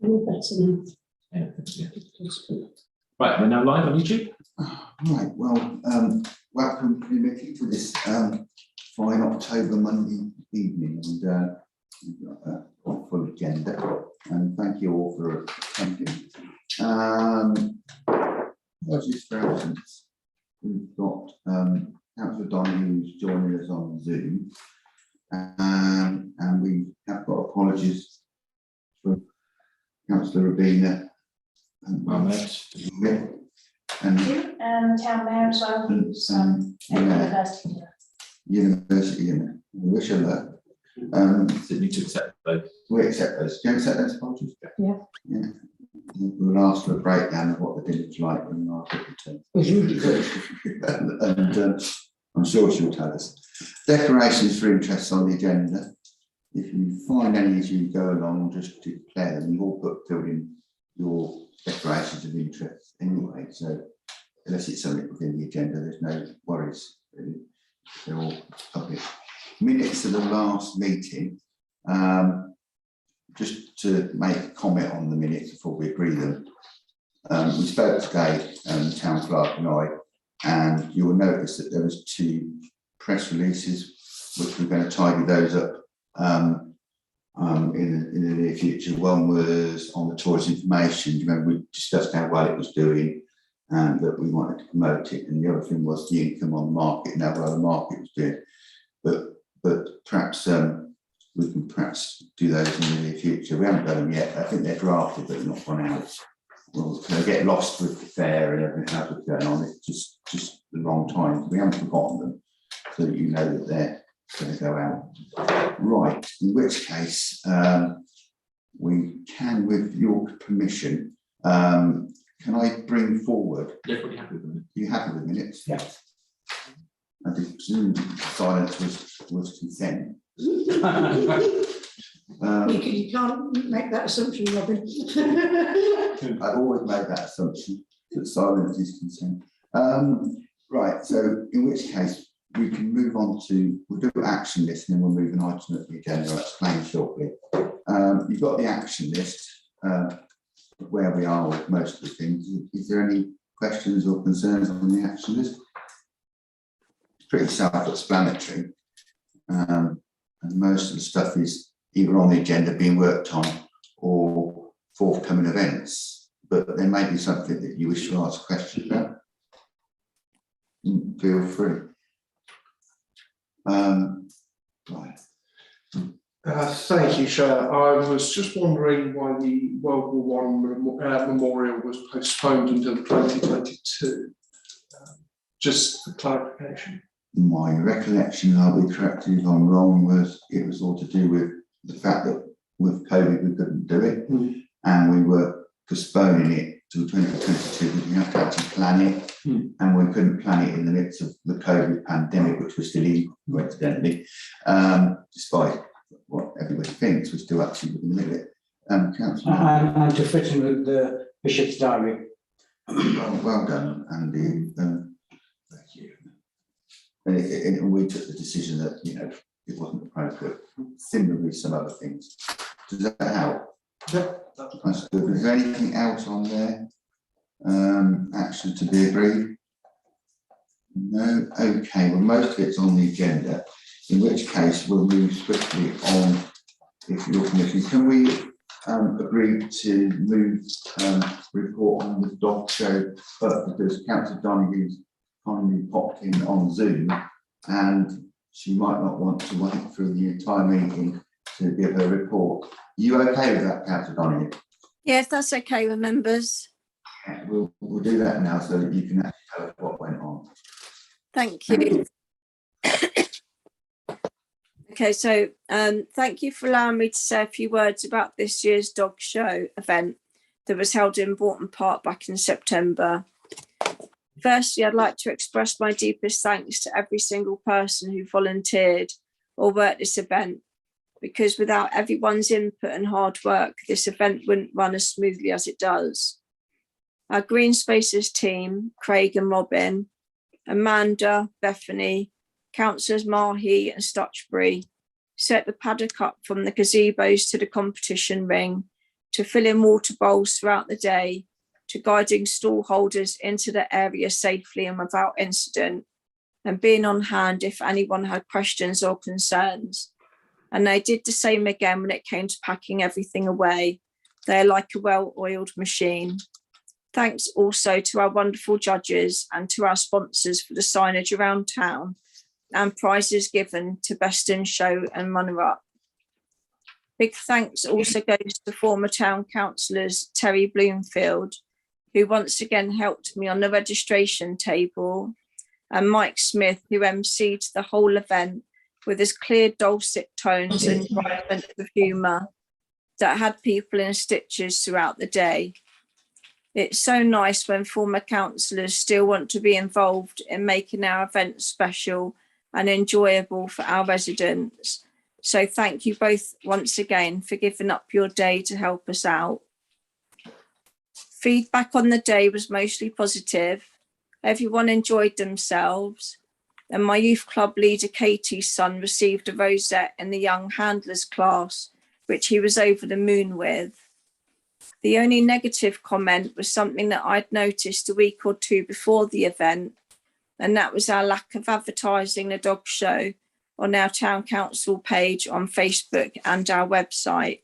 All better now. Yeah. Right, we're now live on YouTube. Right, well, welcome everybody to this fine October Monday evening, and we've got a full agenda, and thank you all for attending. Apologies for absence. We've got Councillor Donahue who's joining us on Zoom, and we have got apologies for Councillor Rabina and Town Mayor as well, who's University, and we wish her luck. So you need to accept those. We accept those. Do you accept those apologies? Yeah. Yeah. We'll ask for a breakdown of what the dinner's like when our return. and I'm sure she'll tell us. Declarations for interest on the agenda. If you find any as you go along, just declare them. You've all filled in your declarations of interest anyway, so unless it's something within the agenda, there's no worries, really. They're all public. Minutes of the last meeting, just to make a comment on the minutes before we agree them. We spoke today, the town clerk and I, and you will notice that there was 2 press releases, which we're going to tidy those up in the near future. One was on the tourist information. You remember we discussed how well it was doing and that we wanted to promote it, and the other thing was the income on the market and how well the market was doing. But perhaps we can perhaps do those in the near future. We haven't done them yet. I think they're drafted but not gone out. Well, they get lost with the fair and everything else that's going on. It's just the wrong time. We haven't forgotten them, so that you know that they're going to go out. Right, in which case we can, with your permission, can I bring forward? Yeah, pretty happy with them. You happy with minutes? Yeah. I presume silence was consent. You can't make that assumption, Robin. I've always made that assumption that silence is consent. Right, so in which case we can move on to, we'll do action list and then we'll move an item at the agenda. I'll explain shortly. You've got the action list, where we are with most of the things. Is there any questions or concerns on the action list? It's pretty self-explanatory, and most of the stuff is either on the agenda being worked on or forthcoming events, but there may be something that you wish to ask a question about. Feel free. Right. Thank you, Chair. I was just wondering why the World War I memorial was postponed until 2022. Just for clarification. My recollection, I'll be corrected if I'm wrong, was it was all to do with the fact that with COVID we couldn't do it, and we were postponing it to 2022 because we had to actually plan it, and we couldn't plan it in the midst of the COVID pandemic, which we're still in, coincidentally, despite what everybody thinks, we're still actually in the middle of it. Councillor, and to fit in with the Bishop's diary. well done, Andy. Thank you. And we took the decision that, you know, it wasn't appropriate. Similarly, some other things. Does that help? Yeah. That's good. Is there anything else on there? Action to be agreed? No? Okay, well, most of it's on the agenda, in which case we'll move swiftly on, if your permission. Can we agree to move report on the dog show, because Councillor Donahue's kindly popped in on Zoom and she might not want to wait through the entire meeting to give her report. Are you okay with that, Councillor Donahue? Yeah, if that's okay with members. Yeah, we'll do that now so that you can actually tell us what went on. Thank you. Okay, so thank you for allowing me to say a few words about this year's dog show event that was held in Bourton Park back in September. Firstly, I'd like to express my deepest thanks to every single person who volunteered or worked this event, because without everyone's input and hard work, this event wouldn't run as smoothly as it does. Our Green Spaces team, Craig and Robin, Amanda, Bethany, Councillors Mahi and Stutchbury, set the paddock up from the gazebos to the competition ring to filling water bowls throughout the day, to guiding stall holders into the area safely and without incident, and being on hand if anyone had questions or concerns. And they did the same again when it came to packing everything away. They're like a well-oiled machine. Thanks also to our wonderful judges and to our sponsors for the signage around town and prizes given to Best in Show and runner-up. Big thanks also goes to former town councillors Terry Bloomfield, who once again helped me on the registration table, and Mike Smith, who emceed the whole event with his clear dulcet tones and bright sense of humour that had people in stitches throughout the day. It's so nice when former councillors still want to be involved in making our events special and enjoyable for our residents. So thank you both once again for giving up your day to help us out. Feedback on the day was mostly positive. Everyone enjoyed themselves. And my youth club leader, Katie's son, received a rosette in the young handlers class, which he was over the moon with. The only negative comment was something that I'd noticed a week or two before the event, and that was our lack of advertising the dog show on our town council page on Facebook and our website.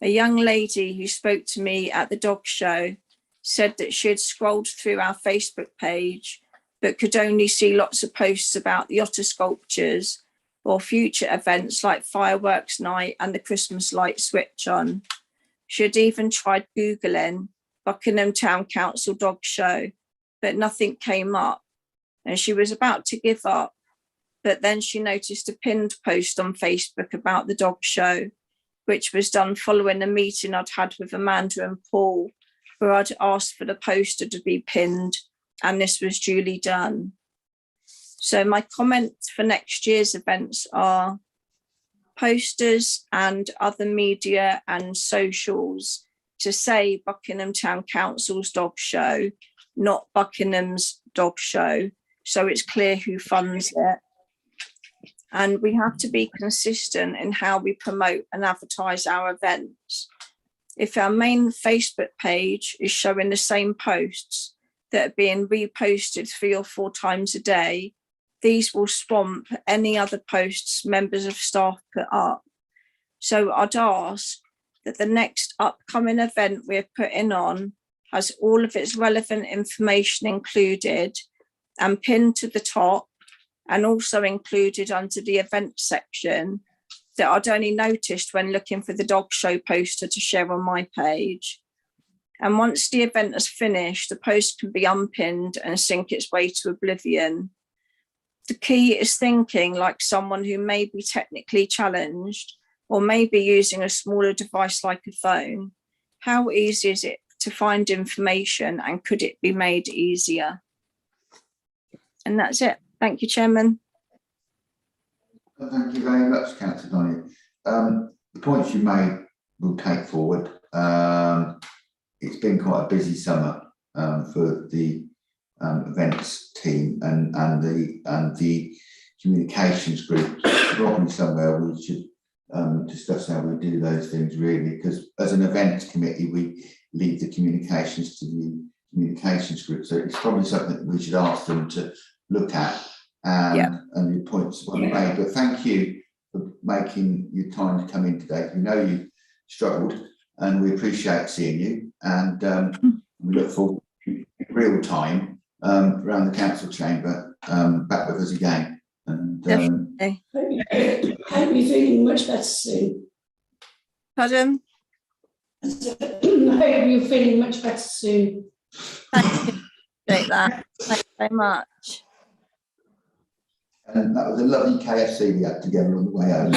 A young lady who spoke to me at the dog show said that she had scrolled through our Facebook page but could only see lots of posts about the otter sculptures or future events like fireworks night and the Christmas light switch on. She had even tried Googling Buckingham Town Council dog show, but nothing came up, and she was about to give up. But then she noticed a pinned post on Facebook about the dog show, which was done following a meeting I'd had with Amanda and Paul, where I'd asked for the poster to be pinned, and this was duly done. So my comments for next year's events are posters and other media and socials to say Buckingham Town Council's dog show, not Buckingham's dog show, so it's clear who funds it. And we have to be consistent in how we promote and advertise our events. If our main Facebook page is showing the same posts that are being reposted 3 or 4 times a day, these will swamp any other posts members of staff put up. So I'd ask that the next upcoming event we're putting on has all of its relevant information included and pinned to the top, and also included under the event section that I'd only noticed when looking for the dog show poster to share on my page. And once the event is finished, the post can be unpinned and sink its way to oblivion. The key is thinking like someone who may be technically challenged or may be using a smaller device like a phone. How easy is it to find information, and could it be made easier? And that's it. Thank you, Chairman. Thank you very much, Councillor Donny. The points you made we'll take forward. It's been quite a busy summer for the events team and the communications group. Probably somewhere we should discuss how we do those things, really, because as an events committee we leave the communications to the communications group, so it's probably something that we should ask them to look at. And your points were made, but thank you for making your time to come in today. We know you struggled, and we appreciate seeing you. And we look forward to real time around the council chamber, back with us again. And Definitely. Hope you're feeling much better soon. Pardon? I hope you're feeling much better soon. Thank you. Appreciate that. Thank you very much. that was a lovely KFC we had together on the way home.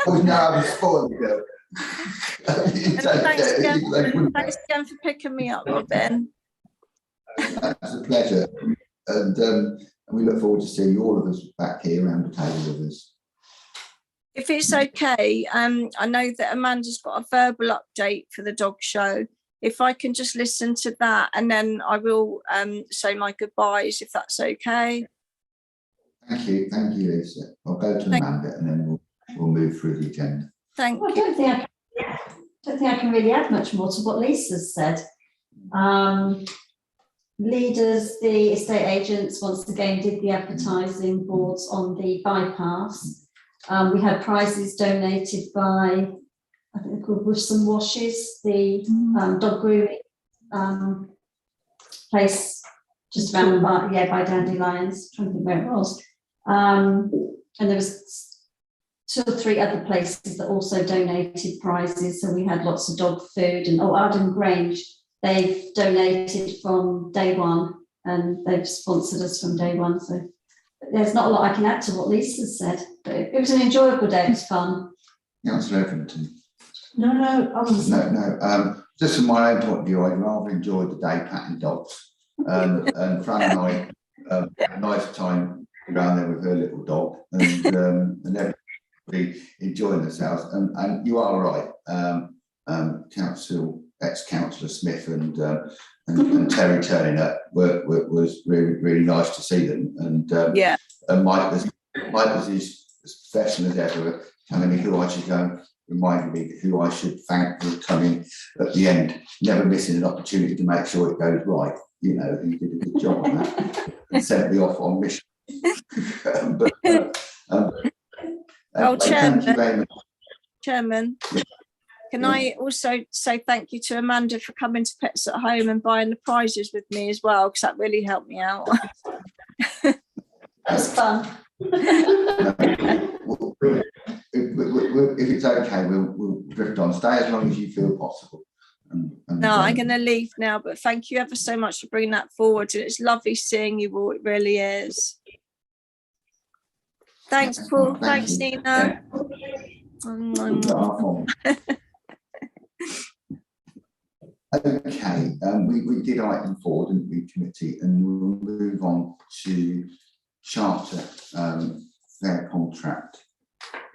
I was now having spoiled girl. Thanks again for picking me up, Robin. That's a pleasure. And we look forward to seeing all of us back here around the table with us. If it's okay, I know that Amanda's got a verbal update for the dog show. If I can just listen to that, and then I will say my goodbyes, if that's okay. Thank you, Lisa. I'll go to Amanda and then we'll move through the agenda. Thank Well, I you. don't think I can really add much more to what Lisa's said. Leaders, the estate agents, once again, did the advertising boards on the bypass. We had prizes donated by, I think they're called Some Washes, the dog grooming place just around by Dandelions. I'm trying to think where it was. And there was 2 or 3 other places that also donated prizes. So we had lots of dog food, and Arden Grange, they've donated from day one and they've sponsored us from day one. So there's not a lot I can add to what Lisa said, but it was an enjoyable day. It was fun. Councillor Everington. No, Just from my own point of view, I rather enjoyed the day patting dogs. And Fran and I had a nice time around there with her little dog, and everybody enjoying themselves. And you are right, ex-councillor Smith and Terry turning up was really nice to see them. And and Mike was as professional as ever, telling me who I should go and reminding me who I should thank for coming at the end, never missing an opportunity to make sure it goes right. You know, he did a good job on that and sent me off on mission. Thank you very much. Chairman, can I also say thank you to Amanda for coming to Pets at Home and buying the prizes with me as well, because that really helped me out. That was fun. If it's okay, we'll drift on. Stay as long as you feel possible. No, I'm going to leave now, but thank you ever so much for bringing that forward. And it's lovely seeing you all. It really is. Thanks, Paul. Thanks, Nina. Okay, we did item 4, didn't we, committee, and we'll move on to charter fair contract,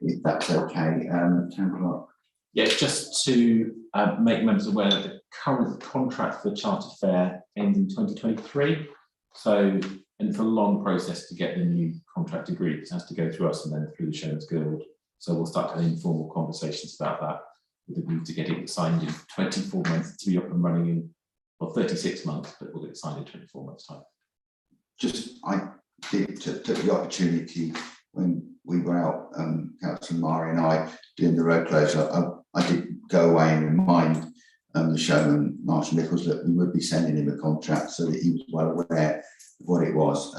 if that's okay. Town Clerk. Yeah, just to make members aware that the current contract for the charter fair ends in 2023. So, and it's a long process to get the new contract agreed. It has to go through us and then through the Showman's Guild. So we'll start having informal conversations about that with a view to get it signed in 24 months to be up and running in, well, 36 months, but we'll get it signed in 24 months' time. I took the opportunity when we were out, Councillor Murray and I, doing the road closure. I did go away and remind the showman, Marshall Nichols, that we would be sending him a contract so that he was well aware of what it was.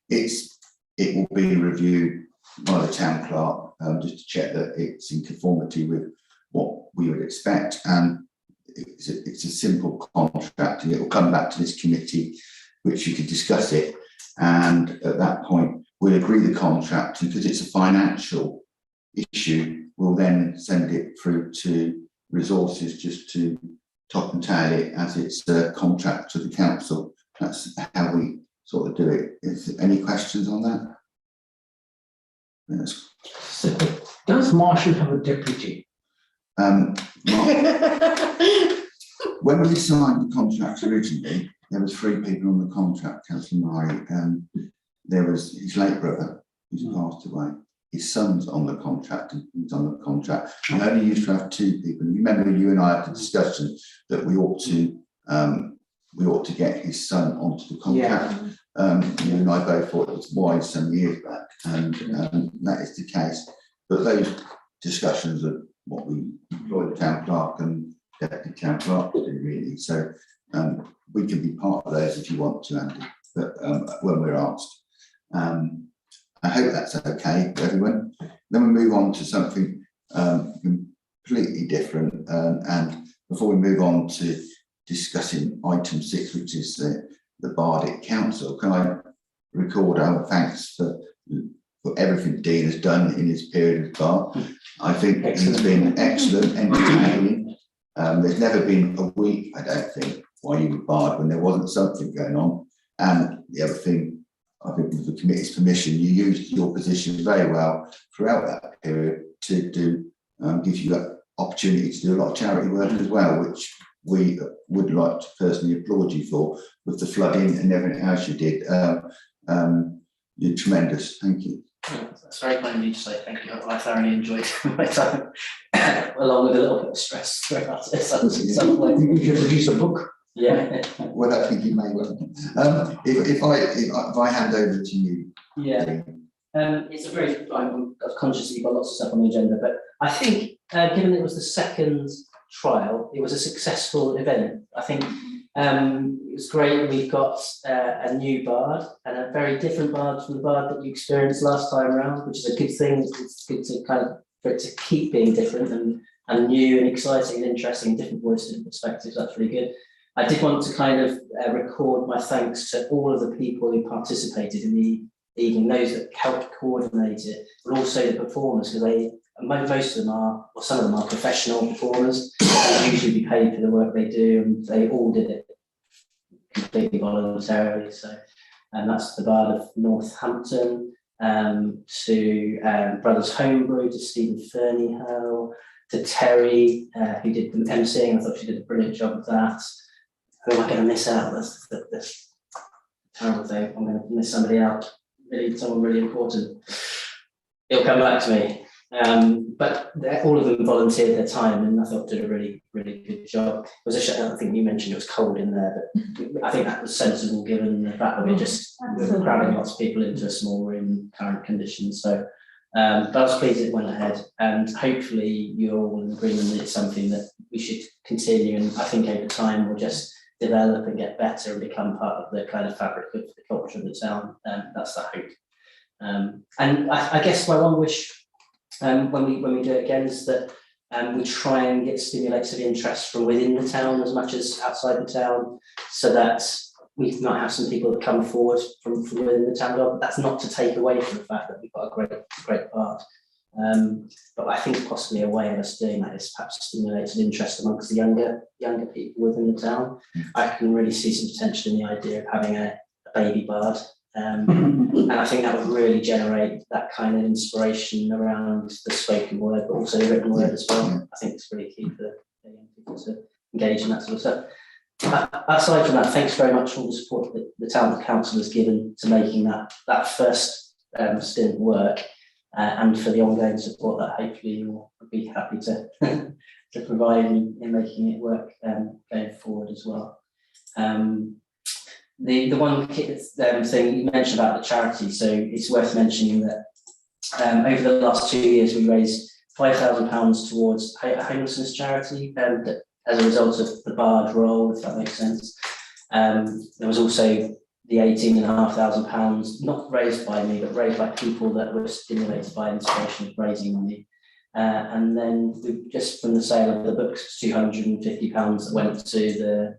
It will be reviewed by the town clerk just to check that it's in conformity with what we would expect, and it's a simple contract, and it will come back to this committee, which you could discuss it, and at that point we'll agree the contract, and because it's a financial issue, we'll then send it through to resources just to top and tail it as it's a contract to the council. That's how we sort of do it. Is there any questions on that? Yes. So, does Marshall have a deputy? When we signed the contract originally, there was 3 people on the contract, Councillor Murray. There was his late brother, who's passed away. His son's on the contract, and he's on the contract. We only used to have 2 people. Remember, you and I had the discussion that we ought to get his son onto the contract. You and I both thought it was wise some years back, and that is the case. But those discussions are what we employ the town clerk and deputy town clerk to do, really. So we can be part of those if you want to, Andy, but when we're asked. I hope that's okay for everyone. Then we move on to something completely different. And before we move on to discussing item 6, which is the Bardic Council, can I record our thanks for everything Dean has done in his period of bar? I think he's been excellent, entertaining. There's never been a week, I don't think, while you were barred when there wasn't something going on. And the other thing, I think with the committee's permission, you used your position very well throughout that period to give you that opportunity to do a lot of charity work as well, which we would like to personally applaud you for, with the flooding and everything else you did. You're tremendous. Thank you. That's very kind of you to say thank you. I thoroughly enjoyed my time, along with a little bit of stress throughout it at some point. You should produce a book. Yeah. Well, I think you may well. If I hand over to you. Yeah. It's a very, I'm conscious that you've got lots of stuff on the agenda, but I think, given it was the second trial, it was a successful event. I think it was great. We've got a new bard and a very different bard from the bard that you experienced last time around, which is a good thing. It's good to kind of, for it to keep being different and new and exciting and interesting, different voices and perspectives. That's really good. I did want to kind of record my thanks to all of the people who participated in the evening, those that helped coordinate it, but also the performers, because most of them are, or some of them are professional performers. They usually be paid for the work they do, and they all did it completely voluntarily. So, and that's the Bard of Northampton, to Brothers Homebrew, to Stephen Fernyhill, to Terry, who did the emceeing. I thought she did a brilliant job of that. Who am I going to miss out? That's the terrible thing. I'm going to miss somebody out. Really, someone really important. It'll come back to me. But all of them volunteered their time, and I thought did a really, really good job. It was I think you mentioned it was cold in there, but I think that was sensible given the fact that we're crowding lots of people into a small room in current conditions. So, but I was pleased it went ahead, and hopefully you're all in agreement that it's something that we should continue. And I think over time we'll just develop and get better and become part of the kind of fabric of the culture of the town. That's the hope. And I guess my one wish, when we do it again, is that we try and stimulate some interest from within the town as much as outside the town, so that we might have some people that come forward from within the town. But that's not to take away from the fact that we've got a great part. But I think possibly a way of us doing that is perhaps stimulate some interest amongst the younger people within the town. I can really see some potential in the idea of having a baby bard. And I think that would really generate that kind of inspiration around the spoken word, but also the written word as well. I think it's really key for young people to engage in that sort of stuff. Aside from that, thanks very much for all the support that the town council has given to making that first stint work, and for the ongoing support that hopefully you'll be happy to to provide in making it work going forward as well. The one thing you mentioned about the charity, so it's worth mentioning that over the last 2 years we raised £5,000 towards a homelessness charity as a result of the Bard role, if that makes sense. There was also the £18,500, not raised by me, but raised by people that were stimulated by inspiration of raising money. And then just from the sale of the books, £250 that went to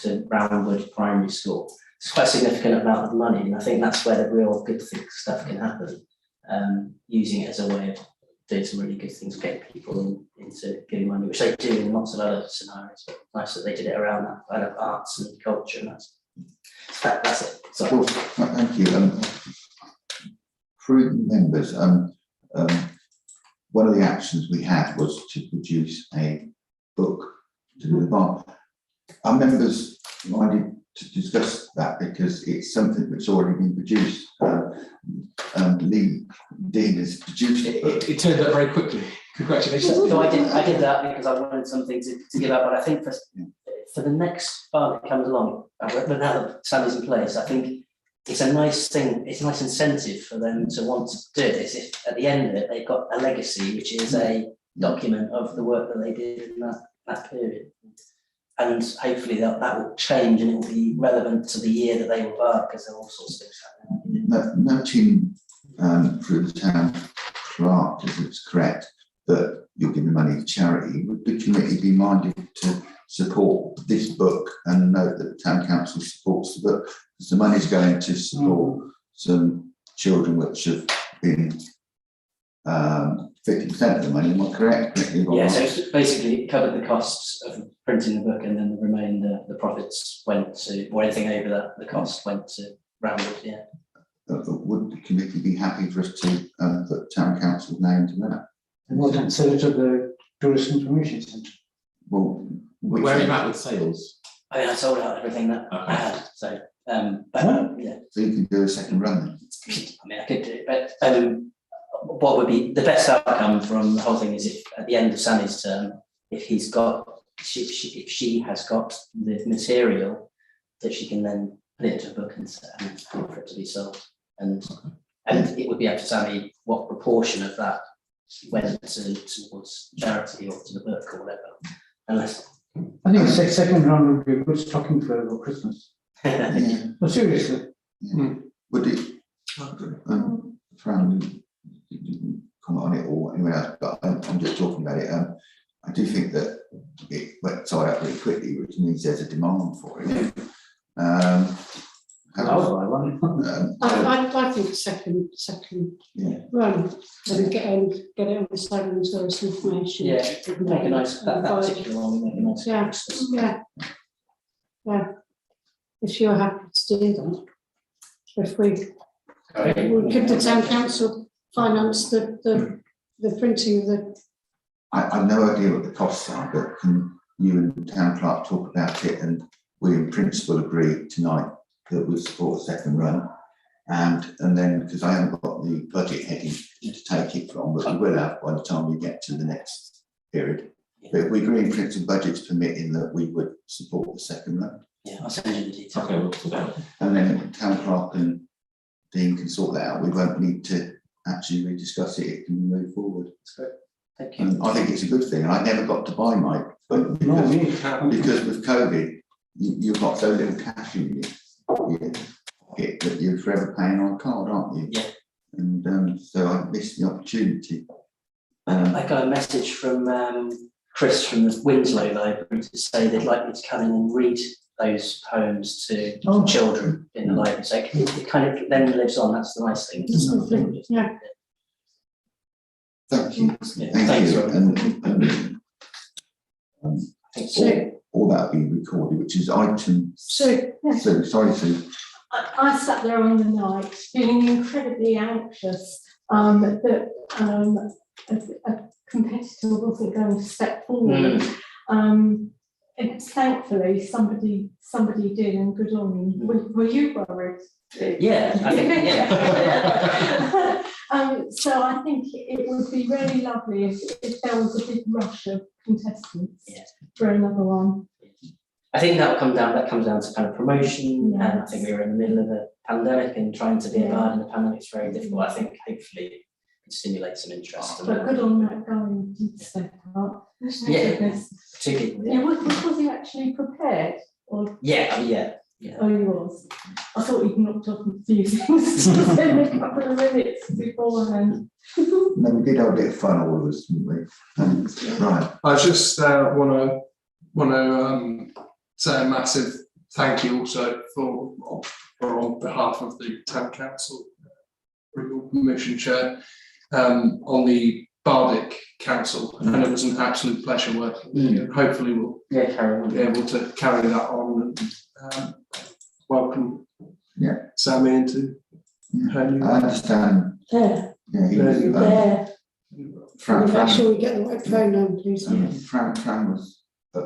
to Brownwood Primary School. It's quite a significant amount of money, and I think that's where the real good stuff can happen. Using it as a way of doing some really good things, getting people into giving money, which they do in lots of other scenarios. But nice that they did it around that kind of arts and culture, and that's it. So, well, thank you. Through the members, one of the actions we had was to produce a book to the bar. Our members wanted to discuss that because it's something that's already been produced. Lee Dean has produced it. It turned out very quickly. Congratulations. So I did that because I wanted something to give up, but I think for the next bar that comes along, now that Sandy's in place, I think it's a nice thing, it's a nice incentive for them to want to do this if at the end of it they've got a legacy, which is a document of the work that they did in that period. And hopefully that will change and it will be relevant to the year that they were barred, because there are all sorts of things happening. Noting through the town clerk, if it's correct, that you're giving money to charity, would the committee be minded to support this book and note that the town council supports the book? Because the money is going to support some children which have been 50% of the money, am I correct? Yeah, so it's basically it covered the costs of printing the book, and then the remainder, the profits went to, or anything over the cost went to Brownwood, yeah. Would the committee be happy for us to put town council's name to that? And what and sell it to the Tourist Information Centre? Well, Where are you at with sales? I mean, I sold out everything that I had, so Huh? yeah. So you can do a second run then? I mean, I could do it, but what would be the best outcome from the whole thing is if at the end of Sammy's term, if if she has got the material that she can then put it into a book and for it to be sold, and it would be up to Sammy what proportion of that went towards charity or to the book or whatever. Unless I think the second round would be a good stocking for over Christmas. No, seriously. Would it? Fran, you didn't comment on it or anyone else, but I'm just talking about it. I do think that it went sold out very quickly, which means there's a demand for it. I think second run, and get it on the side and source information. yeah, make a nice that particular one. Make a nice Yeah. If you're happy to do that, if we'll give the town council finance the printing of the. I've no idea what the costs are, but can you and the town clerk talk about it, and we in principle agree tonight that we support a second run, and then because I haven't got the budget heading to take it from, but we will have by the time we get to the next period. But if we agree in principle, budgets permitting, that we would support the second run. Yeah, I'll send you the details. Okay, we'll sort that. And then town clerk and Dean can sort that out. We won't need to actually rediscuss it. It can move forward. That's great. Thank you. And I think it's a good thing. I never got to buy my book because with COVID, you've got so little cash in your pocket that you're forever paying on card, aren't you? Yeah. And so I missed the opportunity. I got a message from Chris from the Winslow Library to say they'd like me to come in and read those poems to children in the library. So it kind of then lives on. That's the nice thing. Yeah. Thank you. Yeah, Thank thanks, you. Robin. All that will be recorded, which is item. So Sorry, Sue. I sat there on the night feeling incredibly anxious that a competitor wasn't going to step forward. And thankfully somebody did, and good on you. Were you worried? Yeah, I think, yeah. So I think it would be really lovely if there was a big rush of contestants for another one. I think that comes down to kind of promotion, and I think we were in the middle of a pandemic, and trying to be a bard in the pandemic is very difficult. I think hopefully it can stimulate some interest. But good on that guy who did step up. Yeah, two people. Yeah, was he actually prepared? Or? Yeah. Oh, he was. I thought he'd knocked off a few things in a couple of minutes beforehand. No, we did have a bit of fun, all of us, didn't we? Right. I just want to say a massive thank you also for on behalf of the town council, for your permission, Chair, on the Bardic Council, and it was an absolute pleasure working with you. Hopefully we'll be able to carry that on and welcome Sammy into her new I understand. there. Yeah, he was, There. Fran, Make sure we get the right pronoun, please. Fran was at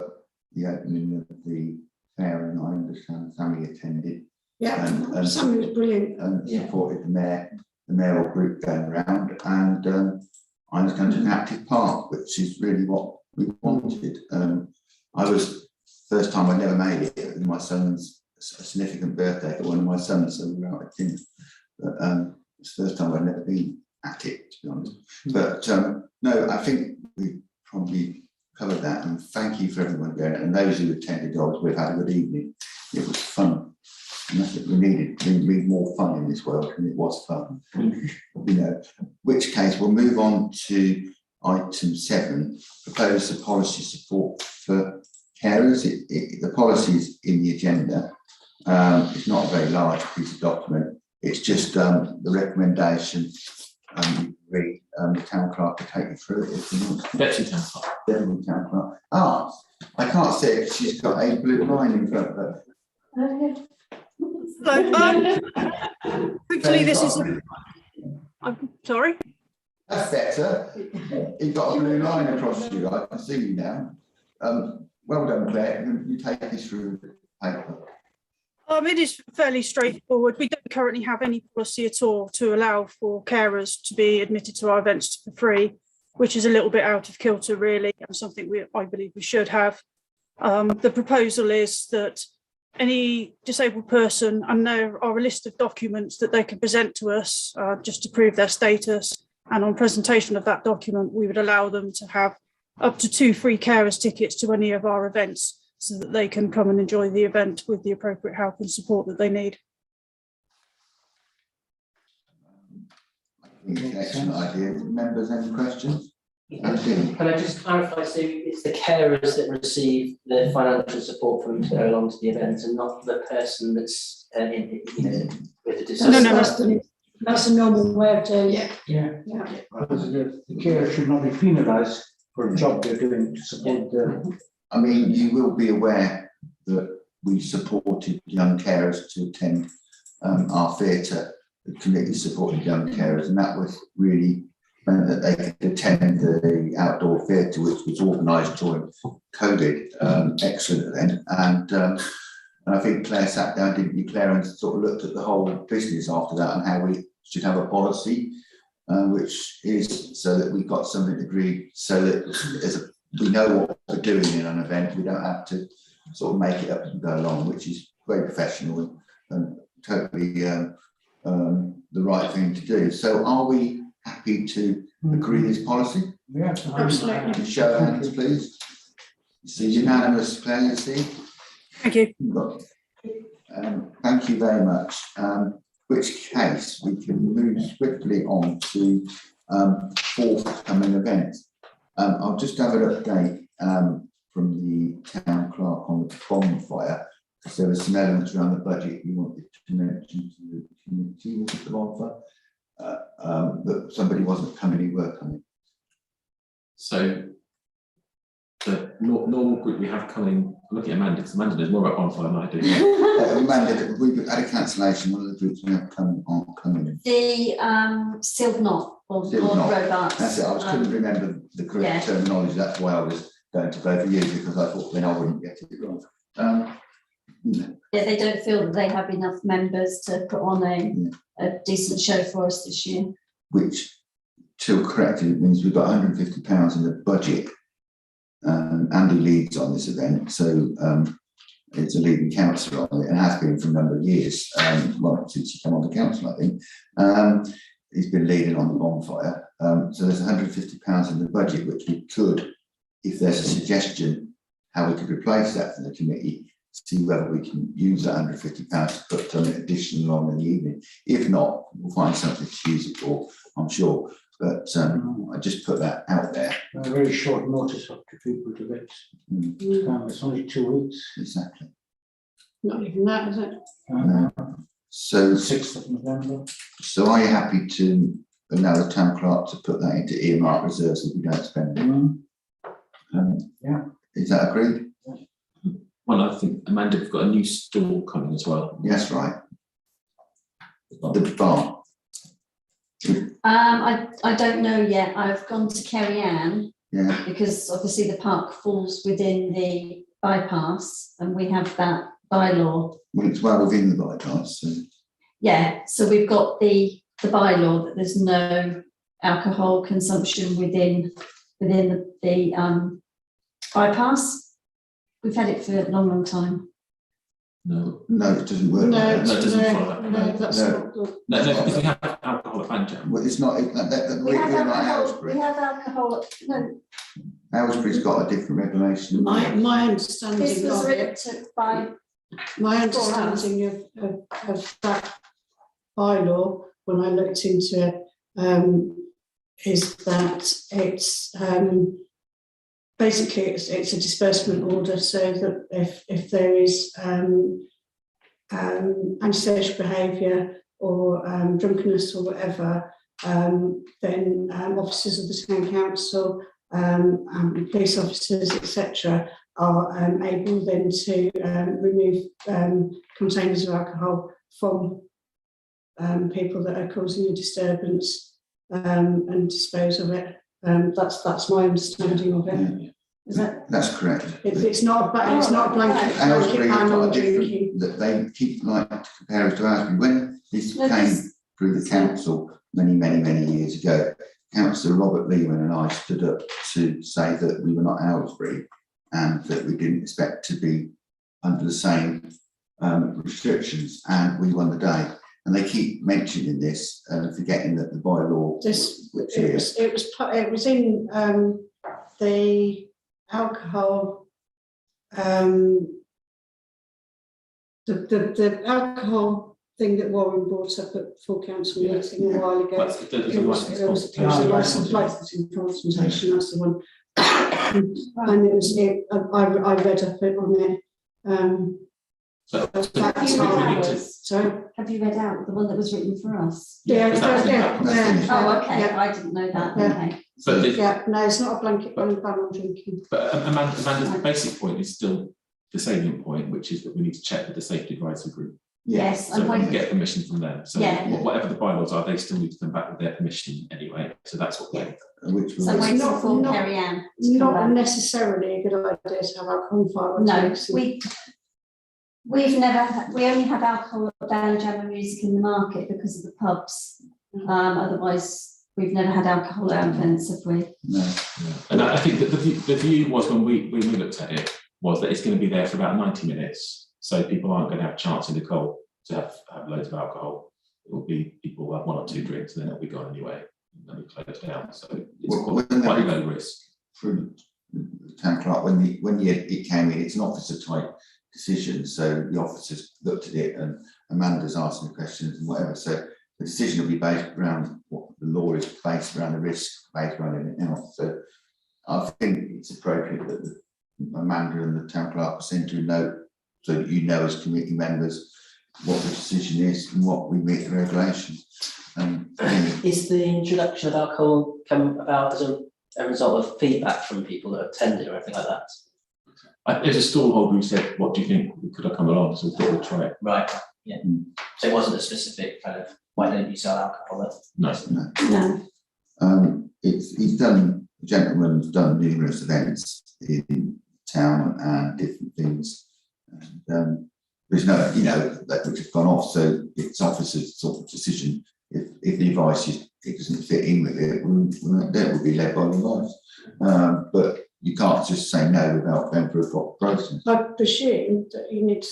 the opening of the fair, and I understand Sammy attended. Yeah, and Sammy was brilliant. And supported the mayoral group going around, and I was going to an active part, which is really what we wanted. I was first time I never made it. It was my son's a significant birthday for one of my sons, so we were out at dinner. But it's the first time I've never been at it, to be honest. But no, I think we probably covered that, and thank you for everyone going. And those who attended, we've had a good evening. It was fun. And that's what we needed. We need more fun in this world, and it was fun. Which case we'll move on to item 7, propose the policy support for carers. The policy is in the agenda. It's not a very large piece of document. It's just the recommendation. The town clerk will take you through it if you want. Deputy town clerk. Deputy town clerk. I can't see it. She's got a blue line in front of her. Hopefully this is. I'm sorry. That's better. You've got a blue line across you. I can see you now. Well done, Claire. You take us through the paper. It is fairly straightforward. We don't currently have any policy at all to allow for carers to be admitted to our events for free, which is a little bit out of kilter really, and something I believe we should have. The proposal is that any disabled person, and there are a list of documents that they can present to us just to prove their status, and on presentation of that document we would allow them to have up to 2 free carers tickets to any of our events, so that they can come and enjoy the event with the appropriate help and support that they need. I think it's an excellent idea. Members, any questions? Can I just clarify, so it's the carers that receive the financial support for them to go along to the event, and not the person that's with a disability? That's a normal way of doing it. Yeah. Because the carer should not be penalised for a job they're doing to support the. I mean, you will be aware that we supported young carers to attend our theatre. The committee supported young carers, and that was really meant that they could attend the outdoor theatre, which was organised during COVID. Excellent event, and I think Claire sat down, didn't you, Claire, and sort of looked at the whole business after that and how we should have a policy, which is so that we've got something agreed, so that we know what we're doing in an event. We don't have to sort of make it up as we go along, which is very professional and totally the right thing to do. So are we happy to agree this policy? Yeah, absolutely. Show of hands, please. It's unanimous, Claire, you see? Thank you. Thank you very much. Which case we can move swiftly on to forthcoming events. I'll just have an update from the town clerk on the bonfire, because there were some elements around the budget we wanted to mention to the community. Was it the bonfire? That somebody wasn't coming, who were coming. So the normal group we have coming, I'm looking at Amanda, because Amanda knows more about bonfire than I do. Amanda, we've had a cancellation. One of the groups we have aren't coming. The sealed knot or Sealed knot. robots. That's it. I couldn't remember the correct terminology. That's why I was going to vote for you, because I thought then I wouldn't get it wrong. Yeah, they don't feel that they have enough members to put on a decent show for us this year. Which, to correct it, means we've got £150 in the budget. Andy leads on this event, so it's a leading councillor on it, and has been for a number of years, well, since he came on the council, I think. He's been leading on the bonfire. So there's £150 in the budget, which we could, if there's a suggestion how we could replace that for the committee, see whether we can use that £150 to put something additional on in the evening. If not, we'll find something to use it for, I'm sure. But I just put that out there. A very short notice up to people to get. It's only 2 weeks. Exactly. Not even that, is it? So 6th of November. So are you happy to allow the town clerk to put that into earmark reserves if we don't spend it? Yeah. Is that agreed? Well, I think Amanda, we've got a new stall coming as well. Yes, right. The bar. I don't know yet. I've gone to Kerry Ann, Yeah. because obviously the park falls within the bypass, and we have that bylaw. Well, it's well within the bypass. So. Yeah, so we've got the bylaw that there's no alcohol consumption within the bypass. We've had it for a long time. No, it doesn't work. No, like that. it doesn't follow that. no, that's No. not good. No, because we have alcohol at Bandjam. Well, it's not. We have We're not alcohol. Aylesbury. We have alcohol. No, Aylesbury's got a different regulation. My this understanding was of written it, by. my understanding of that bylaw, when I looked into it, is that it's basically it's a disbursement order, so that if there is antisocial behaviour or drunkenness or whatever, then officers of the town council, police officers, etc., are able then to remove containers of alcohol from people that are causing a disturbance and dispose of it. That's my understanding of it. Yeah. Is that? That's correct. It's not a blanket Aylesbury ban has got on a different, drinking. that they keep like to compare us to Aylesbury. this No, came this- through the council many years ago. Councillor Robert Lehman and I stood up to say that we were not Aylesbury and that we didn't expect to be under the same restrictions, and we won the day. And they keep mentioning this and forgetting that the bylaw It was in the alcohol, the alcohol thing that Warren brought up at full council meeting a while ago. It was a licence consultation, that's the one. And I read up it on it. Sorry? Have you read out the one that was written for us? Yeah. Oh, okay, Yeah. I didn't know that, Yeah. okay. But Yeah, no, it's not a blanket ban on drinking. But Amanda's basic point is still the salient point, which is that we need to check with the safety advisory group. Yes, So and we can when, get permission from them. So Yeah. whatever the bylaws are, they still need to come back with their permission anyway. So that's what we're. which so was waiting not- for not- Kerry Ann to come Not back. necessarily a good idea to have alcohol fire. No, we've never, we only have alcohol at Bandjam and music in the market because of the pubs. Otherwise, we've never had alcohol at events, have we? no. And I think that the view was when we looked at it was that it's going to be there for about 90 minutes. So people aren't going to have a chance in the cold to have loads of alcohol. It will be people will have 1 or 2 drinks and then it'll be gone anyway. And then we close down. So it's quite low risk. Through the town clerk, when it came in, it's an officer type decision, so the officers looked at it and Amanda's asking questions and whatever, so the decision will be based around what the law is based around, the risk based around anything else. So I think it's appropriate that Amanda and the town clerk send you a note so that you know as committee members what the decision is and what we meet the regulations. Is the introduction of alcohol come about as a result of feedback from people that attended or anything like that? There's a stallholder who said, "What do you think? Could I come along?" So we thought we'd try it. Right, yeah. So it wasn't a specific kind of, why don't you sell alcohol? No. No. He's done, the gentleman's done numerous events in town and different things. And there's no, that which have gone off, so it's officers' sort of decision. If the advice it doesn't fit in with it, that would be led by the advice. But you can't just say no without going through a proper process. I presume that you need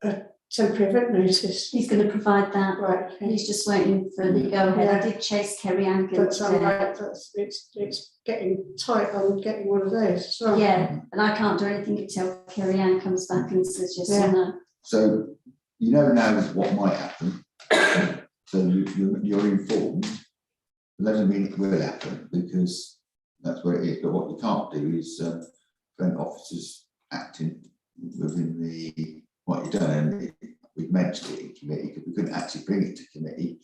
a temporary event notice. He's going to provide that. Right, okay. He's just waiting for the go ahead. I did chase Kerry Ann That's all today. right, it's getting tight on getting one of those. So. Yeah, and I can't do anything until Kerry Ann comes back and says yes or no. So you never know what might happen. So you're informed. It doesn't mean it will happen because that's where it is. But what you can't do is prevent officers acting within what you've done. And we've mentioned it in committee because we couldn't actually bring it to committee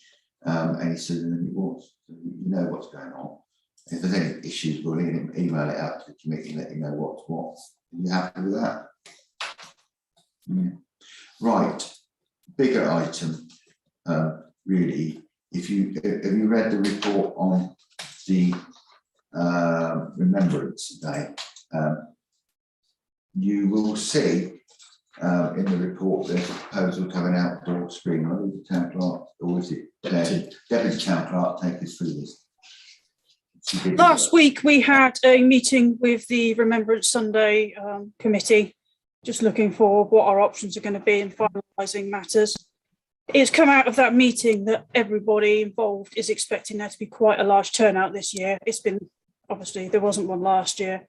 any sooner than it was. So you know what's going on. If there's any issues, we'll email it out to the committee and let you know what's what. Are you happy with that? Yeah. Right. Bigger item, really. Have you read the report on the Remembrance Day? You will see in the report there's a proposal to have an outdoor screen. I think the town clerk, or is it Deputy Town Clerk, take us through this. Last week, we had a meeting with the Remembrance Sunday committee, just looking for what our options are going to be in finalising matters. It's come out of that meeting that everybody involved is expecting there to be quite a large turnout this year. It's been, obviously, there wasn't one last year.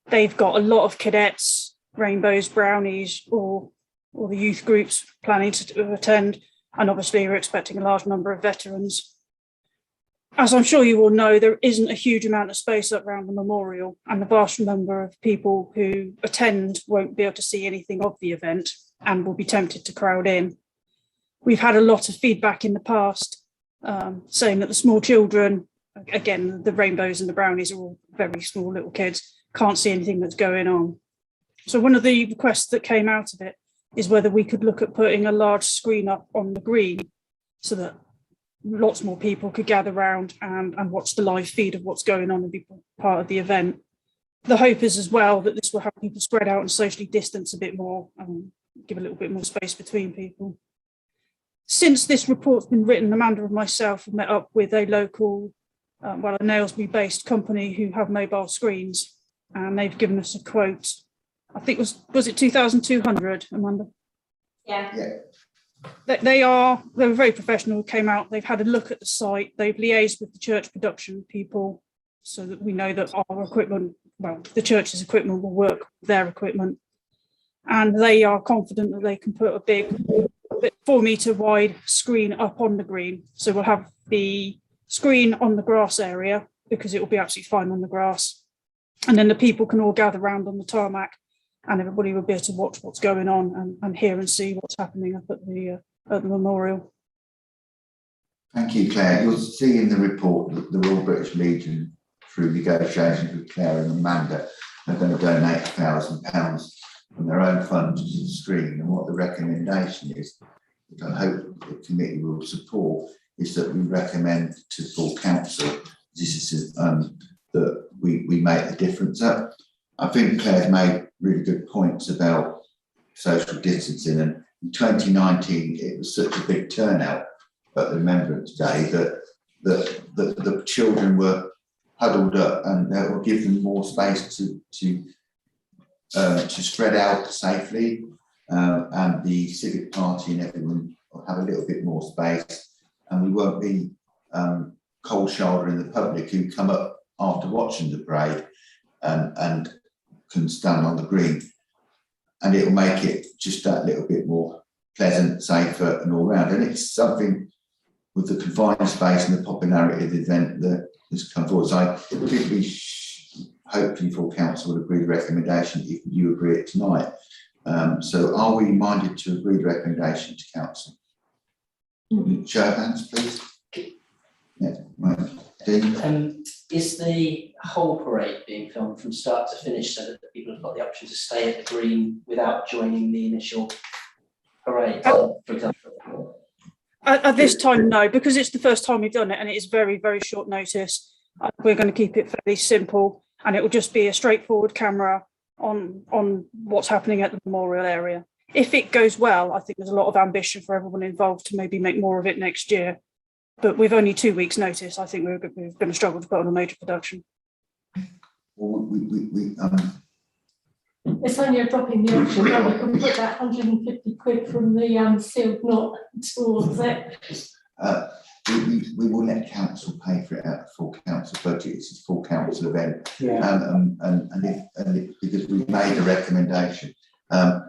They've got a lot of cadets, rainbows, brownies, or the youth groups planning to attend. And obviously, we're expecting a large number of veterans. As I'm sure you all know, there isn't a huge amount of space up around the memorial, and the vast number of people who attend won't be able to see anything of the event and will be tempted to crowd in. We've had a lot of feedback in the past saying that the small children, again, the rainbows and the brownies are all very small little kids, can't see anything that's going on. So one of the requests that came out of it is whether we could look at putting a large screen up on the green so that lots more people could gather around and watch the live feed of what's going on and be part of the event. The hope is as well that this will help people spread out and socially distance a bit more. give a little bit more space between people. Since this report's been written, Amanda and myself have met up with a local, a Nailsbury-based company who have mobile screens, and they've given us a quote. I think was it 2,200, Amanda? Yeah. They were very professional, came out, they've had a look at the site, they've liaised with the church production people so that we know that our equipment, well, the church's equipment will work with their equipment. And they are confident that they can put a big 4-metre wide screen up on the green. So we'll have the screen on the grass area because it will be absolutely fine on the grass. And then the people can all gather around on the tarmac and everybody will be able to watch what's going on and hear and see what's happening up at the memorial. Thank you, Claire. You'll see in the report that the Royal British Legion, through negotiations with Claire and Amanda, are going to donate £1,000 from their own funds to the screen. And what the recommendation is, which I hope the committee will support, is that we recommend to full council this is that we make the difference up. I think Claire's made really good points about social distancing, and in 2019 it was such a big turnout at the Remembrance Day that the children were huddled up, and that will give them more space to spread out safely, and the Civic Party and everyone will have a little bit more space, and we won't be cold shouldering the public who come up after watching the parade and can stand on the green, and it will make it just that little bit more pleasant, safer and all round. And it's something with the confined space and the popularity of the event that has come forward. So I think we hopefully full council will agree the recommendation if you agree it tonight. So are we minded to agree the recommendation to council? Show of hands, please. Yeah, right. Dean? Is the whole parade being filmed from start to finish so that the people have got the option to stay at the green without joining the initial parade, for example? At this time, no, because it's the first time we've done it and it is very, very short notice. We're going to keep it fairly simple, and it will just be a straightforward camera on what's happening at the memorial area. If it goes well, I think there's a lot of ambition for everyone involved to maybe make more of it next year. But with only 2 weeks' notice, I think we're going to struggle to put on a major production. Well, It's only a drop in the ocean. No, we can put that 150 quid from the sealed knot towards it. We will let council pay for it out of full council budget. It's a full council event, Yeah. Because we made a recommendation, and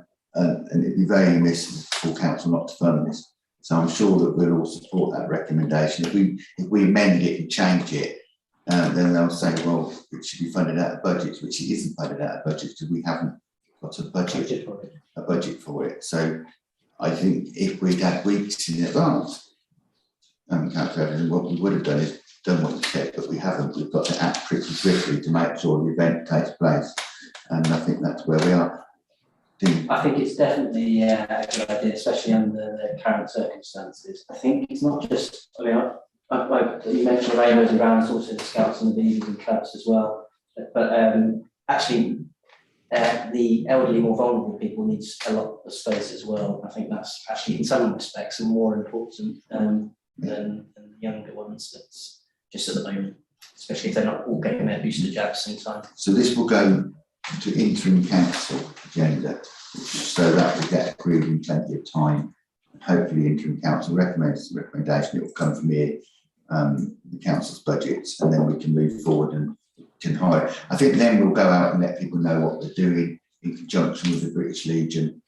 it'd be very remiss for full council not to fund this. So I'm sure that we'll all support that recommendation. If we amend it and change it, then they'll say, well, it should be funded out of budgets, which it isn't funded out of budgets because we haven't got a budget for it. So I think if we'd had weeks in advance, calculated, what we would have done is done what you said, but we haven't. We've got to act pretty swiftly to make sure the event takes place, and I think that's where we are. I think it's definitely a good idea, especially under the current circumstances. I think it's not just, I mean, you mentioned rainbows and browns, also the Scouts and the Beavers and Cubs as well. But actually, the elderly, more vulnerable people needs a lot of space as well. I think that's actually, in some respects, more important than the younger ones. That's just at the moment, especially if they're not all getting their booster jabs in time. So this will go to interim council agenda, so that will get agreed in plenty of time. Hopefully interim council recommends the recommendation, it will come from here, the council's budgets, and then we can move forward and can hire. I think then we'll go out and let people know what we're doing in conjunction with the British Legion.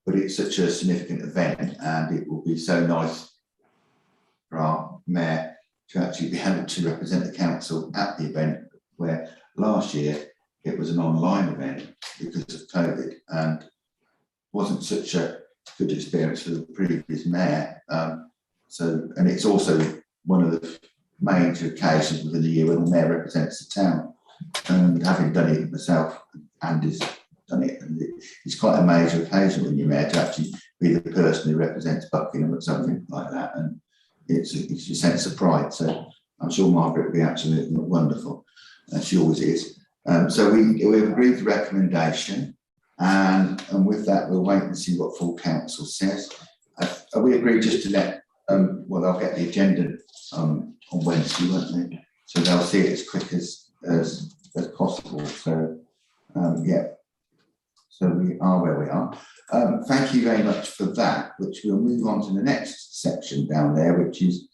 But it's such a significant event, and it will be so nice for our mayor to actually be able to represent the council at the event, where last year it was an online event because of COVID and wasn't such a good experience for the previous mayor. And it's also one of the major occasions within the year when the mayor represents the town. And having done it myself, Andy's done it, and it's quite a major occasion when you're mayor to actually be the person who represents Buckingham or something like that. And it's a sense of pride. So I'm sure Margaret will be absolutely wonderful. She always is. So we've agreed the recommendation, And with that, we'll wait and see what full council says. We agreed just to let, well, they'll get the agenda on Wednesday, won't they? So they'll see it as quick as possible. So, yeah, so we are where we are. Thank you very much for that, which we'll move on to the next section down there, which is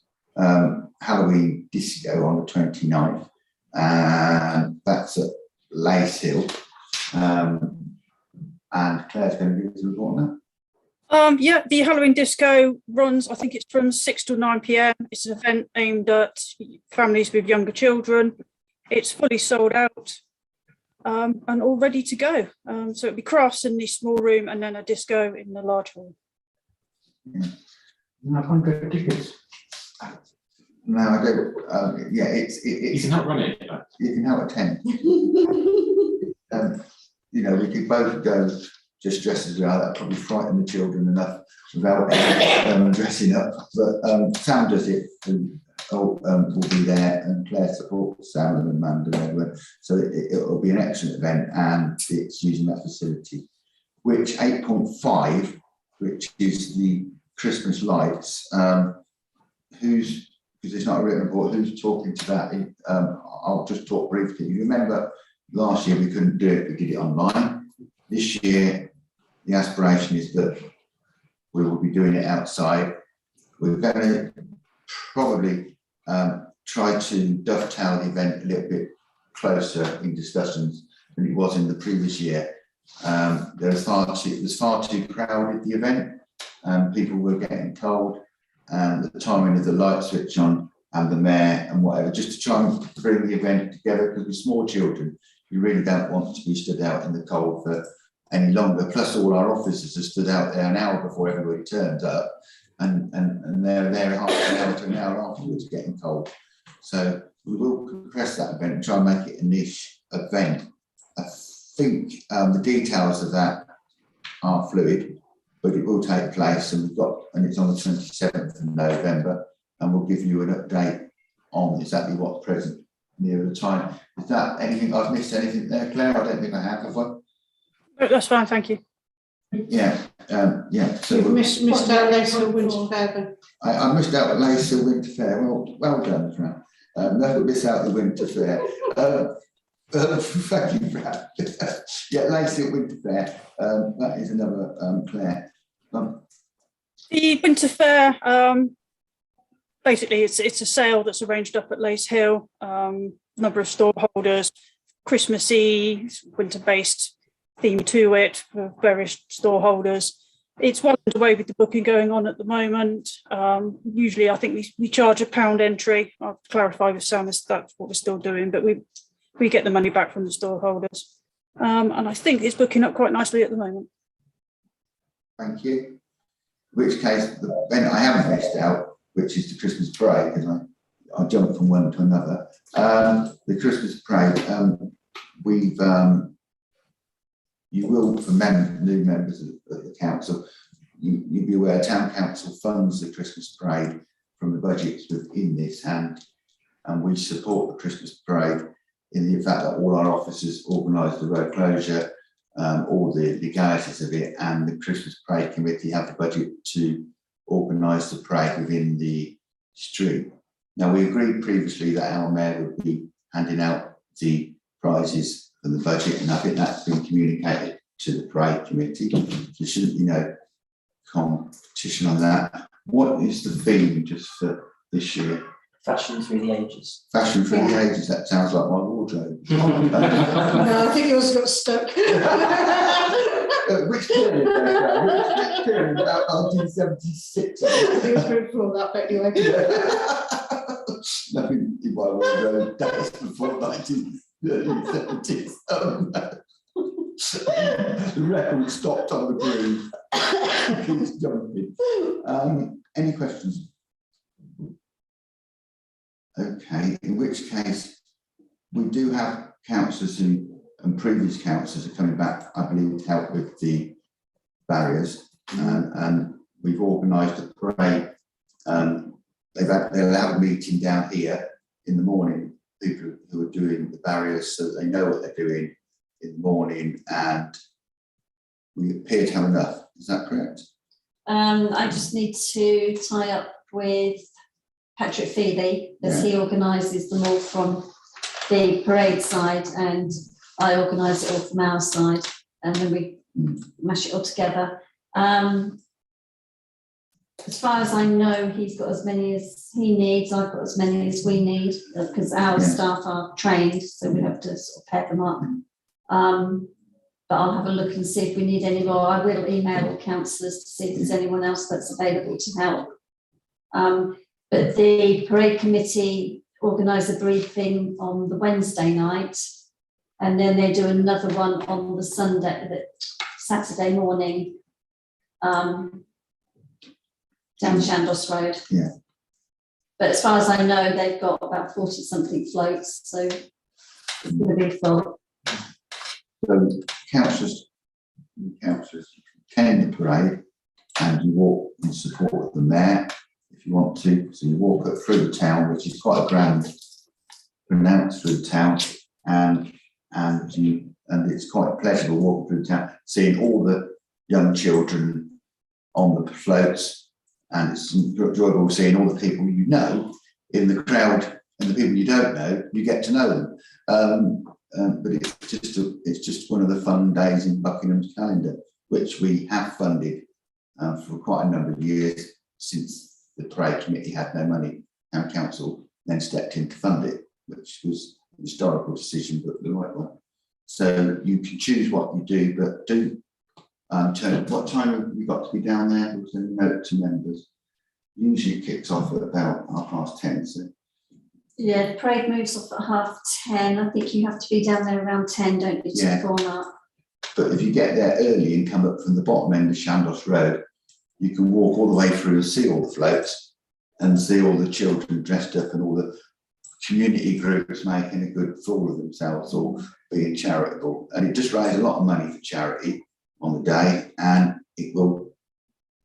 Halloween disco on the 29th. And that's at Lace Hill. And Claire's going to give us a report on that. Yeah, the Halloween disco runs, I think it's from 6 till 9 p.m. It's an event aimed at families with younger children. It's fully sold out and all ready to go. So it'll be crafts in the small room and then a disco in the large hall. Yeah. 100 tickets. No, I don't. Yeah, it's You can help run it. You can help attend. You know, we could both go just dressed as we are. That probably frighten the children enough without dressing up. But Sam does it, and will be there, and Claire supports Sam and Amanda and everyone. So it'll be an excellent event, and it's using that facility. Which 8.5, which is the Christmas lights. Who's, because it's not a written report, who's talking to that? I'll just talk briefly. You remember last year we couldn't do it, we did it online. This year, the aspiration is that we will be doing it outside. We're going to probably try to dovetail the event a little bit closer in discussions than it was in the previous year. It was far too crowded, the event, and people were getting cold, and the timing of the light switch on and the mayor and whatever, just to try and bring the event together, because with small children, you really don't want to be stood out in the cold for any longer. Plus, all our officers have stood out there an hour before everybody turns up, and they're there half an hour to an hour afterwards getting cold. So we will compress that event and try and make it a niche event. I think the details of that are fluid, but it will take place, and it's on the 27th of November, and we'll give you an update on exactly what's present near the time. Is that anything I've missed? Anything there, Claire? I don't think I have I? No, that's fine, thank you. Yeah, yeah. So You've missed out Lace Hill Winter Fair then. I missed out Lace Hill Winter Fair. Well done, Fran. Never miss out the Winter Fair. Thank you, Fran. Yeah, Lace Hill Winter Fair. That is another Claire. The Winter Fair, basically it's a sale that's arranged up at Lace Hill. Number of store holders, Christmassy, winter-based theme to it for various store holders. It's well underway with the booking going on at the moment. Usually I think we charge £1 entry. I'll clarify with Sam if that's what we're still doing, but we get the money back from the store holders. And I think it's booking up quite nicely at the moment. Thank you. In which case, the event I haven't missed out, which is the Christmas parade, because I jumped from one to another. The Christmas parade, you will, for new members of the council, you'll be aware town council funds the Christmas parade from the budgets within this, and we support the Christmas parade in the fact that all our officers organise the road closure, all the legalities of it, and the Christmas parade committee have the budget to organise the parade within the street. Now, we agreed previously that our mayor would be handing out the prizes for the budget, and I think that's been communicated to the parade committee. There shouldn't be no competition on that. What is the theme just for this year? Fashion through the ages. Fashion through the ages, that sounds like my wardrobe. No, I think yours got stuck. Which period? Which period? About 1976. I think it was before that, but anyway. Nothing in my wardrobe dates before 1970s. The record stopped on the groove. Keeps jumping. Any questions? Okay, in which case we do have councillors and previous councillors are coming back, I believe, to help with the barriers, and we've organised a parade. They'll have a meeting down here in the morning, people who are doing the barriers, so they know what they're doing in the morning, and we appear to have enough. Is that correct? I just need to tie up with Patrick Feely, as he organises them all from the parade side, and I organise it all from our side, and then we mash it all together. As far as I know, he's got as many as he needs. I've got as many as we need, because our staff are trained, so we have to sort of pair them up. But I'll have a look and see if we need any more. I will email all councillors to see if there's anyone else that's available to help. But the parade committee organise a briefing on the Wednesday night, and then they do another one on the Saturday morning, down Shandos Road. Yeah. But as far as I know, they've got about 40 something floats, so it's going to be full. So councillors attend the parade and you walk in support of the mayor if you want to. So you walk up through the town, which is quite a grand pronounce through the town, and it's quite pleasurable walking through the town, seeing all the young children on the floats, and it's enjoyable seeing all the people you know in the crowd, and the people you don't know, you get to know them. But it's just one of the fun days in Buckingham's calendar, which we have funded for quite a number of years since the parade committee had no money. Town council then stepped in to fund it, which was a historical decision, but the right one. So you can choose what you do, but do what time have we got to be down there? There's a note to members. Usually it kicks off at about 10:30. So. Yeah, the parade moves off at 10:30. I think you have to be down there around 10, don't you, to form up? But if you get there early and come up from the bottom end of Shandos Road, you can walk all the way through and see all the floats and see all the children dressed up and all the community groups making a good fool of themselves or being charitable. And it just raises a lot of money for charity on the day, and it will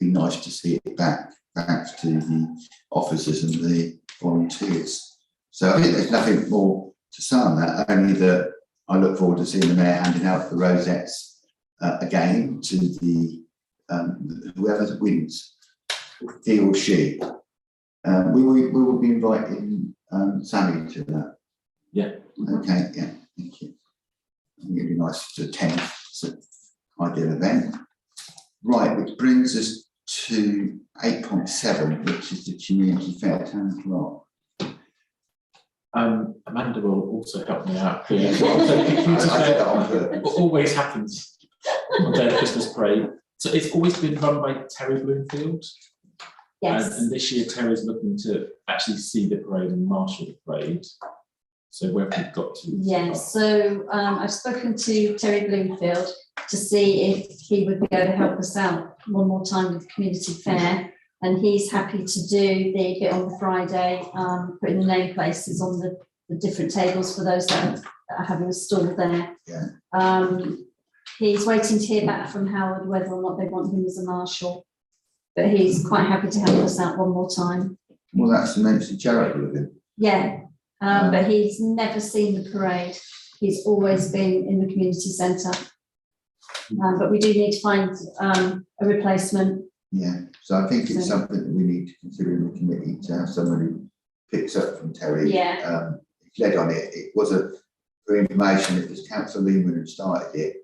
be nice to see it back to the officers and the volunteers. So I think there's nothing more to say on that, only that I look forward to seeing the mayor handing out the rosettes again to the whoever wins, he or she. We will be inviting Sammy to that. Yeah. Okay, yeah, thank you. I think it'd be nice to attend. It's an ideal event. Right, which brings us to 8.7, which is the community fair 10 o'clock. Amanda will also help me out here. It always happens on the day of Christmas parade. So it's always been run by Terry Bloomfield. Yes. And this year Terry's looking to actually see the parade and marshal the parade. So where have we got to? Yes, so I've spoken to Terry Bloomfield to see if he would be able to help us out one more time with the community fair. And he's happy to do the bit on the Friday, putting the name places on the different tables for those that are having a stall there. Yeah. He's waiting to hear back from Howard whether or not they want him as a marshal, but he's quite happy to help us out one more time. Well, that's immensely charitable of him. Yeah, but he's never seen the parade. He's always been in the community centre. But we do need to find a replacement. Yeah, so I think it's something that we need to consider in the committee, to have someone who picks up from Terry. Yeah. Led on it. It was for information, it was Councillor Lehman who started it,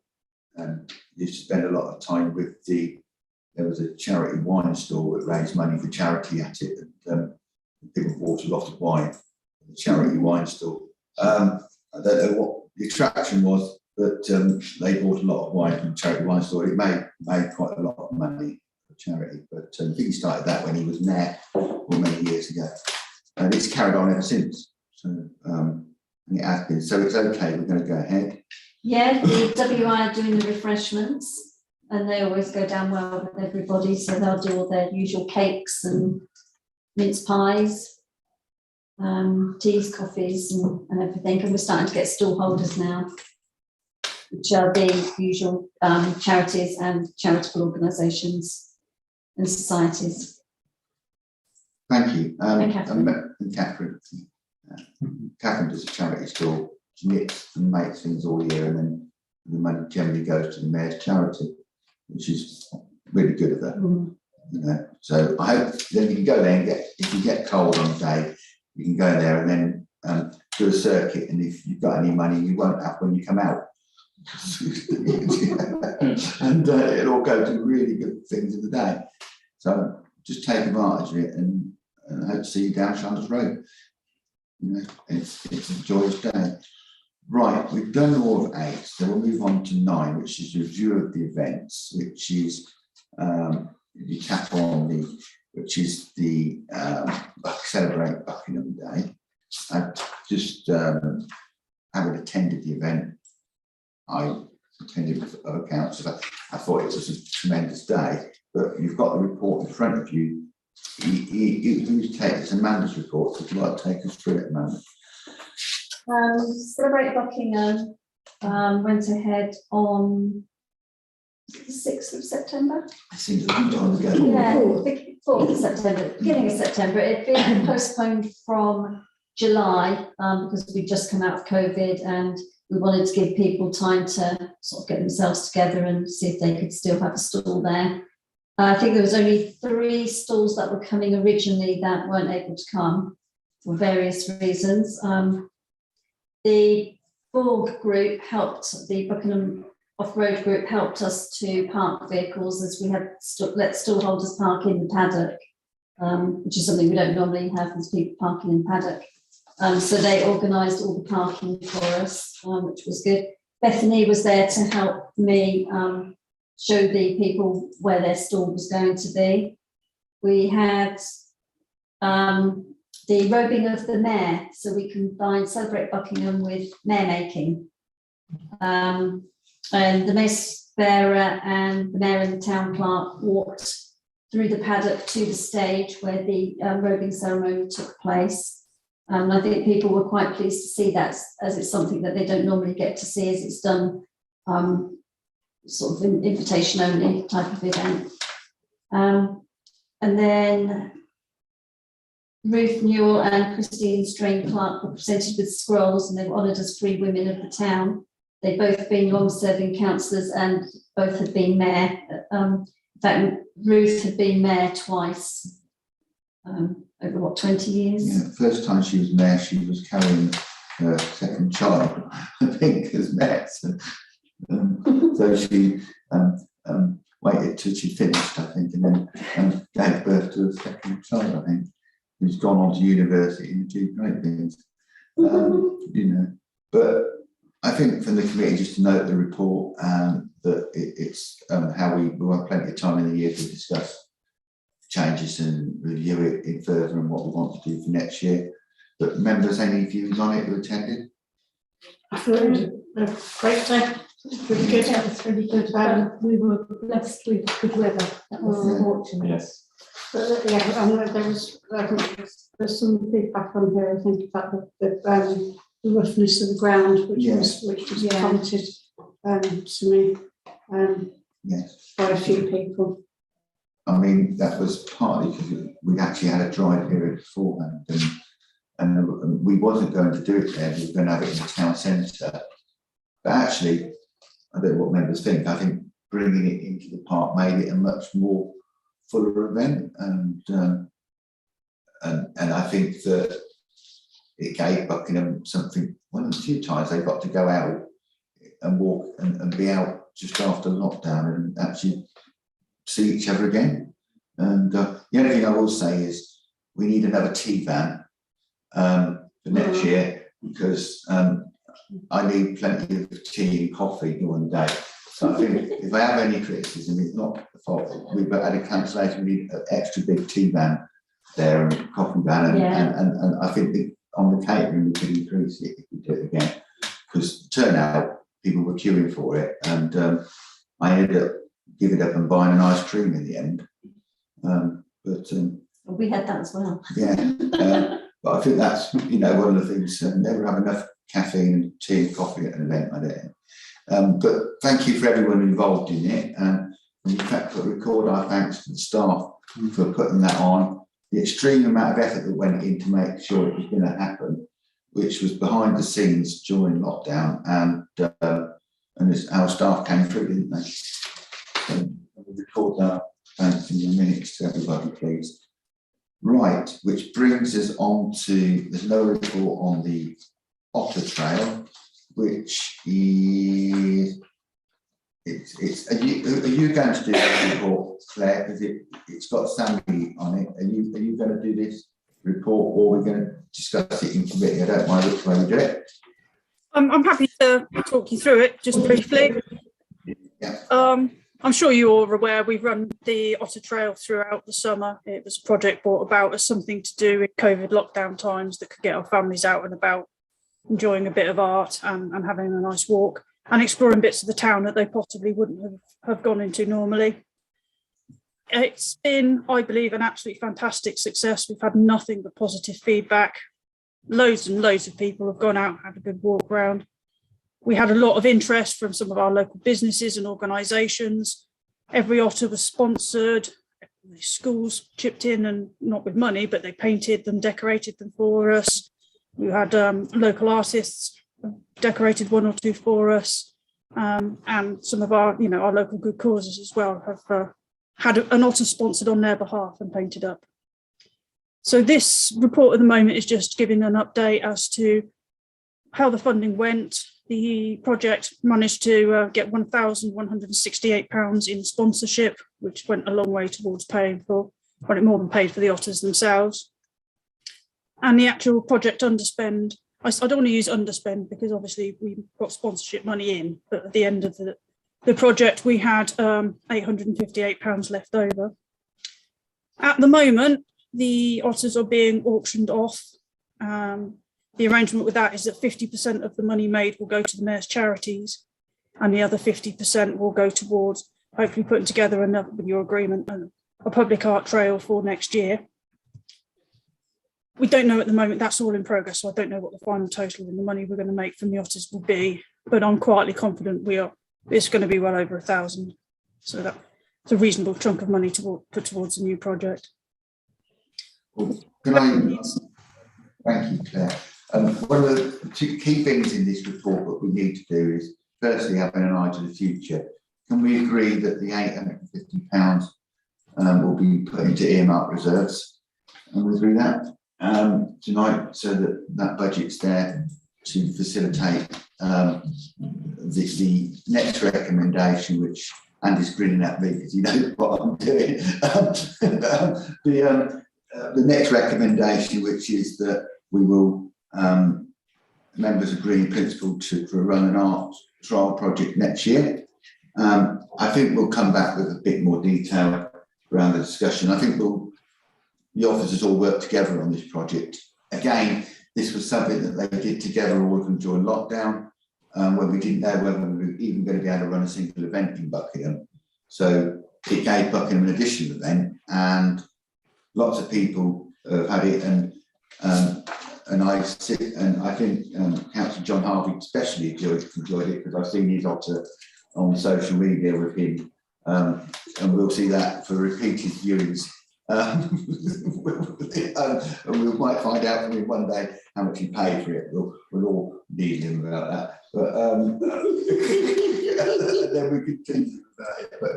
and used to spend a lot of time with there was a charity wine store that raised money for charity at it, and people bought a lot of wine at the charity wine store. I don't know what the attraction was, but they bought a lot of wine from the charity wine store. It made quite a lot of money for charity, but I think he started that when he was mayor many years ago, and it's carried on ever since. So and it has been. So it's okay. We're going to go ahead. Yeah, the WI are doing the refreshments, and they always go down well with everybody. So they'll do all their usual cakes and mince pies, teas, coffees, and everything. And we're starting to get stall holders now, which are the usual charities and charitable organisations and societies. Thank you. And Catherine. And Catherine. Catherine does a charity store. She knits and makes things all year, and then the money generally goes to the mayor's charity. which is really good of that. You know, so I hope then you can go there and get, if you get cold on the day, you can go there and then do a circuit, and if you've got any money, you won't have when you come out. And it'll all go to really good things in the day. So just take advantage of it, and I hope to see you down Shanders Road. You know, it's a joyous day. Right, we've done all of 8, so we'll move on to 9, which is review of the events, which is you tap on the, which is the Celebrate Buckingham Day. I just having attended the event, I attended with other councillors. I thought it was a tremendous day, but you've got the report in front of you. Who's taking, it's Amanda's report, so if you'd like to take us through it, Amanda. Celebrate Buckingham went ahead on the 6th of September. It seems a long time ago. Yeah, 4th of September, beginning of September. It'd been postponed from July because we'd just come out of COVID, and we wanted to give people time to sort of get themselves together and see if they could still have a stall there. I think there was only 3 stalls that were coming originally that weren't able to come for various reasons. The Borg group helped, the Buckingham Off-Road group helped us to park vehicles, as we had let stallholders park in the paddock, which is something we don't normally have, as people parking in paddock. So they organised all the parking for us, which was good. Bethany was there to help me show the people where their stall was going to be. We had the robing of the mayor, so we combined Celebrate Buckingham with mayor making. And the mace bearer and the mayor and the town clerk walked through the paddock to the stage where the robing ceremony took place. And I think people were quite pleased to see that, as it's something that they don't normally get to see, as it's done sort of an invitation only type of event. And then Ruth Newell and Christine Strain Clark were presented with scrolls, and they were honoured as free women of the town. They've both been long-serving councillors and both had been mayor. In fact, Ruth had been mayor twice over what, 20 years? Yeah, the first time she was mayor, she was carrying her second child, I think, as mayor. So she waited till she finished, I think, and then gave birth to a second child, I think, who's gone on to university and do great things. You know, but I think from the committee, just to note the report, that it's how we will have plenty of time in the year to discuss changes and review it in further and what we want to do for next year. But members, any views on it who attended? I thought it was a great day. Really good. Yeah, it was really good. We were blessed with good weather. That was fortunate. Yes. But yeah, there's some feedback on here, I think, about the roughness of the ground, which was commented to me Yes. by a few people. I mean, that was partly because we actually had a dry period beforehand, and we wasn't going to do it there. We were going to have it in the town centre. But actually, I don't know what members think. I think bringing it into the park made it a much more fuller event, and I think that it gave Buckingham something. One of the few times they got to go out and walk and be out just after lockdown and actually see each other again. And the only thing I will say is we need another tea van for next year, because I need plenty of tea and coffee during the day. So I think if I have any criticism, it's not the fault. We've had a cancellation. We need an extra big tea van there and coffee van, and I think on the catering we could increase it if we do it again, because the turnout, people were queuing for it, and I ended up giving up and buying an ice cream in the end. We had that as well. Yeah, but I think that's, you know, one of the things. Never have enough caffeine and tea and coffee at an event like that. But thank you for everyone involved in it, and in fact, record our thanks to the staff for putting that on. The extreme amount of effort that went in to make sure it was going to happen, which was behind the scenes during lockdown, and our staff came through, didn't they? We'll record our thanks in the minutes to everybody, please. Right, which brings us on to, there's no report on the Otter Trail, which is, are you going to do that report, Claire? Because it's got Sandy on it. Are you going to do this report, or we're going to discuss it in committee? I don't mind which way we do it. I'm happy to talk you through it just briefly. Yeah. I'm sure you're aware we've run the Otter Trail throughout the summer. It was a project brought about as something to do with COVID lockdown times that could get our families out and about, enjoying a bit of art and having a nice walk and exploring bits of the town that they possibly wouldn't have gone into normally. It's been, I believe, an absolutely fantastic success. We've had nothing but positive feedback. Loads and loads of people have gone out, had a good walk around. We had a lot of interest from some of our local businesses and organisations. Every otter was sponsored. The schools chipped in, and not with money, but they painted them, decorated them for us. We had local artists decorated one or two for us, and some of our, our local good causes as well have had an otter sponsored on their behalf and painted up. So this report at the moment is just giving an update as to how the funding went. The project managed to get £1,168 in sponsorship, which went a long way towards paying for, well, it more than paid for the otters themselves. And the actual project underspend, I don't want to use underspend because obviously we got sponsorship money in, but at the end of the project we had £858 left over. At the moment, the otters are being auctioned off. The arrangement with that is that 50% of the money made will go to the Mayor's charities, and the other 50% will go towards hopefully putting together another, with your agreement, a public art trail for next year. We don't know at the moment, that's all in progress, so I don't know what the final total of the money we're going to make from the otters will be, but I'm quietly confident it's going to be well over 1,000. So that's a reasonable chunk of money to put towards a new project. Well, thank you, Claire. One of the two key things in this report that we need to do is firstly having an eye to the future. Can we agree that the £850 will be put into earmark reserves? And we'll do that tonight, so that budget's there to facilitate the next recommendation, which Andy's grinning at me because he knows what I'm doing. The next recommendation, which is that we will members agree in principle to run an art trial project next year. I think we'll come back with a bit more detail around the discussion. I think the officers all work together on this project. Again, this was something that they did together, all of them during lockdown, when we didn't know whether we were even going to be able to run a single event in Buckingham. So it gave Buckingham an additional event, and lots of people have had it, and I think Councillor John Harvey especially enjoyed it, because I've seen his otter on social media with him, and we'll see that for repeated viewings. And we might find out from him one day how much he paid for it. We'll all need him about that. But then we could think about it. But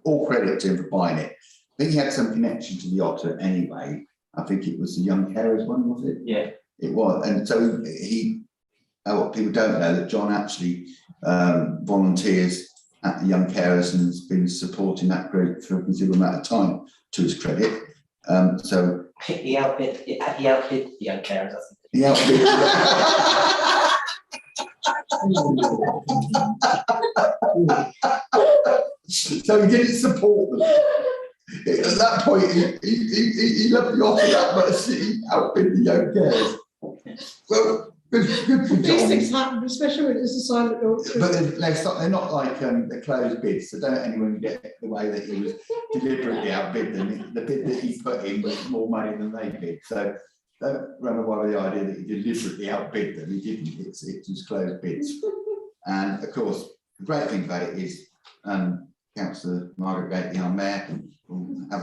all credit to him for buying it. I think he had some connection to the otter anyway. I think it was the Young Carers one, was it? Yeah. It was. And so what people don't know, that John actually volunteers at the Young Carers and has been supporting that group for a considerable amount of time, to his credit. So He outbid the Young Carers, I think. he outbid. So he didn't support them. At that point, he loved the otter that much that he outbid the Young Carers. Well, good for John. These things happen, especially when it's a silent auction. But they're not like the closed bids, so don't anyone get the way that he was deliberately outbid them. The bid that he put in was more money than they bid. So don't run away with the idea that he deliberately outbid them. He didn't. It was closed bids. And of course, the great thing about it is Councillor Margaret Gately, our mayor, will have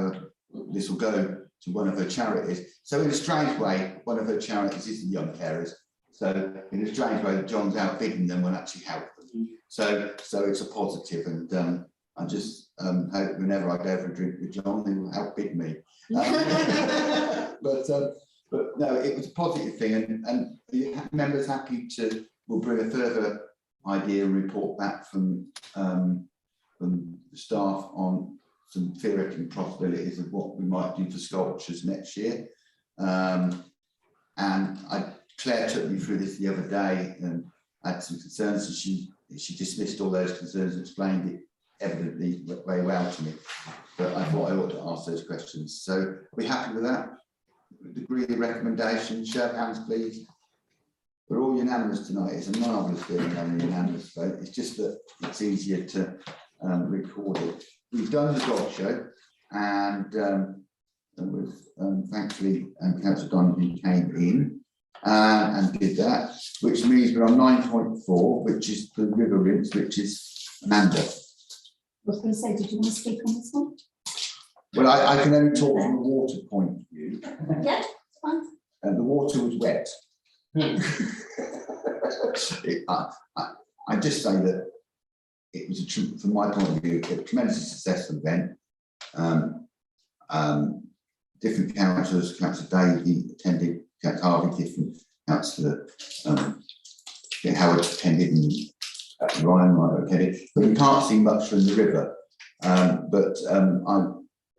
this will go to one of her charities. So in a strange way, one of her charities is the Young Carers. So in a strange way, John's outbidding them will actually help them. So it's a positive, and I just hope whenever I go for a drink with John, he will outbid me. But no, it was a positive thing, and the members happy to, will bring a further idea and report back from the staff on some theoretical possibilities of what we might do for sculptures next year. And Claire took me through this the other day and had some concerns, and she dismissed all those concerns and explained it evidently very well to me. But I thought I ought to ask those questions. So are we happy with that? Agree the recommendation? Show of hands, please. We're all unanimous tonight. It's a marvellous feeling having a unanimous vote. It's just that it's easier to record it. We've done the dog show, and with thankfully Councillor Donoghue came in and did that, which means we're on 9.4, which is the river rinse, which is Amanda. I was going to say, did you want to speak on this one? Well, I can only talk from a water point of view. Yeah, it's fine. And the water was wet. I just say that it was, from my point of view, a tremendously successful event. Different councillors, Councillor Davey attended, Councillor Harvey, different Councillor Howard attended, and Ryan might have attended, but you can't see much from the river.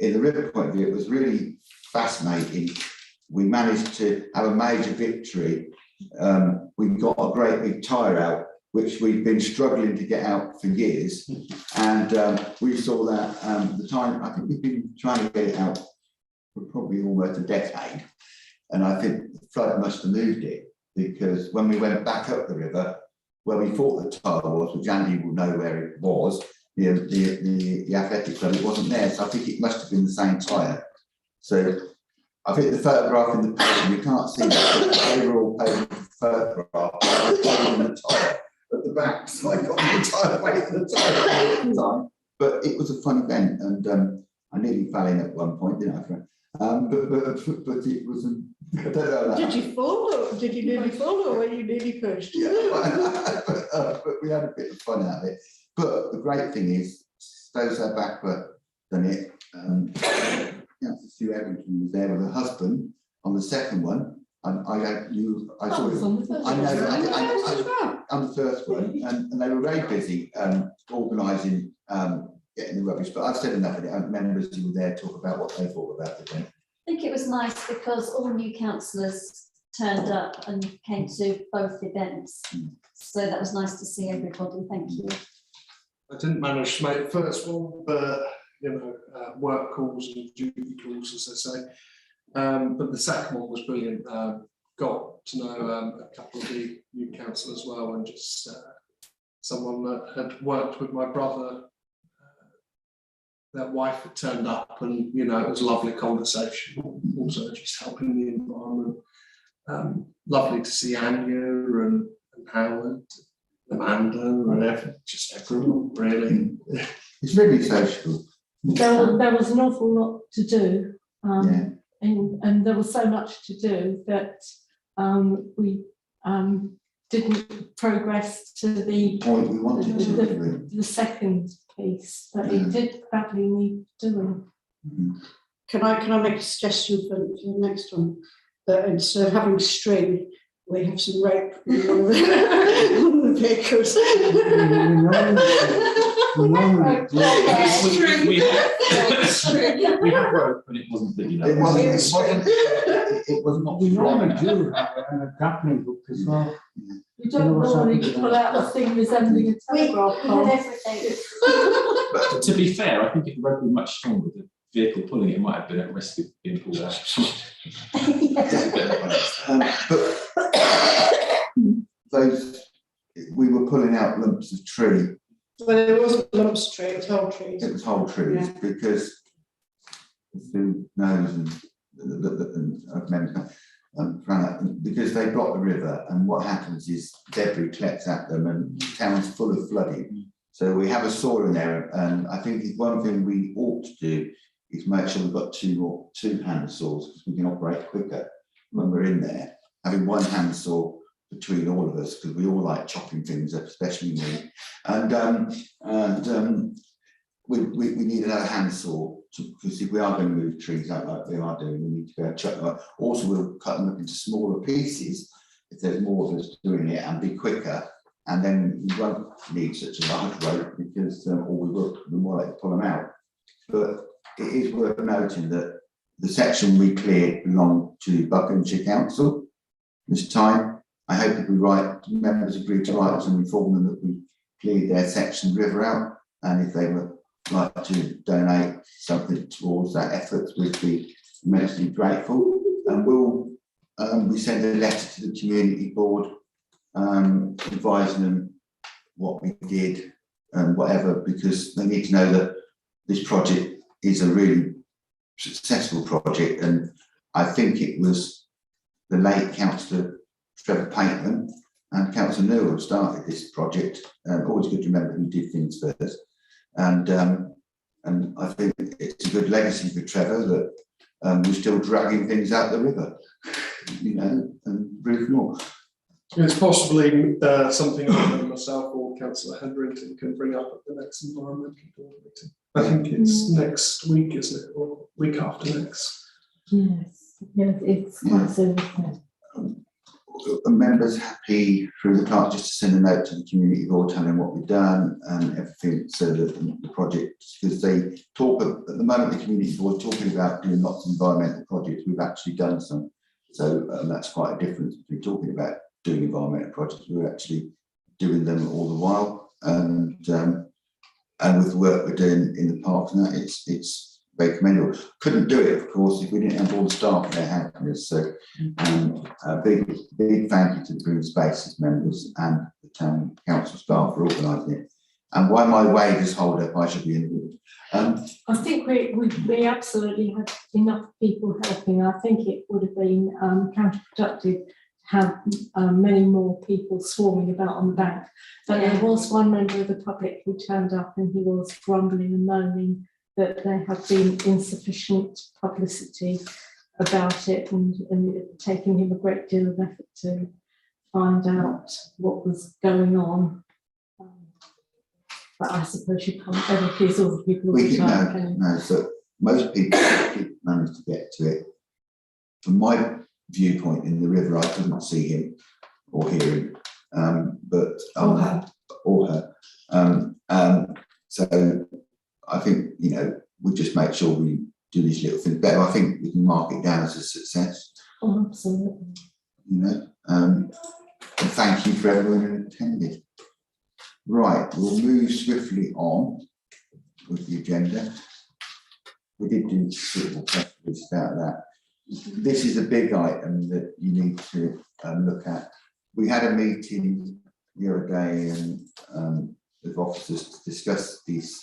In the river point of view, it was really fascinating. We managed to have a major victory. We got a great big tyre out, which we've been struggling to get out for years. And we saw that the time, I think we've been trying to get it out for probably almost a decade. And I think the flood must have moved it, because when we went back up the river, where we thought the tyre was, which Andy will know where it was, the athletic club, it wasn't there. So I think it must have been the same tyre. So I think the photograph in the paper, you can't see that, the overall paper photograph on the tyre at the back. So I got the tyre away from the tyre. But it was a fun event, and I nearly fell in at one point, didn't I, Frank? But it was, I don't know. Did you fall, or did you nearly fall, or were you nearly pushed? Yeah, but we had a bit of fun out of it. But the great thing is, those that back were done it. Sue Everington was there with her husband on the second one. And I saw it. I know. On the first one, and they were very busy organising, getting the rubbish. But I've said enough of it. Members who were there talk about what they thought about the event. I think it was nice because all new councillors turned up and came to both events. So that was nice to see everybody. Thank you. I didn't manage to make the first one, but you know, work calls and duty calls, as they say. But the second one was brilliant. Got to know a couple of the new councillors as well, and just someone that had worked with my brother. Their wife had turned up, and you know, it was a lovely conversation. Also, just helping the environment. Lovely to see Anya and Howard, Amanda, and just everyone really. It's really social. There was an awful lot to do, and there was so much to do that we didn't progress to the point we wanted to. The second piece, but it did badly need doing. Can I make a suggestion for the next one? That instead of having string, we have some rope on the vehicles. We had rope, but it wasn't big enough. It was not. We normally do have a grappling hook as well. You don't normally pull out a thing resembling a telegraph pole. Everything. But to be fair, I think if the rope was much stronger, the vehicle pulling it might have been at risk of being pulled out. But we were pulling out lumps of tree. Well, it wasn't lumps of tree, it was whole trees. It was whole trees, because Sue knows because they block the river, and what happens is debris collects at them, and the town's full of flooding. So we have a saw in there, and I think one thing we ought to do is make sure we've got two hand saws, because we can operate quicker when we're in there. Having one hand saw between all of us, because we all like chopping things up, especially me. And we need another handsaw because if we are going to move trees out like we are doing, we need to be able to chuck them. Also, we'll cut them up into smaller pieces if there's more of us doing it and be quicker. And then we won't need such a large rope because, or we will, we more like to pull them out. But it is worth noting that the section we cleared belonged to Buckingham Council this time. I hope if we members agreed to write us and inform them that we cleared their section of the river out, and if they would like to donate something towards that effort, we'd be immensely grateful. And we send a letter to the community board advising them what we did and whatever, because they need to know that this project is a really successful project. And I think it was the late Councillor Trevor Pateman and Councillor Newell started this project. Always good to remember who did things first. And I think it's a good legacy for Trevor that we're still dragging things out the river, you know, and Ruth North. It's possibly something that myself or Councillor Hetherington can bring up at the next environmental board meeting. I think it's next week, isn't it, or week after next? Yes, it's quite soon. Are members happy through the clerk just to send a note to the community board telling them what we've done and everything, so that the project, because they talk at the moment, the community board talking about doing lots of environmental projects, we've actually done some. So that's quite a difference between talking about doing environmental projects, we're actually doing them all the while. And with the work we're doing in the parks and that, it's very commendable. Couldn't do it, of course, if we didn't have all the staff there helping us. So a big thank you to the Green Spaces members and the town council staff for organising it. And while my wave is hold up, I should be in the wood. I think we absolutely had enough people helping. I think it would have been counterproductive to have many more people swarming about on the bank. But there was one member of the public who turned up and he was grumbling and moaning that there had been insufficient publicity about it, and it taking him a great deal of effort to find out what was going on. But I suppose you can't ever please all the people all the time. No, so most people manage to get to it. From my viewpoint in the river, I couldn't see him or hear him, or her. So I think, you know, we just make sure we do these little things better. I think we can mark it down as a success. Oh, absolutely. You know, and thank you for everyone who attended. Right, we'll move swiftly on with the agenda. We did do a press release about that. This is a big item that you need to look at. We had a meeting the other day and with officers to discuss these.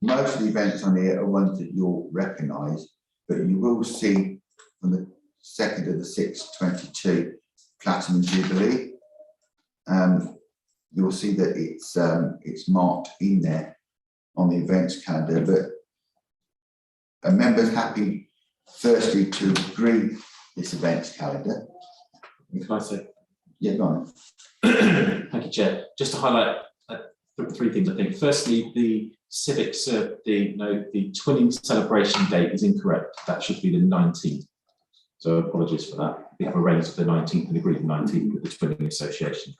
Most of the events on here are ones that you'll recognise, but you will see on the 2nd of the 6th, 22, Platinum Jubilee. You'll see that it's marked in there on the events calendar, but are members happy firstly to agree this events calendar? Can I say? Yeah, go on. Thank you, Chair. Just to highlight three things, I think. Firstly, the Civic, the twinning celebration date is incorrect. That should be the 19th. So apologies for that. We have arranged for the 19th and agreed the 19th with the Twinning Association.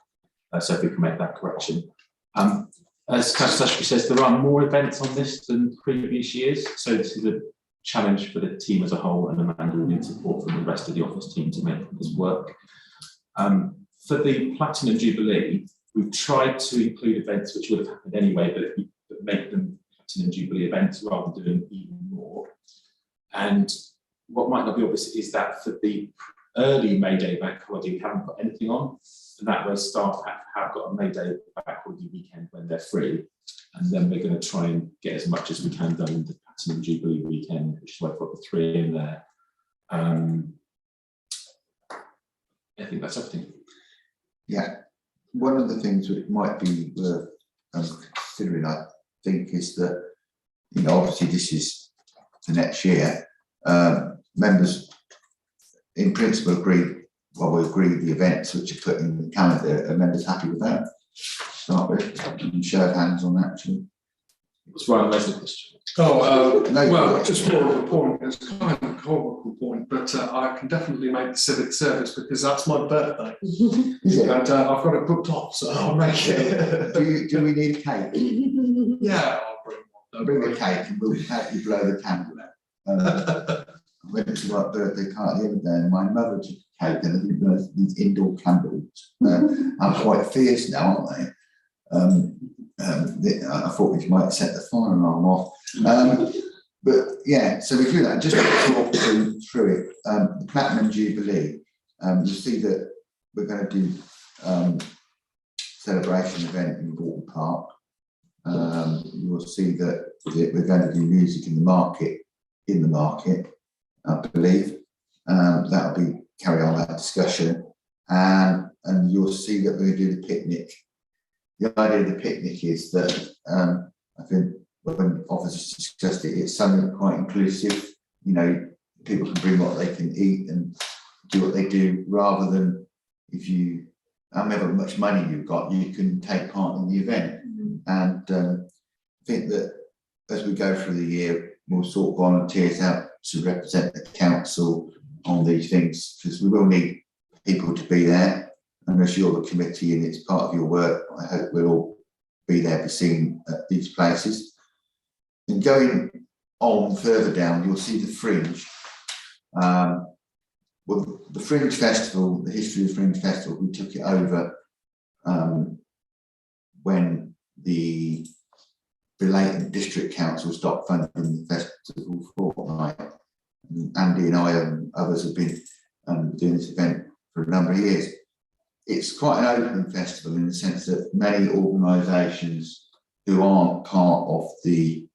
So if we can make that correction. As Councillor Ashby says, there are more events on this than previous years. So this is a challenge for the team as a whole, and Amanda will need support from the rest of the office team to make this work. For the Platinum Jubilee, we've tried to include events which would have happened anyway, but make them Platinum Jubilee events rather than doing even more. And what might not be obvious is that for the early May Day bank holiday, we haven't got anything on. And that way staff have got a May Day bank holiday weekend when they're free. And then we're going to try and get as much as we can done in the Platinum Jubilee weekend, which is why I've got the 3 in there. I think that's everything. Yeah, one of the things that might be worth considering, I think, is that, you know, obviously this is the next year. Members in principle agree, well, we agree with the events which are put in the calendar. Are members happy with that? Start with, show of hands on that, actually. What's Ryan Leslie's question? Well, just more of a point, it's kind of a comical point, but I can definitely make the civic service because that's my birthday. Is it? And I've got it booked off, so I'll make it. Do we need a cake? Yeah, I'll bring one. Bring a cake and we'll help you blow the candle out. I went to my birthday party the other day and my mother took a cake and I didn't realise these indoor candles are quite fierce now, aren't they? I thought we might set the fire alarm off. But yeah, so we do that. Just to talk through it, the Platinum Jubilee, you'll see that we're going to do celebration event in Walton Park. You will see that we're going to do music in the market, I believe. That'll be carry on that discussion. And you'll see that we're going to do the picnic. The idea of the picnic is that I think when officers discussed it, it's something quite inclusive. You know, people can bring what they can eat and do what they do, rather than however much money you've got, you can take part in the event. And I think that as we go through the year, we'll sort volunteers out to represent the council on these things, because we will need people to be there. And as you're the committee and it's part of your work, I hope we'll all be there, be seen at these places. And going on further down, you'll see the Fringe. Well, the Fringe Festival, the history of the Fringe Festival, we took it over when the belated district council stopped funding the festival fortnight. Andy and I and others have been doing this event for a number of years. It's quite an open festival in the sense that many organisations who aren't part of the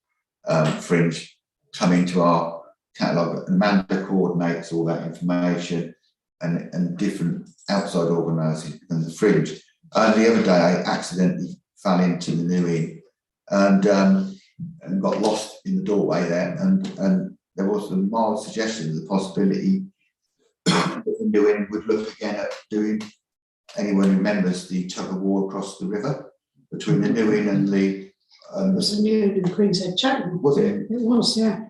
Fringe come into our catalogue, and Amanda coordinates all that information and different outside organising and the Fringe. And the other day I accidentally fell into the New Inn and got lost in the doorway there, and there was a mild suggestion of the possibility that the New Inn would look again at doing. Anyone remembers the tug of war across the river between the New Inn and the It was a new in Queen's Head Chapel. was it? It was, yeah.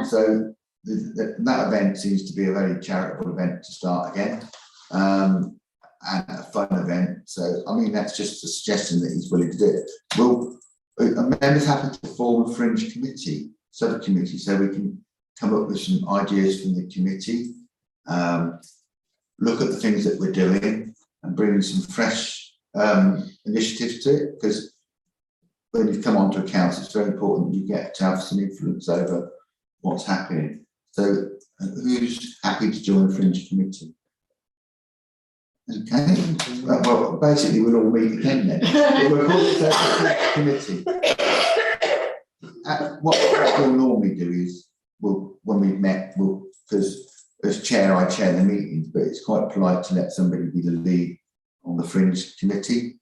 So that event seems to be a very charitable event to start again, and a fun event. So I mean, that's just a suggestion that he's willing to do it. Well, members happy to form a Fringe committee, subcommittee, so we can come up with some ideas from the committee, look at the things that we're doing and bring some fresh initiatives to it, because when you've come onto a council, it's very important you get to have some influence over what's happening. So who's happy to join the Fringe committee? Okay, well, basically we'll all meet again then. We'll call it a committee. What we'll normally do is, when we've met, because as chair, I chair the meetings, but it's quite polite to let somebody be the lead on the Fringe committee.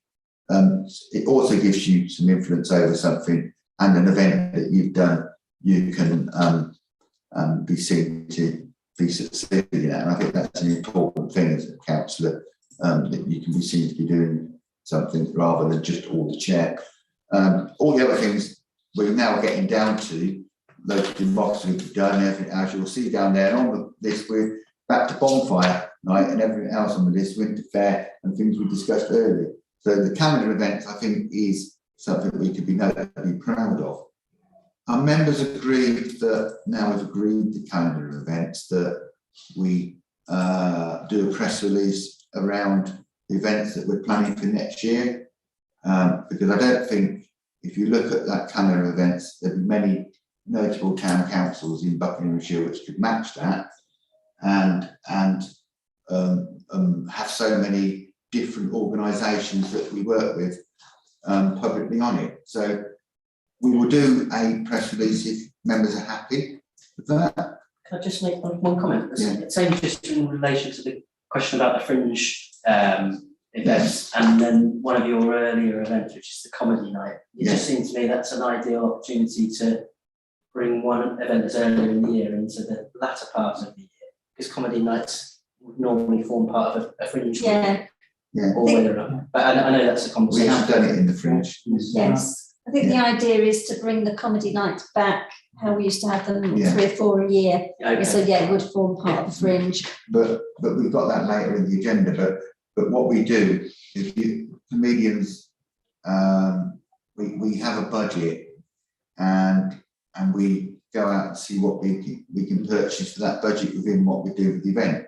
It also gives you some influence over something, and an event that you've done, you can be seen to be succeeding at. And I think that's an important thing as a councillor, that you can be seen to be doing something rather than just all the chair. All the other things we're now getting down to, local democracy we've done, everything, as you'll see down there. And on the list, we're back to bonfire night and everything else on the list, winter fair and things we discussed earlier. So the calendar events, I think, is something that we could be notably proud of. Our members agreed that, now we've agreed the calendar of events, that we do a press release around the events that we're planning for next year. Because I don't think, if you look at that calendar of events, there'll be many notable town councils in Buckinghamshire which could match that, and have so many different organisations that we work with publicly on it. So we will do a press release if members are happy with that. Can I just make one comment? Yeah. It's only just in relation to the question about the Fringe events, and then one of your earlier events, which is the Comedy Night. It just seems to me that's an ideal opportunity to bring one event that's earlier in the year into the latter part of the year, because Comedy Nights would normally form part of a Fringe week, Yeah. or whether or not. But I know that's a conversation. We have done it in the Fringe. Yes. I think the idea is to bring the comedy nights back, how we used to have them Yeah. 3 or 4 a year. Okay. So yeah, it would form part of the Fringe. But we've got that later in the agenda, but what we do, if you, comedians, we have a budget and we go out and see what we can purchase for that budget within what we do with the event.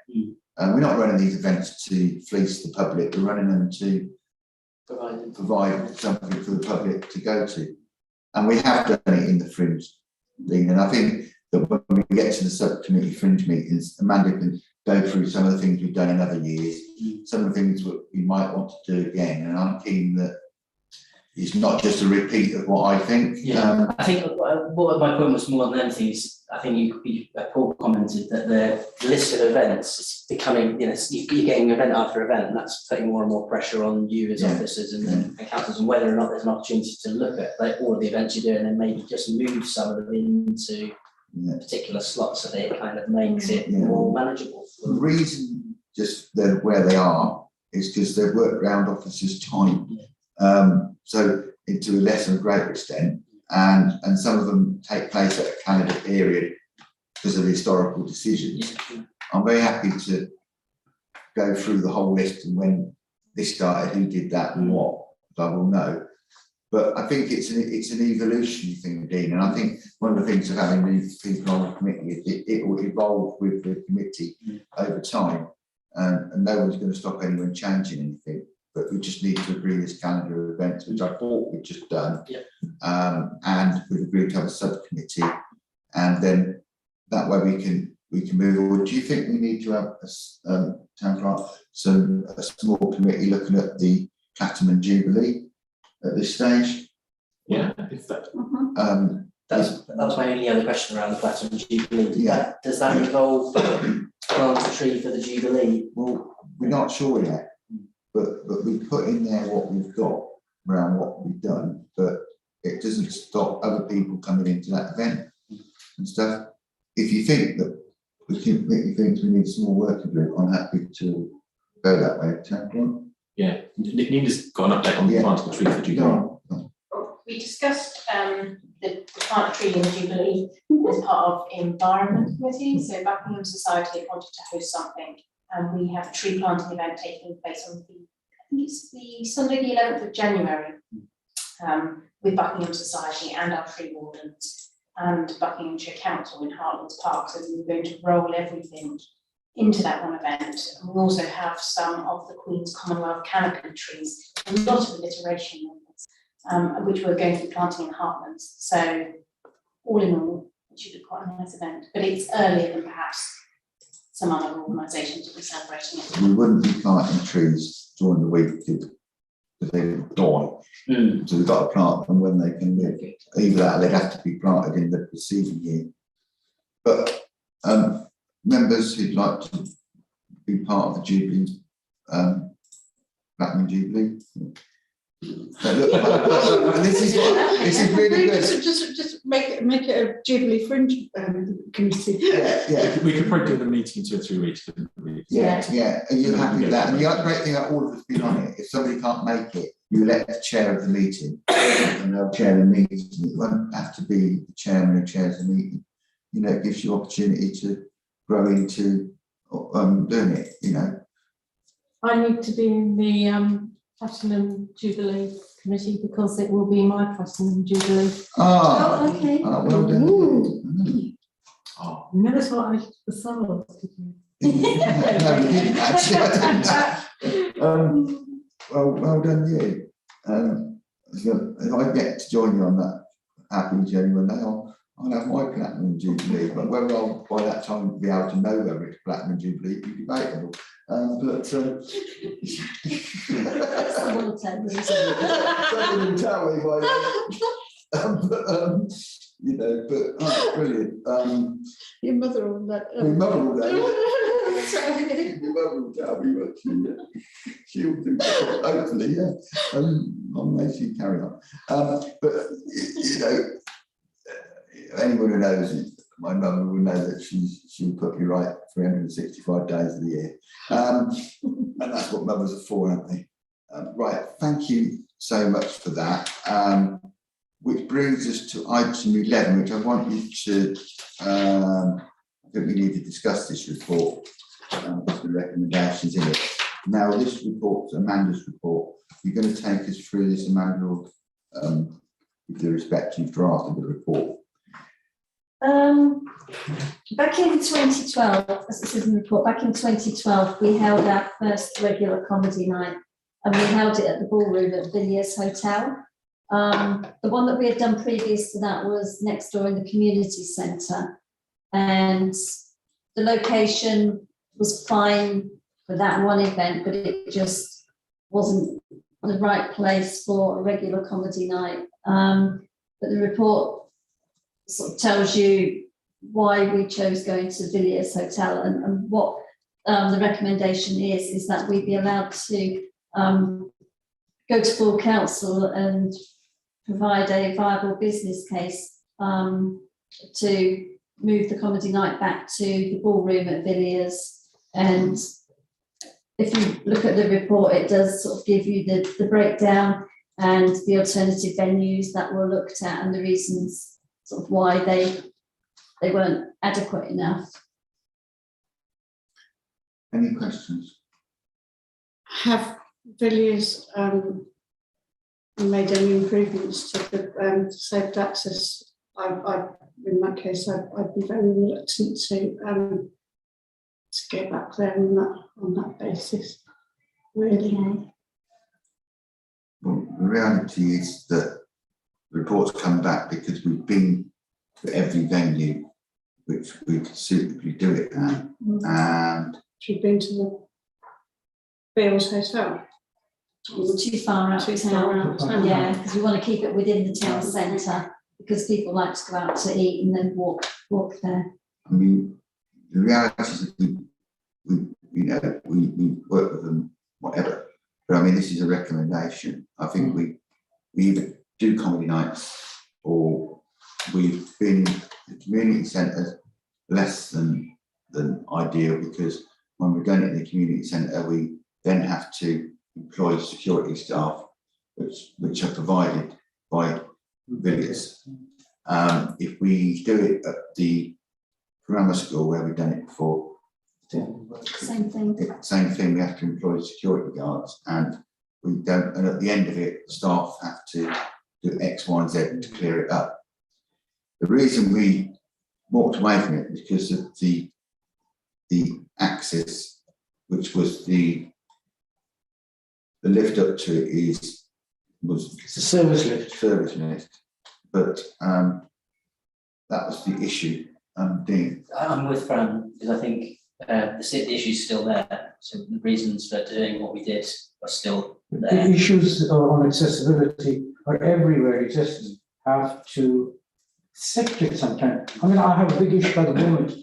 We're not running these events to fleece the public, we're running them to provide something for the public to go to. And we have done it in the Fringe, Dean, and I think that when we get to the subcommittee Fringe meetings, Amanda can go through some of the things we've done in other years, some of the things that we might want to do again, and I'm keen that it's not just a repeat of what I think. Yeah, I think what my point was more than anything is, I think Paul commented that the list of events is becoming, you're getting event after event, and that's putting more and more pressure on you as officers and councils, and whether or not there's an opportunity to look at all of the events you do and then maybe just move some of them into particular slots so that it kind of makes it more manageable. The reason just where they are is because they've worked around officers' time. So to a lesser and greater extent, and some of them take place at a calendar period because of historical decisions. I'm very happy to go through the whole list and when this started, who did that and what, I will know. But I think it's an evolutionary thing, Dean, and I think one of the things of having these people on the committee is it will evolve with the committee over time, and no one's going to stop anyone changing anything. But we just need to agree this calendar of events, which I thought we'd just done, and we've agreed to have a subcommittee, and then that way we can move forward. Do you think we need to have a town clerk, a small committee looking at the Platinum Jubilee at this stage? Yeah, if that. That was my only other question around the Platinum Jubilee. Yeah. Does that involve plant a tree for the Jubilee? Well, we're not sure yet. But we put in there what we've got around what we've done, but it doesn't stop other people coming into that event and stuff. If you think that we need some more working group, I'm happy to go that way. Town clerk? Yeah, Nina's got an update on the planting tree for Jubilee. We discussed the plant tree in the Jubilee as part of Environment Committee. So Buckingham Society wanted to host something, and we have a tree planting event taking place on I think it's the Sunday the 11th of January, with Buckingham Society and our tree wardens and Buckinghamshire Council in Heartlands Park. So we're going to roll everything into that one event. And we also have some of the Queen's Commonwealth canopy trees, a lot of alliteration on this, which we're going to be planting in Heartlands. So all in all, it should be quite a nice event, but it's earlier than perhaps some other organisations will be celebrating it. We wouldn't be planting trees during the week because they would die. So we've got to plant them when they can live. Either that or they'd have to be planted in the preceding year. But members who'd like to be part of the Jubilee, Platinum Jubilee. This is really good. Just make it a Jubilee Fringe committee. Yeah. We could probably do the meeting in 2 or 3 weeks, couldn't we? Yeah. Are you happy with that? And the other great thing about all of us being on it, if somebody can't make it, you elect the chair of the meeting and they'll chair the meeting. It won't have to be the chairman who chairs the meeting. It gives you opportunity to grow into doing it, I need to be in the Platinum Jubilee committee because it will be my Platinum Jubilee. Oh, okay. Well done. Oh. You notice what I saw? No, you didn't actually. I didn't know. Well done you. So if I get to join you on that happy genuine day, I'll have my Platinum Jubilee, but whether I'll by that time be able to know whether it's Platinum Jubilee will be debatable. Someone will tell me by brilliant. Your mother will let. My mother will know. Your mother will tell me what she'll do. Hopefully, yeah. I'll make she carry on. Anyone who knows it, my mum will know that she'll put me right 365 days of the year. And that's what mothers are for, aren't they? Right, thank you so much for that. which brings us to item 11, which I want you to, I think we need to discuss this report, with the recommendations in it. Now, this report, Amanda's report, you're going to take us through this, Amanda, with the respective draft of the report. Back in 2012, as it says in the report, back in 2012, we held our first regular comedy night, and we held it at the ballroom at Villiers Hotel. The one that we had done previous to that was next door in the community centre, and the location was fine for that one event, but it just wasn't the right place for a regular comedy night. But the report sort of tells you why we chose going to Villiers Hotel, and what the recommendation is that we be allowed to go to full council and provide a viable business case to move the comedy night back to the ballroom at Villiers. And if you look at the report, it does sort of give you the breakdown and the alternative venues that were looked at and the reasons sort of why they weren't adequate enough. Any questions? Have Villiers made any improvements to the saved access? In that case, I'd be very reluctant to go back there on that basis. Really. Okay. Well, the reality is that the report's come back because we've been to every venue which we could suitably do it at, and you've been to the Bales Hotel. It's too far out of town. Yeah, because we want to keep it within the town centre, because people like to go out to eat and then walk there. I mean, the reality is that we work with them, whatever. But I mean, this is a recommendation. I think we either do comedy nights, or we've been the community centre less than ideal, because when we're going to the community centre, we then have to employ security staff, which are provided by Villiers. If we do it at the grammar school where we've done it before, Same thing. Same thing, we have to employ security guards, and we don't, and at the end of it, the staff have to do X, Y, and Z to clear it up. The reason we walked away from it is because of the access, which was the lift up to it was It's a service lift. But that was the issue. Dean. I'm with Fran, because I think the issue's still there. So the reasons for doing what we did are still The there. issues on accessibility are everywhere. You just have to accept it sometimes. I mean, I have a big issue at the moment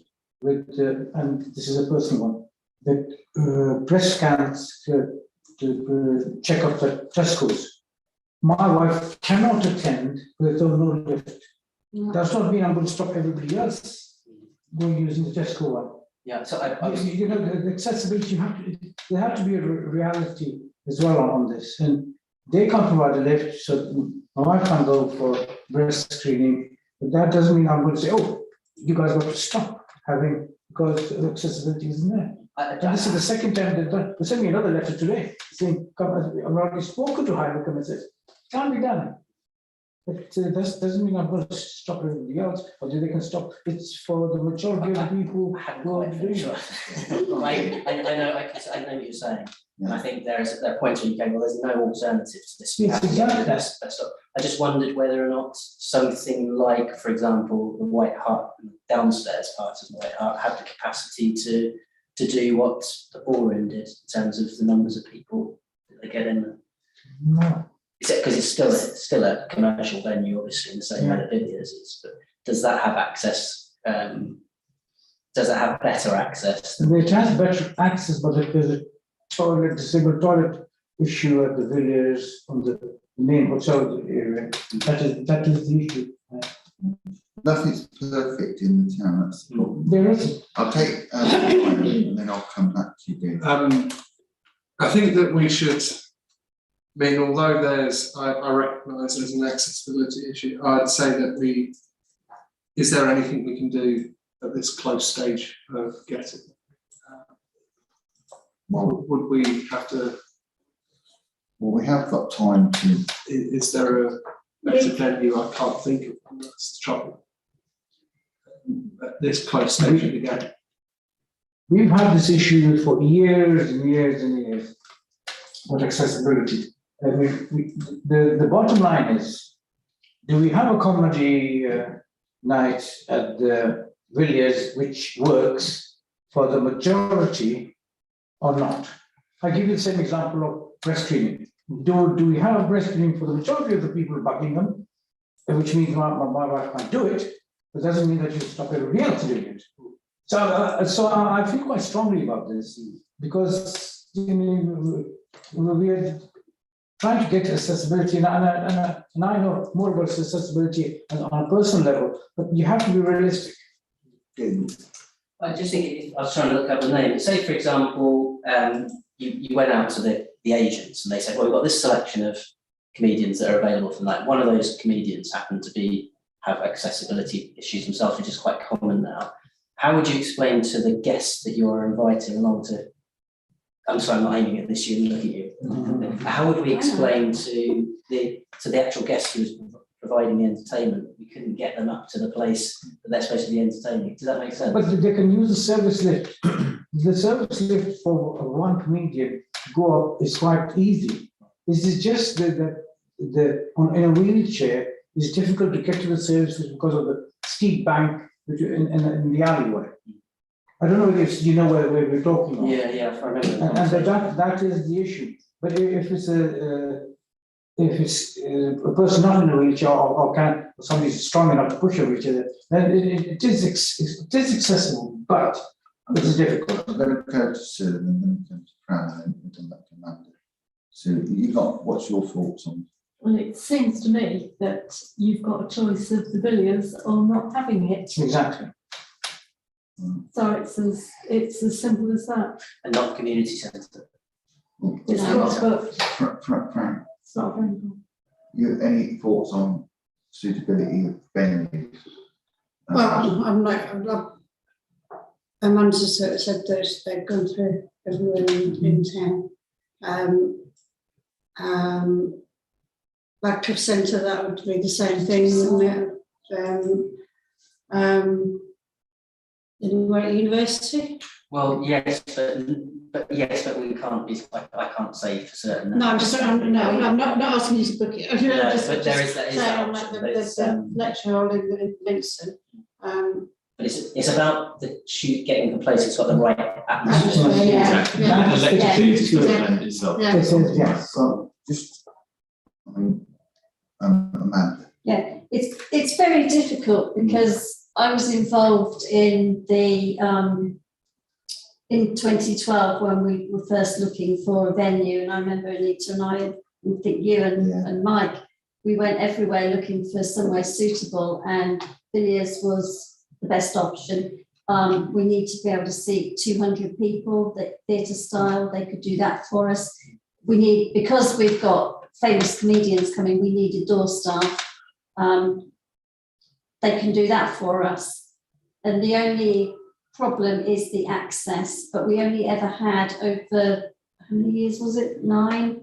with, and this is a personal one, that breast scans to check out the dress codes. My wife cannot attend with no lift. Does not mean I'm going to stop everybody else going using the dress code one. Yeah, so I was, You know, the accessibility, there have to be a reality as well on this, and they can't provide a lift, so my wife can't go for breast screening, but that doesn't mean I'm going to say, oh, you guys got to stop having, because the accessibility isn't there. And this is the second time they've done. They sent me another letter today saying, I've already spoken to High and said, it can't be done. But that doesn't mean I'm going to stop everybody else, or they can stop. It's for the majority of the people who are doing it. I know what you're saying. And I think there are points where you go, well, there's no alternative to this. We have to get rid of this stuff. I just wondered whether or not something like, for example, the White Hart, downstairs part of the White Hart, had the capacity to do what the ballroom did in terms of the numbers of people that they get in there. No. Because it's still a commercial venue, obviously, in the same way that Villiers is. But does that have access? Does it have better access? It has better access, but if there's a disabled toilet issue at the Villiers on the main hotel area, that is the issue. Nothing's perfect in the town, that's the problem. There isn't. I'll take and then I'll come back to you, Dean. I think that we should mean, although I recognise there's an accessibility issue, I'd say that is there anything we can do at this close stage of getting? Would we have to? Well, we have got time to. Is there a better venue? I can't think of one. That's the trouble. At this close stage of the game. We've had this issue for years and years and years with accessibility. The bottom line is, do we have a comedy night at the Villiers which works for the majority or not? I give you the same example of breast screening. Do we have breast screening for the majority of the people in Buckingham, which means my wife can't do it, but doesn't mean that you stop everybody else doing it. So I feel quite strongly about this because we are trying to get accessibility, and I know more about accessibility on a personal level, but you have to be realistic. I just think I was trying to look up the name. Say, for example, you went out to the agents and they said, well, we've got this selection of comedians that are available for the night. One of those comedians happened to have accessibility issues themselves, which is quite common now. How would you explain to the guests that you're inviting along to? I'm sorry, I'm not aiming at this, you look at you. Mm-hmm. How would we explain to the actual guest who was providing the entertainment, we couldn't get them up to the place that they're supposed to be entertaining? Does that make sense? But they can use the service lift. The service lift for one comedian to go up is quite easy. This is just in a wheelchair, it's difficult to get to the service lift because of the steep bank in the alleyway. I don't know if you know where we're talking about. Yeah, I remember. And that is the issue. But if it's a person not in a wheelchair or somebody's strong enough to push a wheelchair, then it is accessible, but it is difficult. I'm going to go to Sue and then I'm going to Fran and then we'll come back to Amanda. So what's your thoughts on? Well, it seems to me that you've got a choice of the Villiers or not having it. Exactly. So it's as simple as that. And not the community centre. It's not booked. Fran, It's not available. you any thoughts on suitability of venues? Well, I'm like, Amanda said that they've gone through everywhere in town. Radcliffe Centre, that would be the same thing, wouldn't it? Anywhere at university? Well, yes, but we can't. I can't say for certain. No, I'm not asking you to book it. No, but there is that option. The lecture hall in Vincent. But it's about the shoot getting the place. It's got the right atmosphere. Exactly. The lecture event itself. Yes. So just, Amanda. Yeah, it's very difficult because I was involved in the in 2012 when we were first looking for a venue, and I remember Anita and I think you and Mike, we went everywhere looking for somewhere suitable, and Villiers was the best option. We need to be able to seat 200 people, the theatre style, they could do that for us. We need, because we've got famous comedians coming, we needed door staff. They can do that for us. And the only problem is the access, but we only ever had over, how many years was it? 9,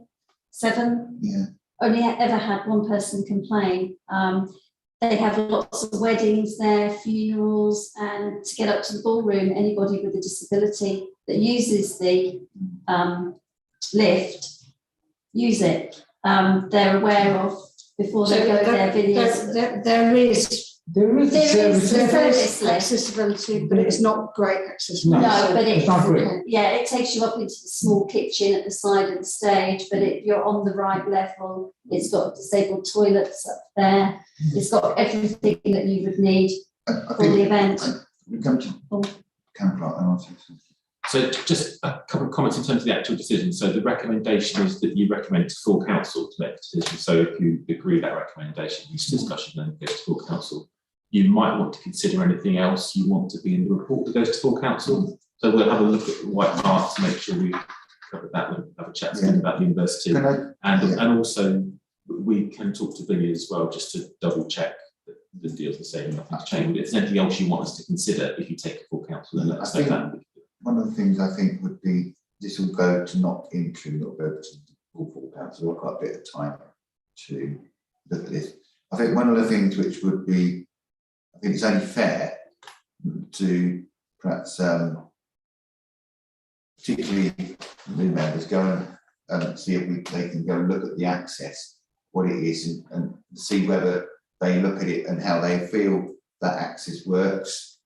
7? Yeah. Only ever had one person complain. They have lots of weddings there, funerals, and to get up to the ballroom, anybody with a disability that uses the lift, use it. They're aware of before they go their videos. There is service accessibility, but it's not great accessibility. No, but it's not great. Yeah, it takes you up into the small kitchen at the side of the stage, but you're on the right level. It's got disabled toilets up there. It's got everything that you would need for the event. We come to Campbell and answer. So just a couple of comments in terms of the actual decision. So the recommendation is that you recommend to full council to make the decision. So if you agree with that recommendation, this discussion then goes to full council. You might want to consider anything else you want to be in the report that goes to full council. So we'll have a look at the white part to make sure we cover that, we'll have a chat about the university. Can I- And also we can talk to Billy as well, just to double check that the deal's the same, nothing's changed. If there's anything else you want us to consider, if you take a full council, then let us know that. One of the things I think would be, this will go to not interim, it'll go to full council. We've got a bit of time to look at this. I think one of the things which would be, I think it's only fair to perhaps, particularly new members, go and see if they can go and look at the access, what it is, and see whether they look at it and how they feel that access works.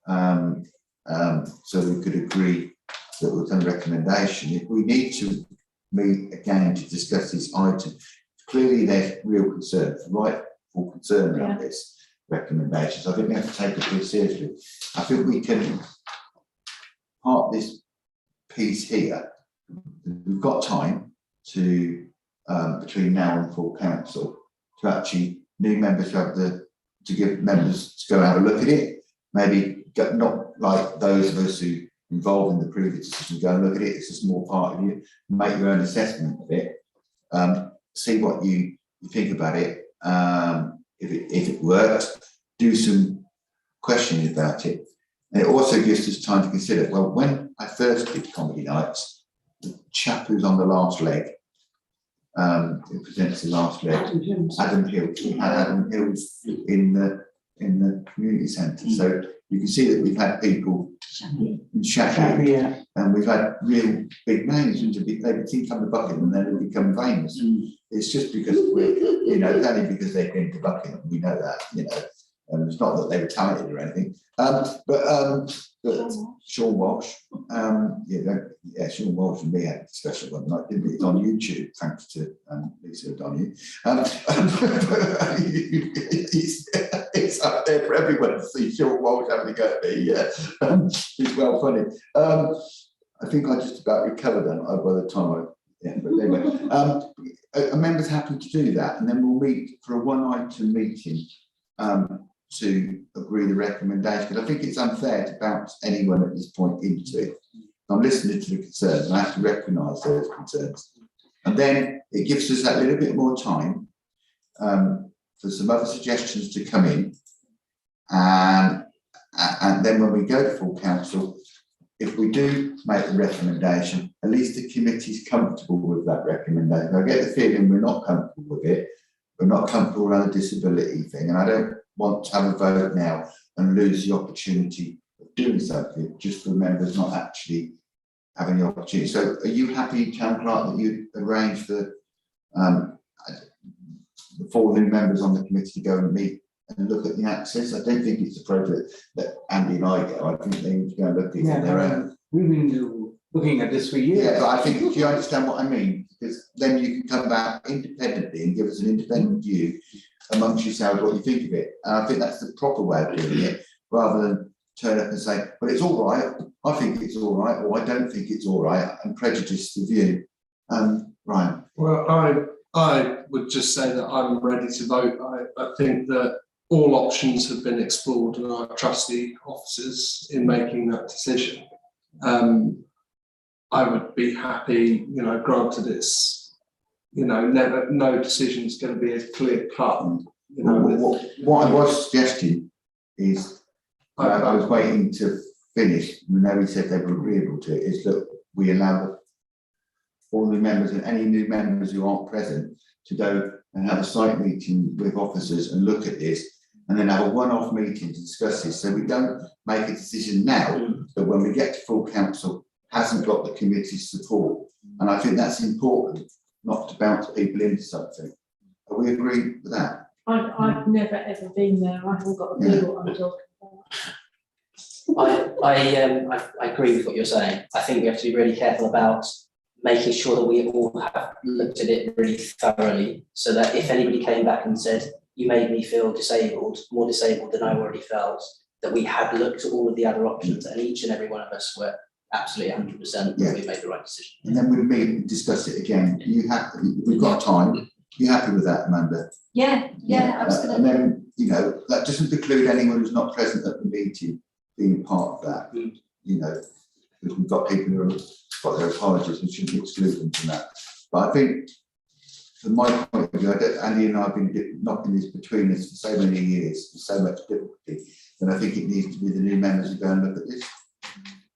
So we could agree that with some recommendation. If we need to meet again to discuss this item, clearly there's real concern, rightful concern around this recommendations. I think we have to take it pretty seriously. I think we can part this piece here. We've got time to between now and full council to actually new members to give members to go and have a look at it. Maybe not like those of us who involved in the previous decision go and look at it. It's a small part of you. Make your own assessment of it. See what you think about it. If it works, do some questioning about it. And it also gives us time to consider, well, when I first did Comedy Nights, the chap who's on the last leg, who presents the last leg, Adam Hill, we had Adam Hill in the community centre. So you can see that we've had people in Shappy, and we've had real big names, and they become the Buckingham and then they become famous. It's just because it's only because they've been to Buckingham, we know that, and it's not that they were talented or anything. But Sean Walsh, Sean Walsh and me had a discussion one night, didn't we? It's on YouTube, thanks to Lisa O'Donoghue. It's up there for everyone to see Sean Walsh having a go at me. It's well funny. I think I just about recovered that by the time but anyway, members happy to do that, and then we'll meet for a one-item meeting to agree the recommendation, because I think it's unfair to bounce anyone at this point into it. I'm listening to the concerns, and I have to recognise those concerns. And then it gives us that little bit more time for some other suggestions to come in. And then when we go to full council, if we do make the recommendation, at least the committee's comfortable with that recommendation. I get the feeling we're not comfortable with it. We're not comfortable around the disability thing, and I don't want to have a vote now and lose the opportunity of doing something just for members not actually having the opportunity. So are you happy, Town Clerk, that you arrange for the 4 new members on the committee to go and meet and look at the access? I don't think it's appropriate that Andy and I go. I think they need to go and look at it on their own. We've been looking at this for years. Yeah, but I think, do you understand what I mean? Because then you can come back independently and give us an independent view amongst yourselves what you think of it. And I think that's the proper way of doing it, rather than turn up and say, well, it's all right, I think it's all right, or I don't think it's all right, and prejudice the view. Ryan. Well, I would just say that I'm ready to vote. I think that all options have been explored, and I trust the officers in making that decision. I would be happy, granted it's, no decision is going to be a clear cut. What I was suggesting is, I was waiting to finish, when they said they were agreeable to it, is that we allow all the members and any new members who aren't present to go and have a site meeting with officers and look at this, and then have a one-off meeting to discuss this, so we don't make a decision now, but when we get to full council, hasn't got the committee's support. And I think that's important, not to bounce people into something. Are we agreed with that? I've never ever been there. I haven't got a clue what I'm talking about. I agree with what you're saying. I think we have to be really careful about making sure that we all have looked at it really thoroughly, so that if anybody came back and said, you made me feel disabled, more disabled than I already felt, that we had looked at all of the other options, and each and every one of us were absolutely 100% that we made the right decision. And then we'll meet and discuss it again. We've got time. You happy with that, Amanda? Yeah, I was going And then, that doesn't preclude anyone who's not present at the meeting being part of that. because we've got people who have got their apologies, we shouldn't exclude them from that. But I think, from my point of view, Andy and I have been knocking this between us for so many years, with so much difficulty, and I think it needs to be the new members who go and look at this.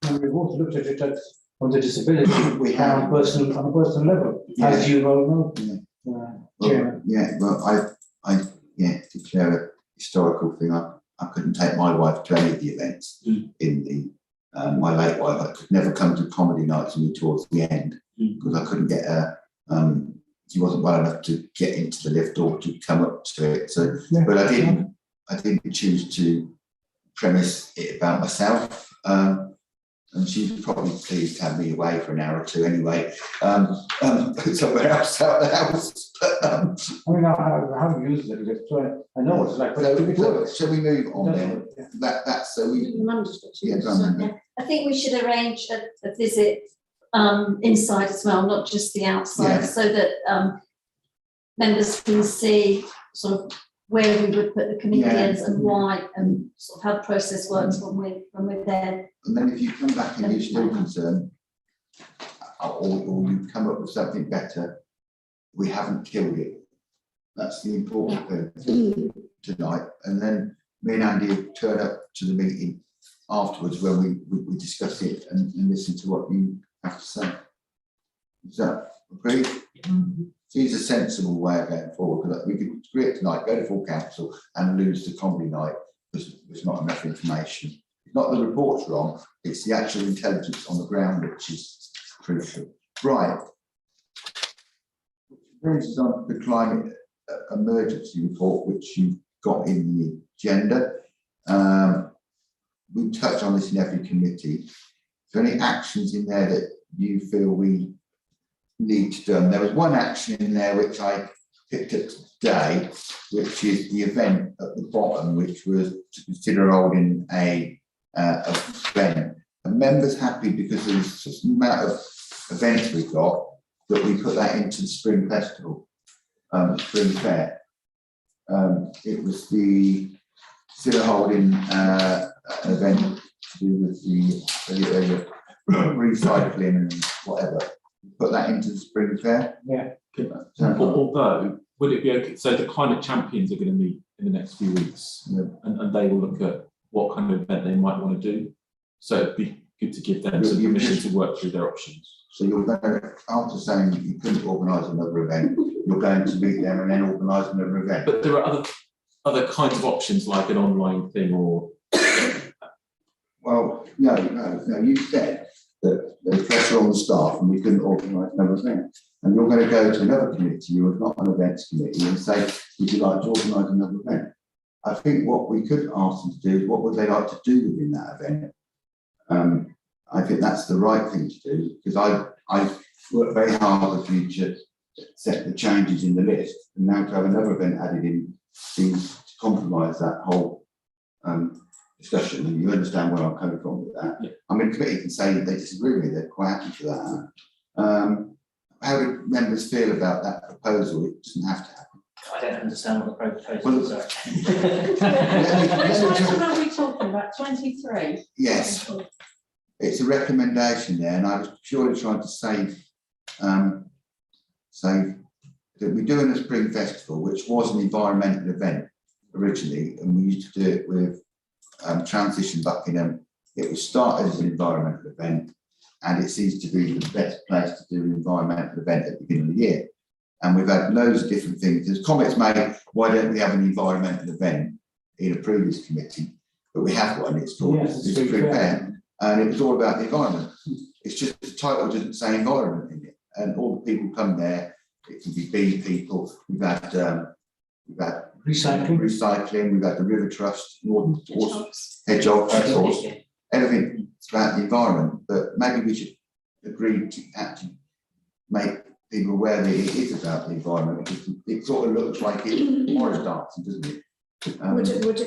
And we've also looked at it on the disability We have. on a personal level, as you well know. Chairman. I declare a historical thing. I couldn't take my wife to any of the events in the my late wife. I could never come to Comdey Nights with me towards the end because I couldn't get her. She wasn't well enough to get into the lift or to come up to it. So, but I didn't choose to premise it about myself. And she was probably pleased to have me away for an hour or two anyway, somewhere else out of the house. I mean, I haven't used it, so I know what it's like. But shall we move on then? Yeah. That's so we. Yeah, I think we should arrange a visit inside as well, not just the outside, so that members can see sort of where we would put the comedians and why, and sort of how the process works when we're there. And then if you come back and you're still concerned, or you come up with something better, we haven't killed it. That's the important thing tonight. And then me and Andy turn up to the meeting afterwards when we discuss it and listen to what you have to say. Is that agreed? Seems a sensible way of going forward, because we could agree it tonight, go to full council and lose the Comdey night because there's not enough information. It's not the report's wrong, it's the actual intelligence on the ground which is crucial. Right. Brings us on to the climate emergency report, which you've got in the agenda. We touch on this in every committee. Is there any actions in there that you feel we need to do? And there was one action in there which I picked up today, which is the event at the bottom, which was to consider holding a event. And members happy because there's just the amount of events we've got that we put that into the Spring Festival, Spring Fair. It was the consider holding an event to do with the recycling and whatever. Put that into the Spring Fair. Yeah. Although, would it be okay? So the climate champions are going to meet in the next few weeks, and they will look at what kind of event they might want to do. So it'd be good to give them some permission to work through their options. So you're going to, after saying you couldn't organise another event, you're going to meet them and then organise another event. But there are other kinds of options, like an online thing or. Well, no. You said that there's pressure on the staff and we couldn't organise another event. And you're going to go to another committee who is not an events committee and say, would you like to organise another event? I think what we could ask them to do is what would they like to do within that event? I think that's the right thing to do, because I worked very hard with you to set the changes in the list, and now to have another event added in seems to compromise that whole discussion, and you understand where I'm coming from with that. Yeah. I mean, the committee can say they disagree with me, they're quite happy for that. How do members feel about that proposal? It doesn't have to happen. I don't understand what the proposal is. What are we talking about? 23? Yes. It's a recommendation there, and I was purely trying to save that we're doing a Spring Festival, which was an environmental event originally, and we used to do it with Transition Buckingham. It was started as an environmental event, and it seems to be the best place to do an environmental event at the beginning of the year. And we've had loads of different things. There's comments made, why don't we have an environmental event in a previous committee? But we have one, it's called Spring Fair. And it was all about the environment. It's just the title doesn't say environment in it. And all the people come there, it can be bee people, we've had recycling, we've had the River Trust, hedgehogs, everything. It's about the environment. But maybe we should agree to actually make people aware that it is about the environment, because it sort of looks like it's forest dancing, doesn't it?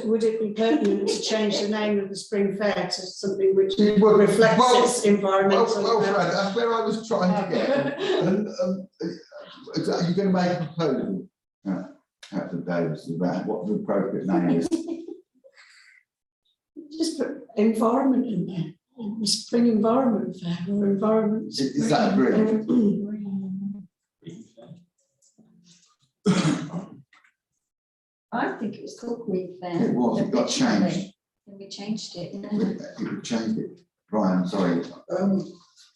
Would it be pertinent to change the name of the Spring Fair to something which reflects its environmental? Well, Fred, that's where I was trying to get. Are you going to make a proposal, Captain Davis, about what the appropriate name is? Just put environment in there. Spring Environment Fair or Environment. Is that a green? I think it was called Green Fair. It was, it got originally, changed. And we changed it, yeah. We changed it. Brian, sorry.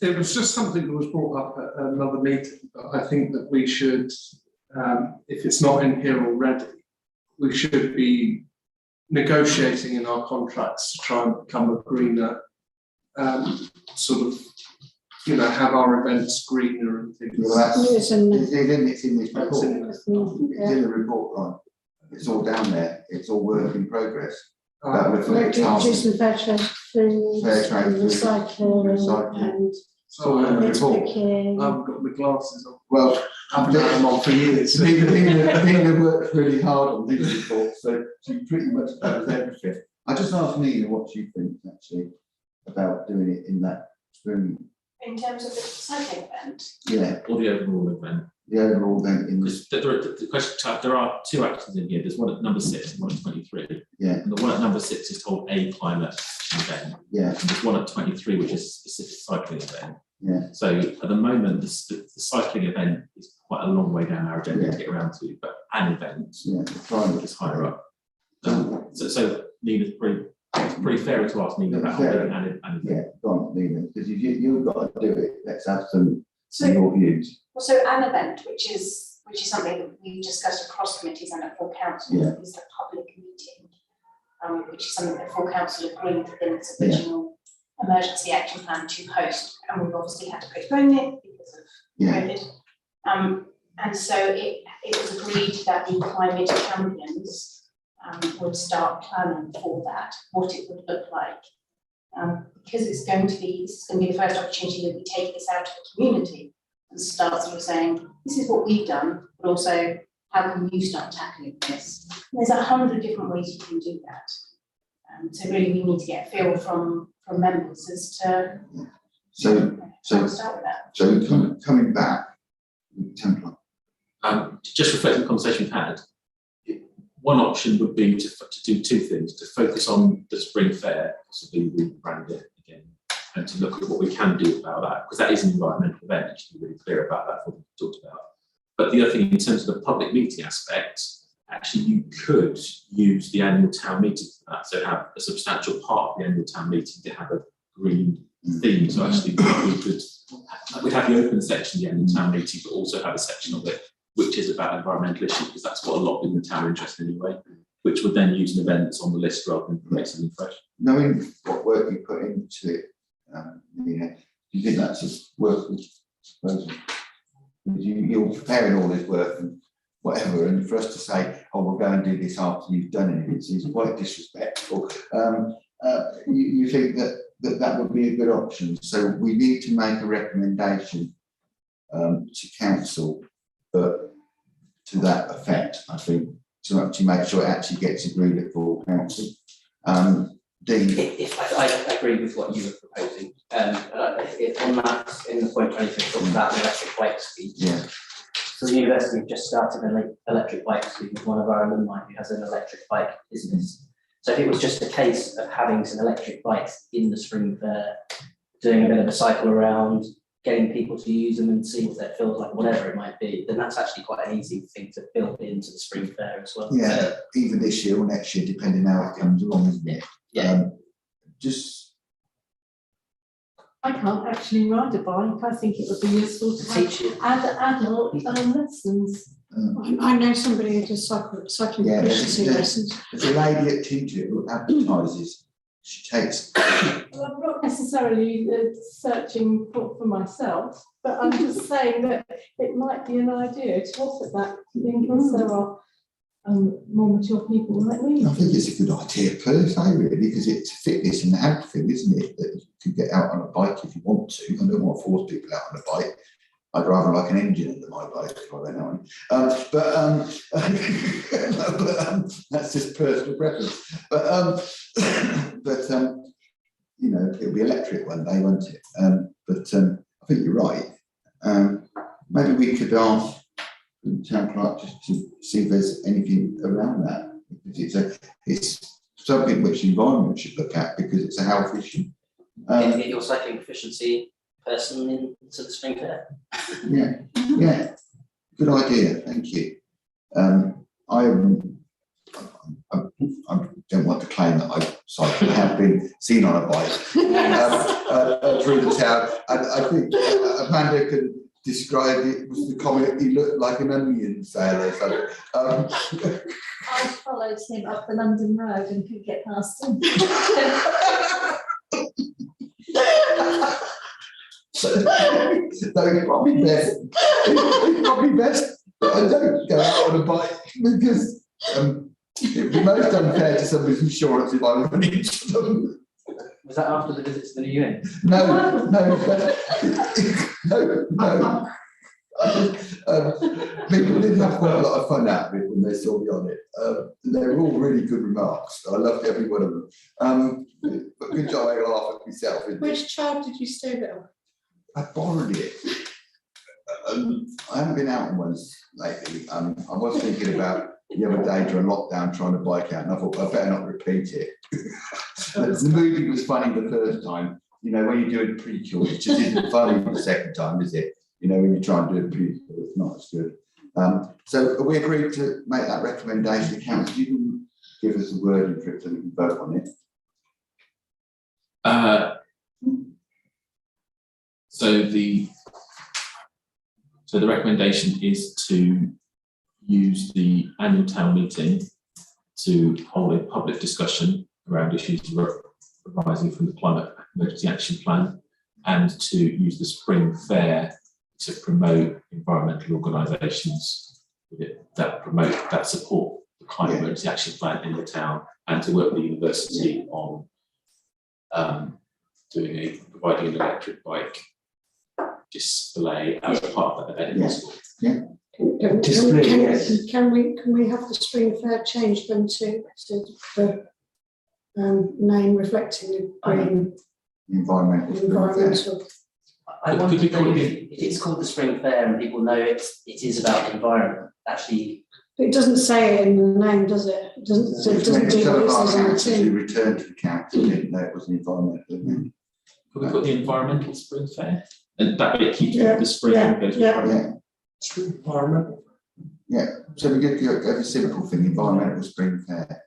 It was just something that was brought up at another meeting, but I think that we should, if it's not in here already, we should be negotiating in our contracts to try and become a greener, sort of, you know, have our events greener and things. Well, that's, Yes, and it's in this report. That's in It's in the report, right? It's all down there. It's all work in progress. That reflects reducing fair trade foods, Fair trade and food, recycling, recycling. and So I haven't picking. got my glasses on. Well, I've had them on for years. Nina worked really hard on these reports, so she pretty much covers everything. I just asked Nina what she thinks actually about doing it in that spring. In terms of the cycling event, Yeah, Or the overall event. the overall event in Because the question, there are two actions in here. There's one at number 6 and one at 23. Yeah. And the one at number 6 is called a climate event. yeah, And there's one at 23, which is a specific cycling event. yeah, So at the moment, the cycling event is quite a long way down our agenda to get around to, but an event yeah. The climate is higher up. So Nina's pretty fair to ask Nina about Fair. an event. Yeah, go on, Nina, because if you've got to do it, let's have some so your views. also an event, which is something that we've discussed across committees and at full council, Yeah. is the public meeting, which is something that full council agreed within its original emergency action plan to host, and we've obviously had to postpone it because of Yeah, COVID. And so it was agreed that the climate champions would start planning for that, what it would look like. Because this is going to be the first opportunity that we take this out to the community and start sort of saying, this is what we've done, but also how can you start tackling this? And there's 100 different ways you can do that. So really we need to get a feel from members as to so, how to start with that. so coming back with template. Just reflecting the conversation we've had, one option would be to do two things: to focus on the spring fair, possibly rebrand it again, and to look at what we can do about that, because that is an environmental event. And to be really clear about that, what we talked about. But the other thing, in terms of the public meeting aspect, actually you could use the annual town meeting for that. So have a substantial part of the annual town meeting to have a green theme. So actually we'd have the open section of the annual town meeting, but also have a section of it which is about environmental issues, because that's what a lot of people in the town are interested in anyway, which would then use an events on the list rather than create something fresh. Knowing what work you put into it, Nina, do you think that's just workable? You're preparing all this work and whatever, and for us to say, oh, we'll go and do this after you've done it, it's quite disrespectful. You think that would be a good option? So we need to make a recommendation to council, but to that effect, I think, to actually make sure it actually gets agreed at full council. Dean? If I agree with what you were proposing, on that, in the point 25, talks about the electric bike scheme. Yeah. So the university have just started an electric bike scheme with one of our alumni who has an electric bike business. So if it was just a case of having some electric bikes in the spring fair, doing a bit of a cycle around, getting people to use them and see what that feels like, whatever it might be, then that's actually quite an easy thing to build into the spring fair as well. Yeah, either this year or next year, depending how it comes along, isn't it? Yeah. I can't actually ride a bike. I think it would be useful to Teach you. adult lessons. I know somebody who does cycling Yeah, efficiency there's- lessons. There's a lady at Teacher who advertises. She takes. Well, I'm not necessarily searching for myself, but I'm just saying that it might be an idea to offer that, because there are more mature people like me. I think it's a good idea per se, really, because it's a fitness and health thing, isn't it? That you can get out on a bike if you want to. I don't want to force people out on a bike. I'd rather like an engine under my bike if I went on. But that's just personal preference. But you know, it'll be electric one day, won't it? But I think you're right. Maybe we could ask the town clerk just to see if there's anything around that. Because it's something which the environment should look at, because it's a health issue. Get your cycling proficiency person into the spring fair. Yeah, good idea, thank you. I don't want to claim that I cycle. I have been seen on a bike through the town, and I think Amanda can describe it. Was the comment he looked like an onion sale or something? I followed him up the London Road and couldn't get past him. So it's probably best. It's probably best that I don't go out on a bike, because it would be most unfair to somebody's insurance if I run into them. Was that after the visit to the new unit? No. People did have quite a lot of fun out of it when they saw me on it. They were all really good remarks. I loved every one of them. But good job, I laugh at myself. Which child did you stay with? I borrowed it. I haven't been out on ones lately. I was thinking about the other day during lockdown trying to bike out, and I thought I better not repeat it. The movie was funny the first time. You know, when you do a prequel, it just isn't funny the second time, is it? You know, when you try and do a prequel, it's not as good. So we agreed to make that recommendation to council. You can give us a wording for it so we can vote on it. So the recommendation is to use the annual town meeting to hold a public discussion around issues arising from the Climate Emergency Action Plan, and to use the Spring Fair to promote environmental organisations that support the Climate Emergency Action Plan in the town, and to work with the university on providing an electric bike display as part of that event in the school. Can we have the Spring Fair change then to the name reflecting the green environmental? I wonder if it's called the Spring Fair and people know it is about the environment. Actually, it doesn't say it in the name, does it? It doesn't do what it says on the tin. Returned to the council, didn't know it was an environmental event. Could we put the environmental Spring Fair? And that bit keeps the spring and goes with Spring environmental. Yeah, so we get a simple thing, environmental Spring Fair.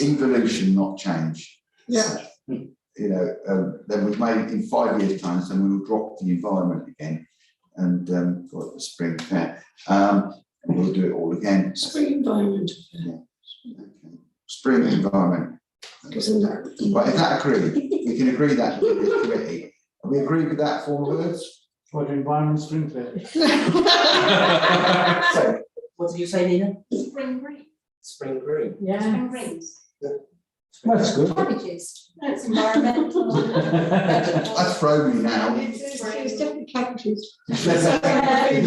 Evolution, not change. Yeah. You know, then we've made it in 5 years' time, so we will drop the environment again and call it the Spring Fair. And we'll do it all again. Spring environment. Yeah. Okay. Spring environment. Isn't that? Right, is that agreed? We can agree that with this committee. Have we agreed with that 4 words? For the environment Spring Fair. so what did you say, Nina? Spring green. Spring green. Yeah. Spring greens. That's good. Cabbages. That's environmental. That's thrown me now. It's definitely cabbages. It's very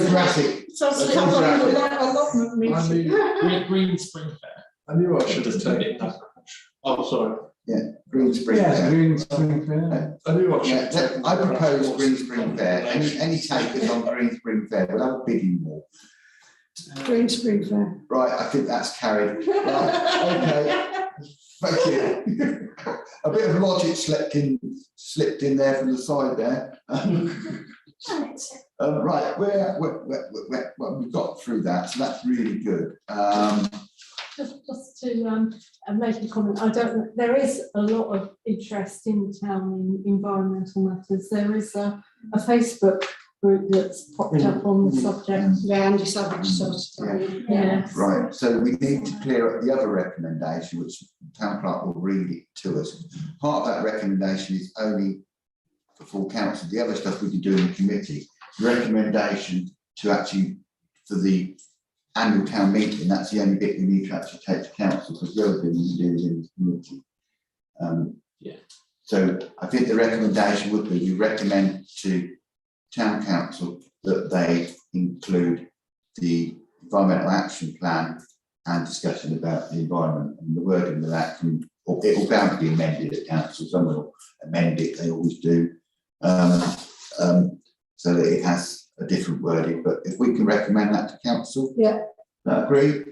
drastic. So it's covering the allotment meeting. Green Spring Fair. I knew I should have taken that. Oh, sorry. Yeah, Green Spring Yes, Fair. Green Spring Fair. I knew I should have Yeah, taken I propose Green Spring Fair. Any takers on Green Spring Fair? We'll have a bidding war. Green Spring Fair. Right, I think that's carried. Right, okay. Thank you. A bit of logic slipped in there from the side there. Right, we've got through that, so that's really good. Just to make a comment, I don't know, there is a lot of interest in the town in environmental matters. There is a Facebook group that's popped up on the subject. Yeah, Andy Savage started. Yeah. Right, so we need to clear up the other recommendation, which the town clerk will read it to us. Part of that recommendation is only for full council. The other stuff we can do in the committee. The recommendation to actually, for the annual town meeting, that's the only bit we need to actually take to council, because the other thing we do is in the committee. So I think the recommendation would be, we recommend to town council that they include the environmental action plan and discussion about the environment, and the wording of that can, or it will bound to be amended at council. Someone will amend it, they always do, so that it has a different wording. But if we can recommend that to council, agree?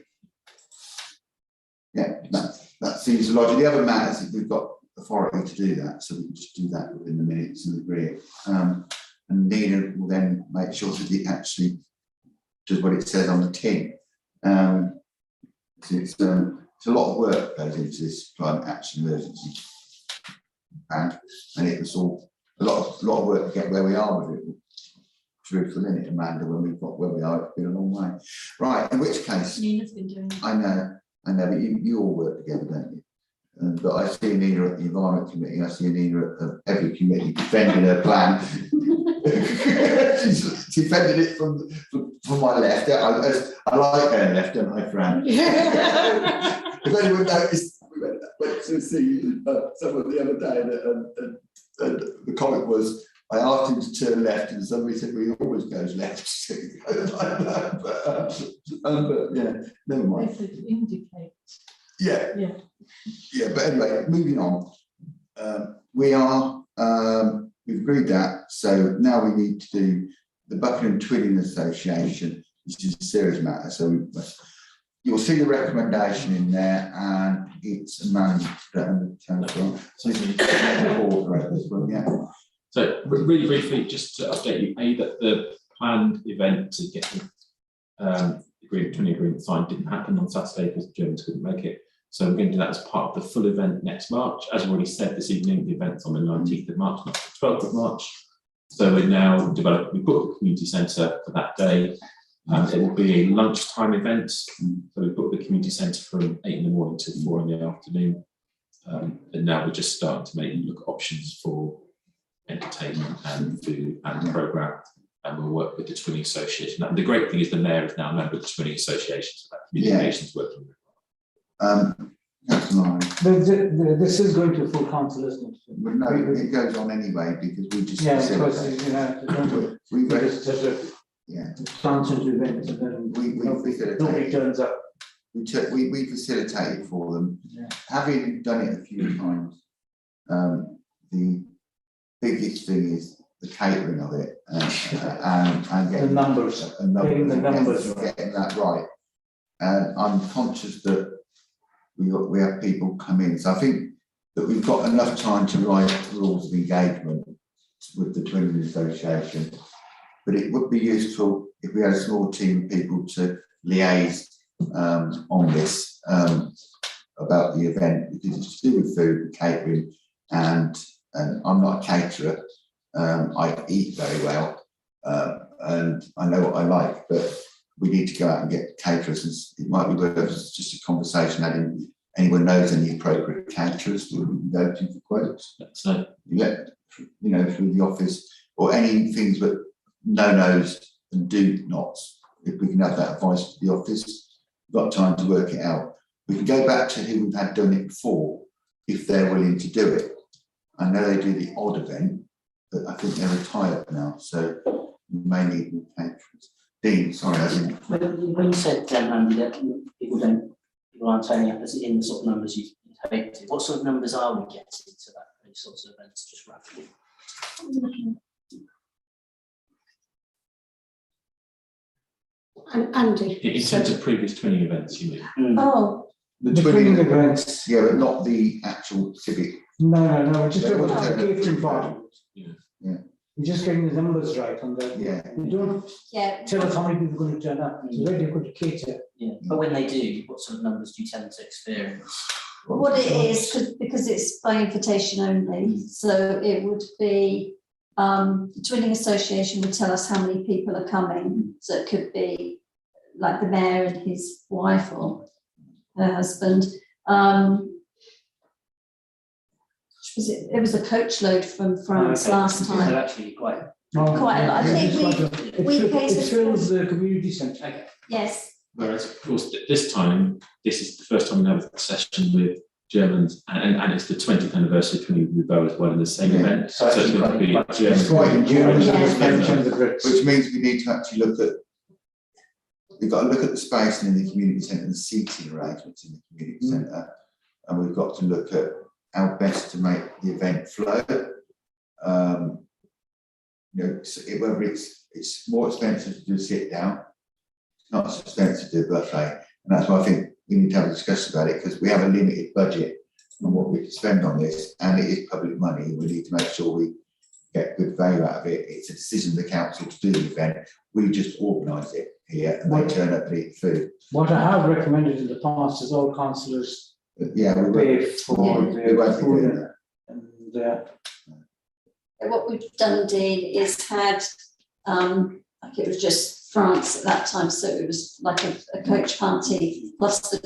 Yeah, that seems logical. The other matters, we've got authority to do that, so we can just do that within the minutes and agree it. And Nina will then make sure that it actually does what it says on the tin. It's a lot of work goes into this climate action emergency plan, and it was all a lot of work to get where we are with it. Truthful, isn't it, Amanda? When we've got where we are, it's been a long way. Right, in which case, Nina's been doing it. I know, but you all work together, don't you? But I see Nina at the Environment Committee, I see Nina at every committee defending her plan. She's defending it from my left. I like her left, don't I, Fran? If anyone noticed, we went to see someone the other day, and the comment was, I asked him to turn left, and somebody said, well, he always goes left. But yeah, never mind. They said indicate. Yeah, but anyway, moving on. We've agreed that, so now we need to do the Buckingham Twinning Association, which is a serious matter. So you'll see the recommendation in there, and it's managed under the council. So So really briefly, just to update you, that the planned event to get the twinning agreement signed didn't happen on Saturday because the Germans couldn't make it. So we're going to do that as part of the full event next March. As I've already said this evening, the event's on the 19th of March, not the 12th of March. So we're now developing, we've booked the community centre for that day. It will be a lunchtime event. So we've booked the community centre from 8 in the morning till 4 in the afternoon. And now we're just starting to look at options for entertainment and food and programme. And we'll work with the Twinning Association. And the great thing is the mayor is now a member of the Twinning Association, so that communication's working with. This is going to full council, isn't it? Well, no, it goes on anyway because we just because we just transient event, and then nobody turns up. We facilitate it for them. Having done it a few times, the biggest thing is the catering of it and getting the numbers, getting that right. And I'm conscious that we have people come in, so I think that we've got enough time to write rules of engagement with the Twinning Association. But it would be useful if we had a small team of people to liaise on this about the event, because it's to do with food and catering, and I'm not a caterer. I eat very well, and I know what I like, but we need to go out and get caterers. It might be worth just a conversation that anyone knows any appropriate caterers that we can go to for quotes. So through the office, or any things that no-nos and do-nots. If we can have that advice to the office, we've got time to work it out. We can go back to who we've had done it before, if they're willing to do it. I know they do the odd event, but I think they're retired now, so we may need more caterers. Dean, sorry, I didn't. When you said, Andy, that people aren't turning up as in the sort of numbers you hoped, what sort of numbers are we getting to that for these sorts of events, just roughly? And Andy. in terms of previous twinning events, you mean? Oh, The twinning events. Yeah, but not the actual civic. No, just about the catering part. Yeah. We're just getting the numbers right on that. Yeah. You don't tell us how many people are going to turn up. It's very difficult to cater. Yeah, but when they do, what sort of numbers do you tend to experience? what it is, because it's by invitation only, so it would be, the Twinning Association would tell us how many people are coming, so it could be like the mayor and his wife or her husband. It was a coach load from France last time. So actually quite a lot. I think it fills the community centre. okay. Yes. Whereas, of course, this time, this is the first time we have a session with Germans, and it's the 20th anniversary of Twinning Roubaix as well in the same event. So it's going to be German. Which means we need to actually look at. We've got to look at the spacing in the community centre and the seating arrangements in the community centre, and we've got to look at how best to make the event flow. Whether it's more expensive to do a sit down, it's not so expensive to do a buffet, and that's why I think we need to have a discussion about it, because we have a limited budget and what we can spend on this, and it is public money. We need to make sure we get good value out of it. It's a decision of the council to do the event. We just organise it here, and they turn up and eat food. What I have recommended in the past is all councillors But yeah, we pay won't, for we their won't be food doing that. and What we've done, Dean, is had, like it was just France at that time, so it was like a coach party plus the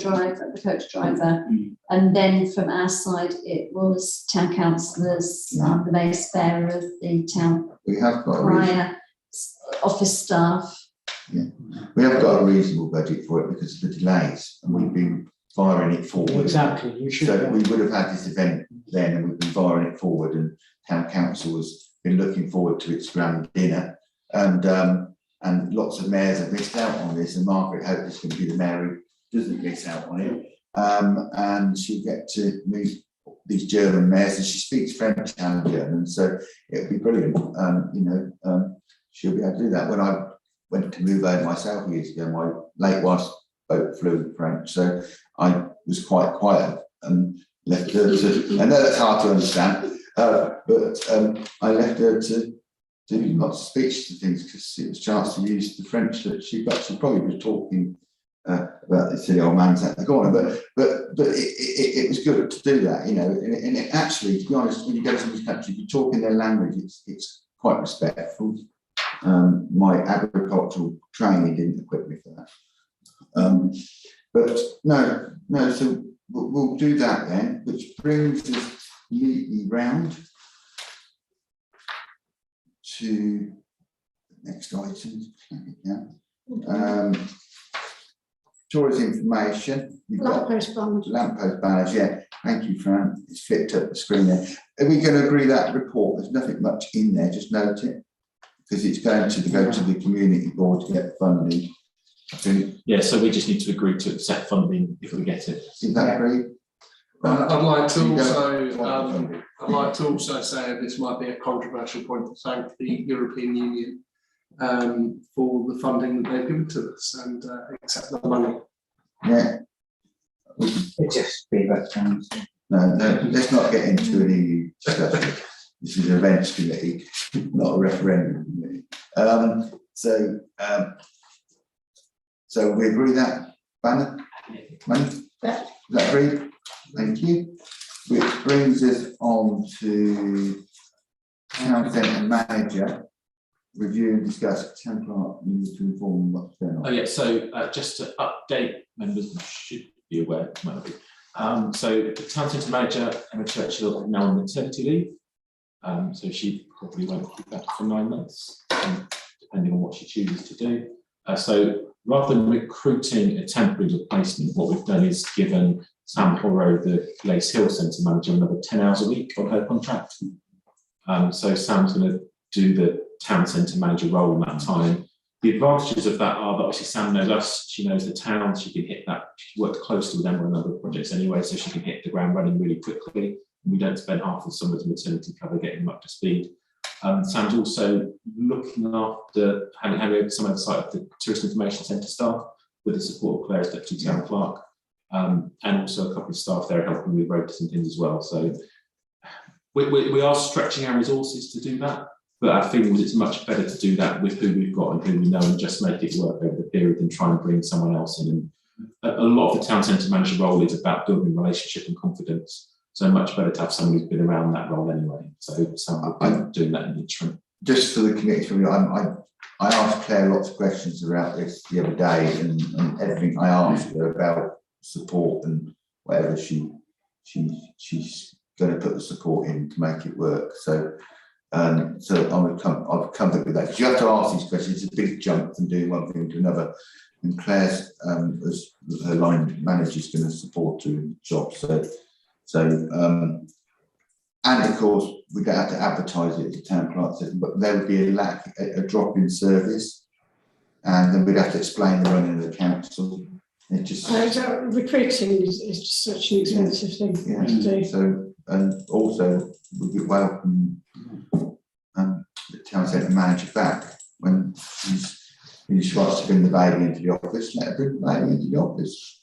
coach driver. And then from our side, it was town councillors, the mayor's bearer of the town We have got a crier, office staff. we have got a reasonable budget for it because of the delays, and we've been firing it forward. exactly, you should. So we would have had this event then, and we've been firing it forward, and town council has been looking forward to its grand dinner, and lots of mayors have missed out on this, and Margaret Hope is going to be the mayor who doesn't miss out on it, and she'll get to meet these German mayors, and she speaks French and German, so it'll be brilliant. She'll be able to do that. When I went to move over myself years ago, my late wife's boat flew French, so I was quite quiet and left her to, I know that's hard to understand, but I left her to do lots of speeches and things because it was a chance to use the French that she got. She probably was talking about the silly old man sat in the corner, but it was good to do that, and it actually, to be honest, when you go to somebody's country, if you talk in their language, it's quite respectful. My agricultural training didn't equip me for that. But no, so we'll do that then, which brings us neatly round to the next item. Tourist information. You've got Lamppost banners. Lamppost banners, yeah. Thank you, Fran. It's flipped up the screen there. Are we going to agree that report? There's nothing much in there, just note it. Because it's going to go to the community board to get funding. I think. Yeah, so we just need to agree to accept funding if we get it. Is that agreed? I'd like to also say this might be a controversial point to thank the European Union for the funding that they've given to us and accept the money. Yeah. It just be that chance. No, let's not get into an EU discussion. This is an events committee, not a referendum committee. So we agree that banner? Money? Is that agreed? Thank you. Which brings us on to town centre manager. Review and discuss town clerk needs to inform what's going on. Oh yeah, so just to update members, who should be aware, might not be. So the town centre manager, Emma Churchill, is now on maternity leave. So she probably won't be back for 9 months, depending on what she chooses to do. So rather than recruiting a temporary replacement, what we've done is given Sam Horrow, the Lace Hill Centre manager, another 10 hours a week on her contract. So Sam's going to do the town centre manager role in that time. The advantages of that are that obviously Sam knows us, she knows the town, she can hit that, she worked closely with them on a number of projects anyway, so she can hit the ground running really quickly. We don't spend half of summer's maternity cover getting them up to speed. Sam's also looking after handing over some oversight of the Tourist Information Centre staff with the support of Claire as Deputy Town Clerk, and also a couple of staff there helping with rotas and things as well. So we are stretching our resources to do that, but our feeling is it's much better to do that with who we've got and who we know and just make it work over the period than try and bring someone else in. And a lot of the town centre manager role is about building relationship and confidence. So much better to have someone who's been around that role anyway. So I'm doing that in the interim. Just for the committee, I asked Claire lots of questions about this the other day, and everything I asked her about support and whatever she's going to put the support in to make it work. So I've come up with that, because you have to ask these questions. It's a big jump from doing one thing to another. And Claire's as her line manager is going to support her in the job. And of course, we don't have to advertise it as a town clerk system, but there would be a drop in service, and then we'd have to explain the running of the council. It just recruiting is just such an expensive thing to do. So, and also we would welcome the town centre manager back when she wants to bring the baby into the office. Let her bring the baby into the office.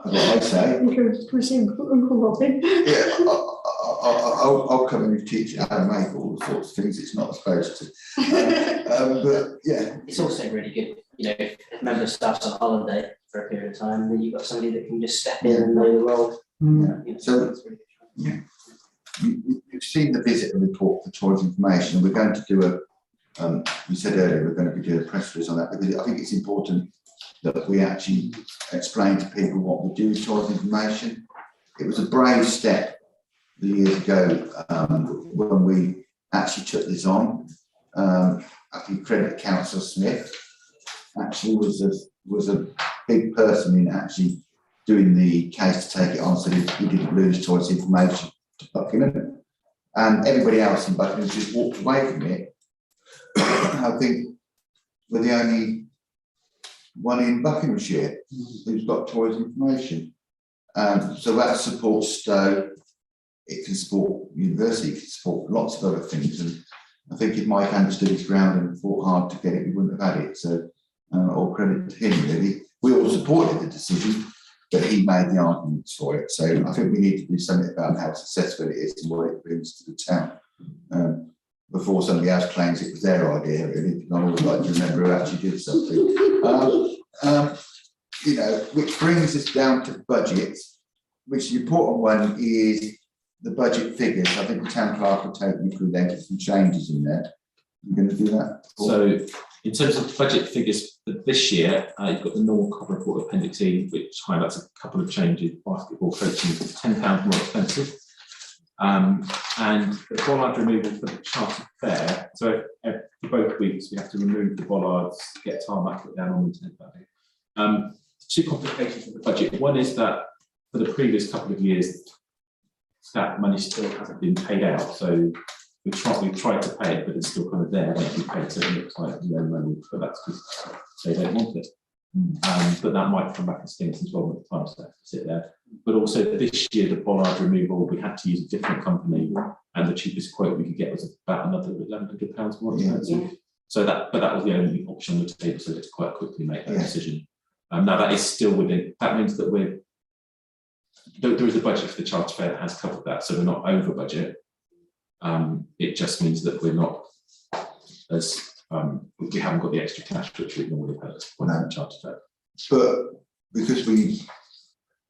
what I say. Can we see Uncle Robin? Yeah, I'll come in and teach you how to make all sorts of things it's not supposed to. But yeah. It's also really good, you know, if a member of staff's on holiday for a period of time, then you've got somebody that can just step in and know the role. Yeah. You know, So, it's really good. yeah. You've seen the visit and report for tourist information. We're going to do you said earlier we're going to be doing a press release on that, because I think it's important that we actually explain to people what we do with tourist information. It was a brave step years ago when we actually took this on. I think credit Councillor Smith actually was a big person in actually doing the case to take it on, so we didn't lose tourist information to Buckingham, and everybody else in Buckingham just walked away from it. I think we're the only one in Buckinghamshire who's got tourist information. So that supports Stowe, it can support university, it can support lots of other things. And I think if Mike understood his ground and fought hard to get it, we wouldn't have had it. So all credit to him, really. We all supported the decision, but he made the arguments for it. So I think we need to do something about how successful it is and what it brings to the town. Before somebody else claims it was their idea, really. I always like to remember who actually did something. You know, which brings us down to budgets, which the important one is the budget figures. I think the town clerk will take me through there, some changes in there. You're going to do that? So, in terms of budget figures for this year, you've got the normal cover report Appendix E, which highlights a couple of changes. Basketball coaching is £10 more expensive. And the bollard removal for the charter fair. So for both weeks, we have to remove the bollards, get tarmac put down on them. Two complications with the budget. One is that for the previous couple of years, that money still hasn't been paid out. So we've tried to pay it, but it's still kind of there, waiting to be paid. So it looks like no money, but that's because they don't want it. But that might come back and sting us in 12 months' time, so they have to sit there. But also this year, the bollard removal, we had to use a different company, and the cheapest quote we could get was about another £1,100 more expensive. Yeah. So that was the only option on the table, so let's quite quickly make that decision. Now that is still within, that means that there is a budget for the charter fair that has covered that, so we're not over budget. It just means that we're not as we haven't got the extra cash which we normally have on the charter fair. But because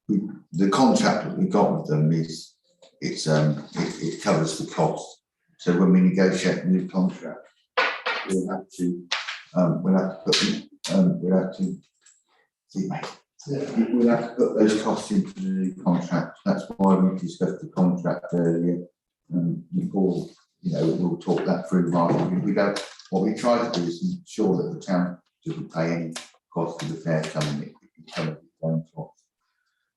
the contract that we got with them is it covers the cost. So when we negotiate a new contract, we'll have to put those costs into the new contract. That's why we discussed the contract earlier. Before, we'll talk that through. What we try to do is ensure that the town doesn't pay any cost of the fair coming. It can come at its own cost.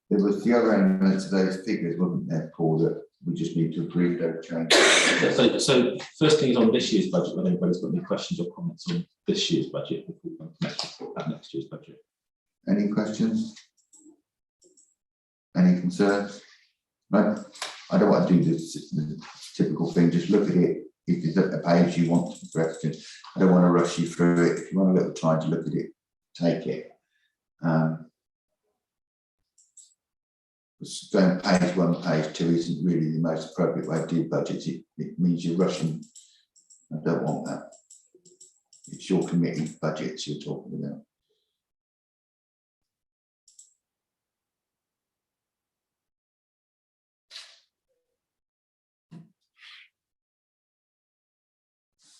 There was the other elements of those figures, wasn't there, Paul, that we just need to agree those changes. So first thing is on this year's budget, whether anybody's got any questions or comments on this year's budget before next year's budget. Any questions? Any concerns? No, I don't want to do the typical thing, just look at it. If there's a page you want some questions, I don't want to rush you through it. If you want a little time to look at it, take it. Going page 1, page 2 isn't really the most appropriate way to do budgets. It means you're rushing. I don't want that. It's your committee budgets you're talking about.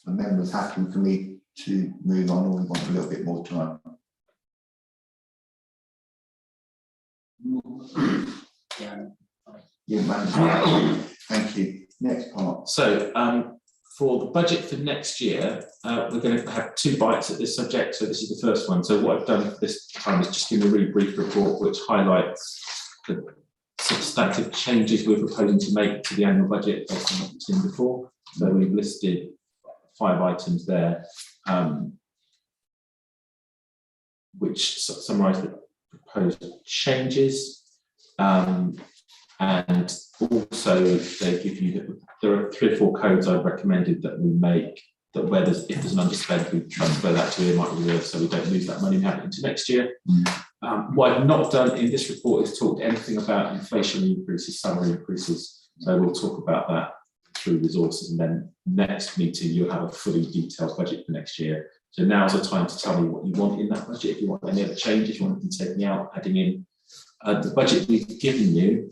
The members happy for me to move on, or we want a little bit more time? Yeah, thank you. Next part. So for the budget for next year, we're going to have 2 bites at this subject. So this is the first one. So what I've done for this time is just give a really brief report which highlights the substantive changes we're proposing to make to the annual budget based on what we've seen before. So we've listed 5 items there, which summarise the proposed changes, and also they give you there are 3 or 4 codes I've recommended that we make, that if there's an underspend, we transfer that to earmark reserve so we don't lose that money we have into next year. What I've not done in this report is talked anything about inflation increases, salary increases. So we'll talk about that through resources, and then next meeting you'll have a fully detailed budget for next year. So now's the time to tell me what you want in that budget. If you want any other changes, if you want anything taking out, adding in. The budget we've given you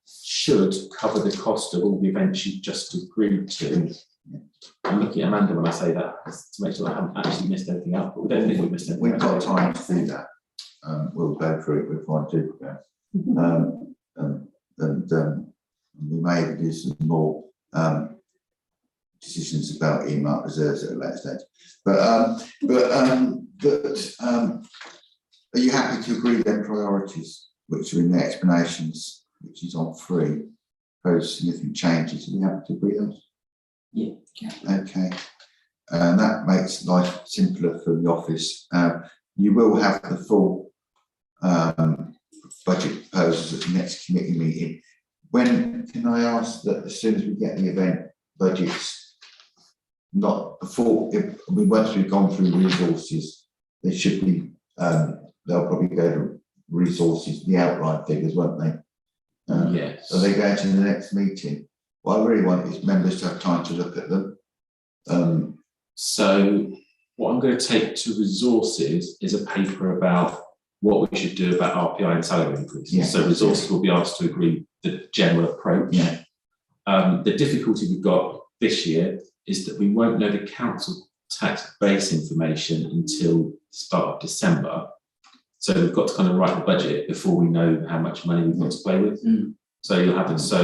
should cover the cost of all the events you've just agreed to. I'm looking at Amanda when I say that to make sure I haven't actually missed anything out, but we don't think we've missed anything. We've got time to do that. We'll go through it with fine tooth comb. We may do some more decisions about earmark reserves at a later stage. But are you happy to agree then priorities, which are in the explanations, which is on 3, propose significant changes? Are you happy to agree those? Yeah. Okay. And that makes life simpler for the office. You will have the full budget proposals at the next committee meeting. When can I ask that as soon as we get the event budgets, not before, once we've gone through resources, they should be, they'll probably go to resources, the outline figures, won't they? Yes. So they go to the next meeting. What I really want is members to have time to look at them. So what I'm going to take to resources is a paper about what we should do about RPI and salary increases. Yeah. So resources will be asked to agree the general approach. Yeah. The difficulty we've got this year is that we won't know the council tax base information until the start of December. So we've got to kind of write the budget before we know how much money we've got to play with. So you'll have it. So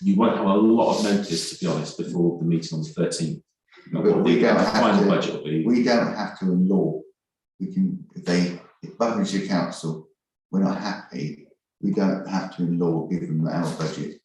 you won't have a lot of notice, to be honest, before the meeting on the 13th. But we don't have to, budget will be. we don't have to in law. We can, if Buckinghamshire Council, we're not happy, we don't have to in law give them our budget.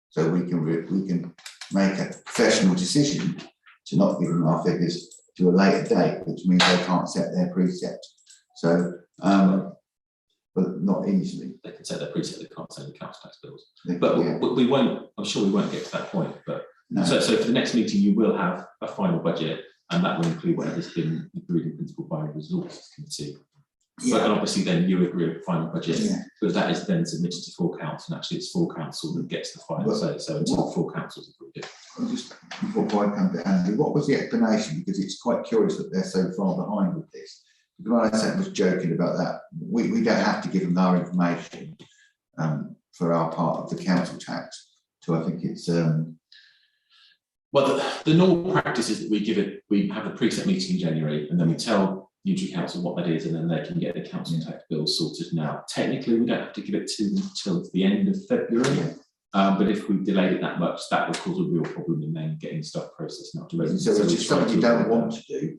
So we can make a professional decision to not give them our figures to a later date, which means they can't set their precepts. So, but not easily. They can set their preset, they can't set the council tax bills. But But we won't, I'm sure we won't get to that point, but no. so for the next meeting, you will have a final budget, and that will include whatever's been agreed in principle by resources committee. But then obviously then you agree with the final budget, but that is then submitted to full council, and actually it's full council that gets the final say, so until full council's agreed it. Just before I come to Andrew, what was the explanation? Because it's quite curious that they're so far behind with this. When I said was joking about that, we don't have to give them our information for our part of the council tax. So I think it's well, the normal practice is that we have a preset meeting in January, and then we tell Unitary Council what that is, and then they can get the council tax bill sorted now. Technically, we don't have to give it to them until the end of February, but if we delayed it that much, that would cause a real problem in then getting stuff processed out to residents. so it's just something you don't want to do,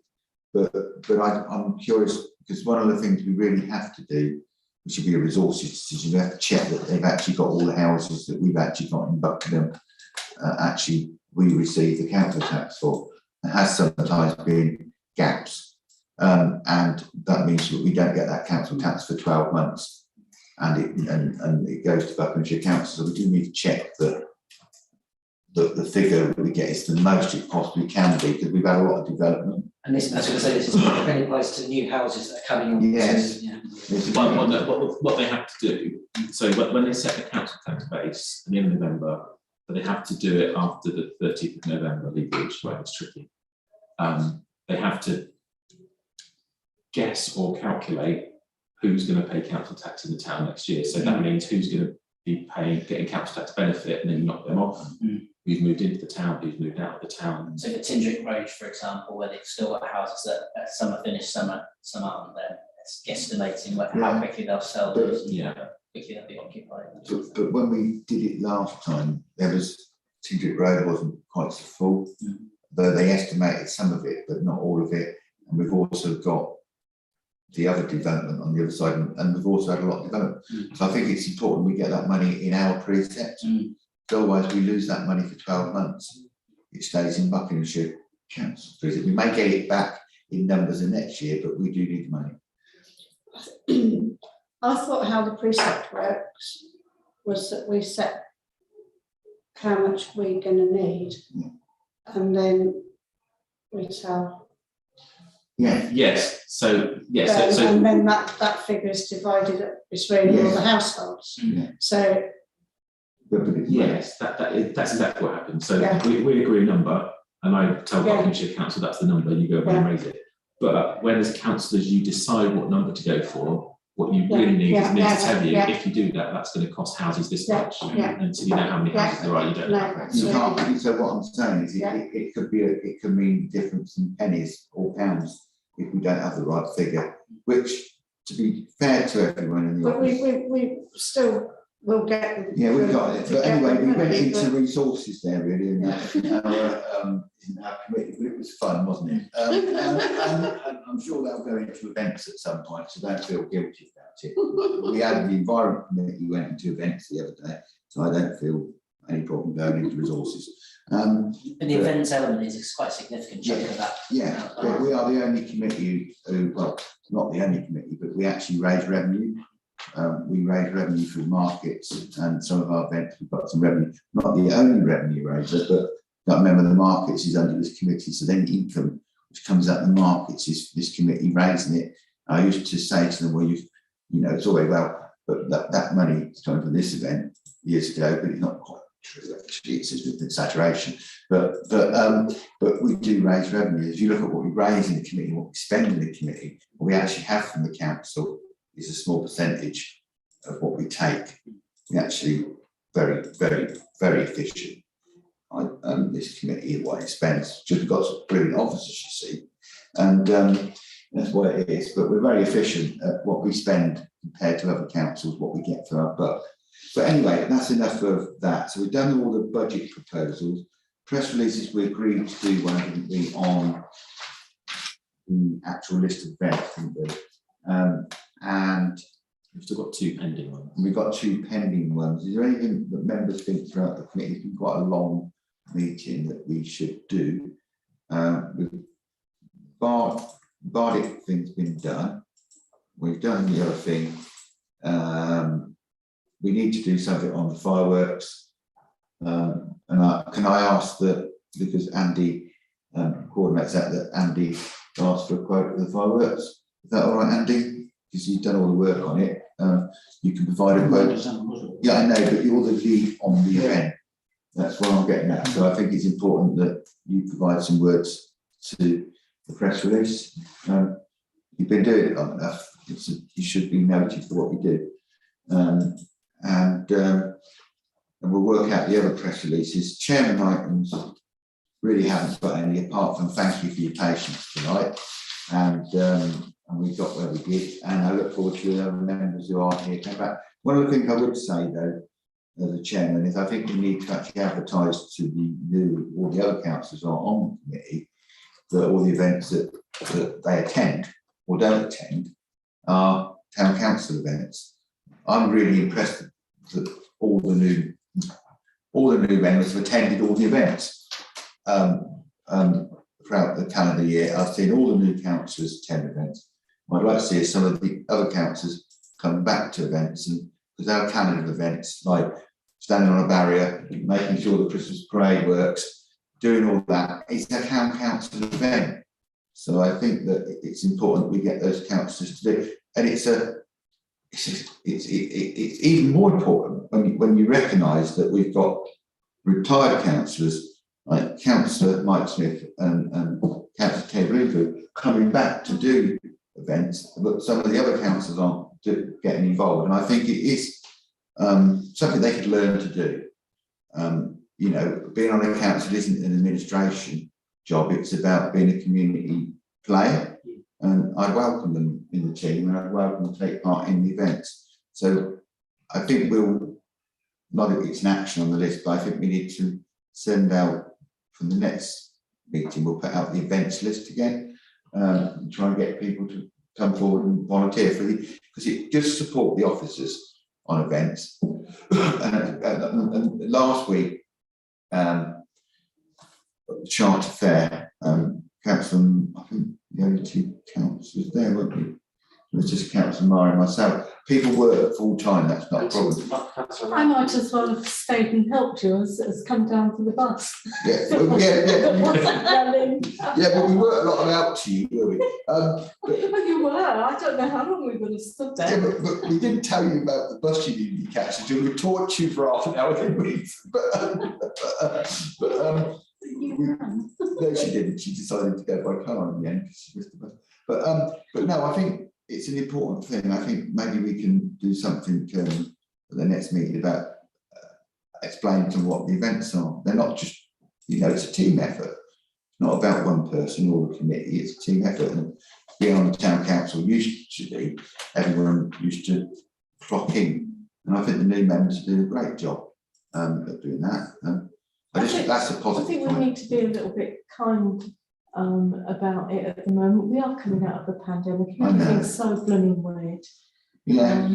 but I'm curious, because one of the things we really have to do, which should be a resources decision, we have to check that they've actually got all the houses that we've actually got in Buckingham, actually we receive the council tax for. There has sometimes been gaps, and that means that we don't get that council tax for 12 months, and it goes to Buckinghamshire Council. So we do need to check that the figure that we get is the most it possibly can be, because we've had a lot of development. And this, I was going to say, this is only applies to new houses that are coming on. Yes. What they have to do, so when they set the council tax base at the end of November, but they have to do it after the 30th of November legally, which is why it's tricky. They have to guess or calculate who's going to pay council tax in the town next year. So that means who's going to be getting council tax benefit, and then you knock them off. Who's moved into the town, who's moved out of the town. So for Tindrick Road, for example, where they've still got houses that some are finished, some aren't, then it's guesstimating how quickly they'll sell those, quickly they'll be occupied. But when we did it last time, there was Tindrick Road wasn't quite so full, though they estimated some of it, but not all of it. And we've also got the other development on the other side, and we've also had a lot of development. So I think it's important we get that money in our precept. Otherwise, we lose that money for 12 months. It stays in Buckinghamshire Council. We may get it back in numbers the next year, but we do need money. I thought how the precept works was that we set how much we're going to need, and then we tell Yeah. Yes, so, yes, And then that figure is divided up between all the households. Yeah. So, yes, that's exactly what happened. So Yeah. we agree a number, and I tell Yeah. Buckinghamshire Council that's the number, you go away and raise it. But when as councillors you decide what number to go for, what you really need is me to tell you, if you do that, that's going to cost houses this much. Until you know how many houses there are, you don't know. You can't, so what I'm saying is it could be it could mean difference in pennies or pounds if we don't have the right figure, which, to be fair to everyone in the but office. we still will get. Yeah, we've got it, but anyway, we went into but- resources there really, in our committee, but it was fun, wasn't it? And I'm sure they'll go into events at some point, so don't feel guilty about it. We had the environment committee went into events the other day, so I don't feel any problem going into resources. And the events element is quite a significant chunk of that. Yeah, but we are the only committee who, well, not the only committee, but we actually raise revenue. We raise revenue through markets, and some of our events we've got some revenue, not the only revenue raiser, but don't remember the markets is under this committee, so then income which comes out of the markets is this committee raising it. I used to say to them, well, you know, it's all very well, but that money is coming from this event years ago, but it's not quite true actually, it's just an exaggeration. But we do raise revenue. If you look at what we raise in the committee, what we spend in the committee, what we actually have from the council is a small percentage of what we take. We actually very, very, very efficient. This committee, what it spends, just we've got some brilliant officers, you see, and that's what it is. But we're very efficient at what we spend compared to other councils, what we get for our buck. But anyway, that's enough of that. So we've done all the budget proposals. Press releases we agreed to do one, didn't we, on the actual list of events, didn't we? And we've still got two pending ones. We've got two pending ones. Is there anything that members think throughout the committee? It's been quite a long meeting that we should do. With Bardic thing's been done. We've done the other thing. We need to do something on the fireworks. And can I ask that, because Andy coordinates that Andy asked for a quote for the fireworks? Is that all right, Andy? Because you've done all the work on it. You can provide a quote. Yeah, I know, but you're the lead on the event. That's what I'm getting at. So I think it's important that you provide some words to the press release. You've been doing it long enough. You should be noted for what we do. And we'll work out the other press releases. Chairman items really haven't got any, apart from thank you for your patience tonight. And we got where we did. And I look forward to the other members who aren't here coming back. One of the things I would say, though, as a chairman, is I think we need to actually advertise to all the other councillors are on the committee that all the events that they attend or don't attend are town council events. I'm really impressed that all the new members have attended all the events throughout the calendar year. I've seen all the new councillors attend events. I'd like to see some of the other councillors come back to events, and because our calendar events like standing on a barrier, making sure the Christmas parade works, doing all that, it's a town council event. So I think that it's important we get those councillors to do, and it's even more important when you recognise that we've got retired councillors like Councillor Mike Smith and Councillor Ted Bloomfield coming back to do events, but some of the other councillors aren't getting involved, and I think it is something they could learn to do. You know, being on a council isn't an administration job, it's about being a community player, and I welcome them in the team and I welcome them to take part in the events. So I think not that it's an action on the list, but I think we need to send out from the next meeting, we'll put out the events list again, and try and get people to come forward and volunteer for because it does support the officers on events. And last week, the Charter Fair, Councillor, I think the only two councillors there, weren't we? It was just Councillor Mara and myself. People work full time, that's not a problem. I might as well have stayed and helped you as come down for the bus. Yeah, well, yeah, but we weren't a lot of help to you, were we? we? Well, you were. I don't know how long we would have stood Yeah, there. but we didn't tell you about the bus you needed to catch until we tortured you for half an hour, didn't we? No, she didn't. She decided to go by car in the end because she missed the bus. But no, I think it's an important thing. I think maybe we can do something at the next meeting about explaining to them what the events are. They're not just, you know, it's a team effort. It's not about one person or the committee. It's a team effort. And being on the town council usually everyone used to clock in, and I think the new members do a great job of doing that. That's a positive. I think we point. need to be a little bit kind about it at the moment. We are coming out of the pandemic and everything's so blooming weird. Yeah,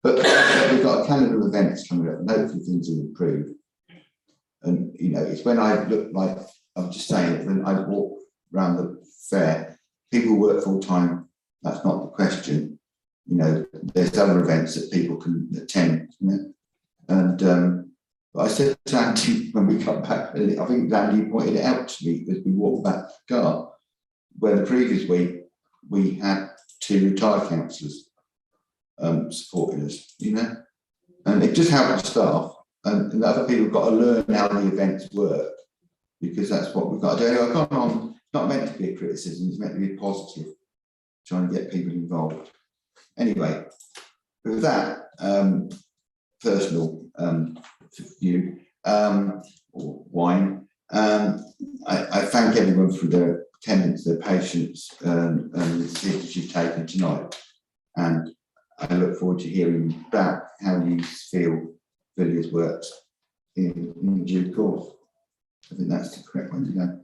but we've got a calendar of events coming up and hopefully things will improve. And you know, it's when I look like, I'm just saying it, when I walk around the fair, people work full time, that's not the question. You know, there's other events that people can attend, you know? And I said to Andy when we got back, I think Andy pointed it out to me as we walked back to the car, where the previous week we had 2 retired councillors supporting us, you know, and it just helped the staff, and the other people have got to learn how the events work, because that's what we've got to do. Anyway, I've gone on, it's not meant to be a criticism, it's meant to be a positive, trying to get people involved. Anyway, with that personal view or wine, I thank everyone for their attendance, their patience, and the decisions you've taken tonight. And I look forward to hearing back how you feel Villiers works in due course. I think that's the correct way to go.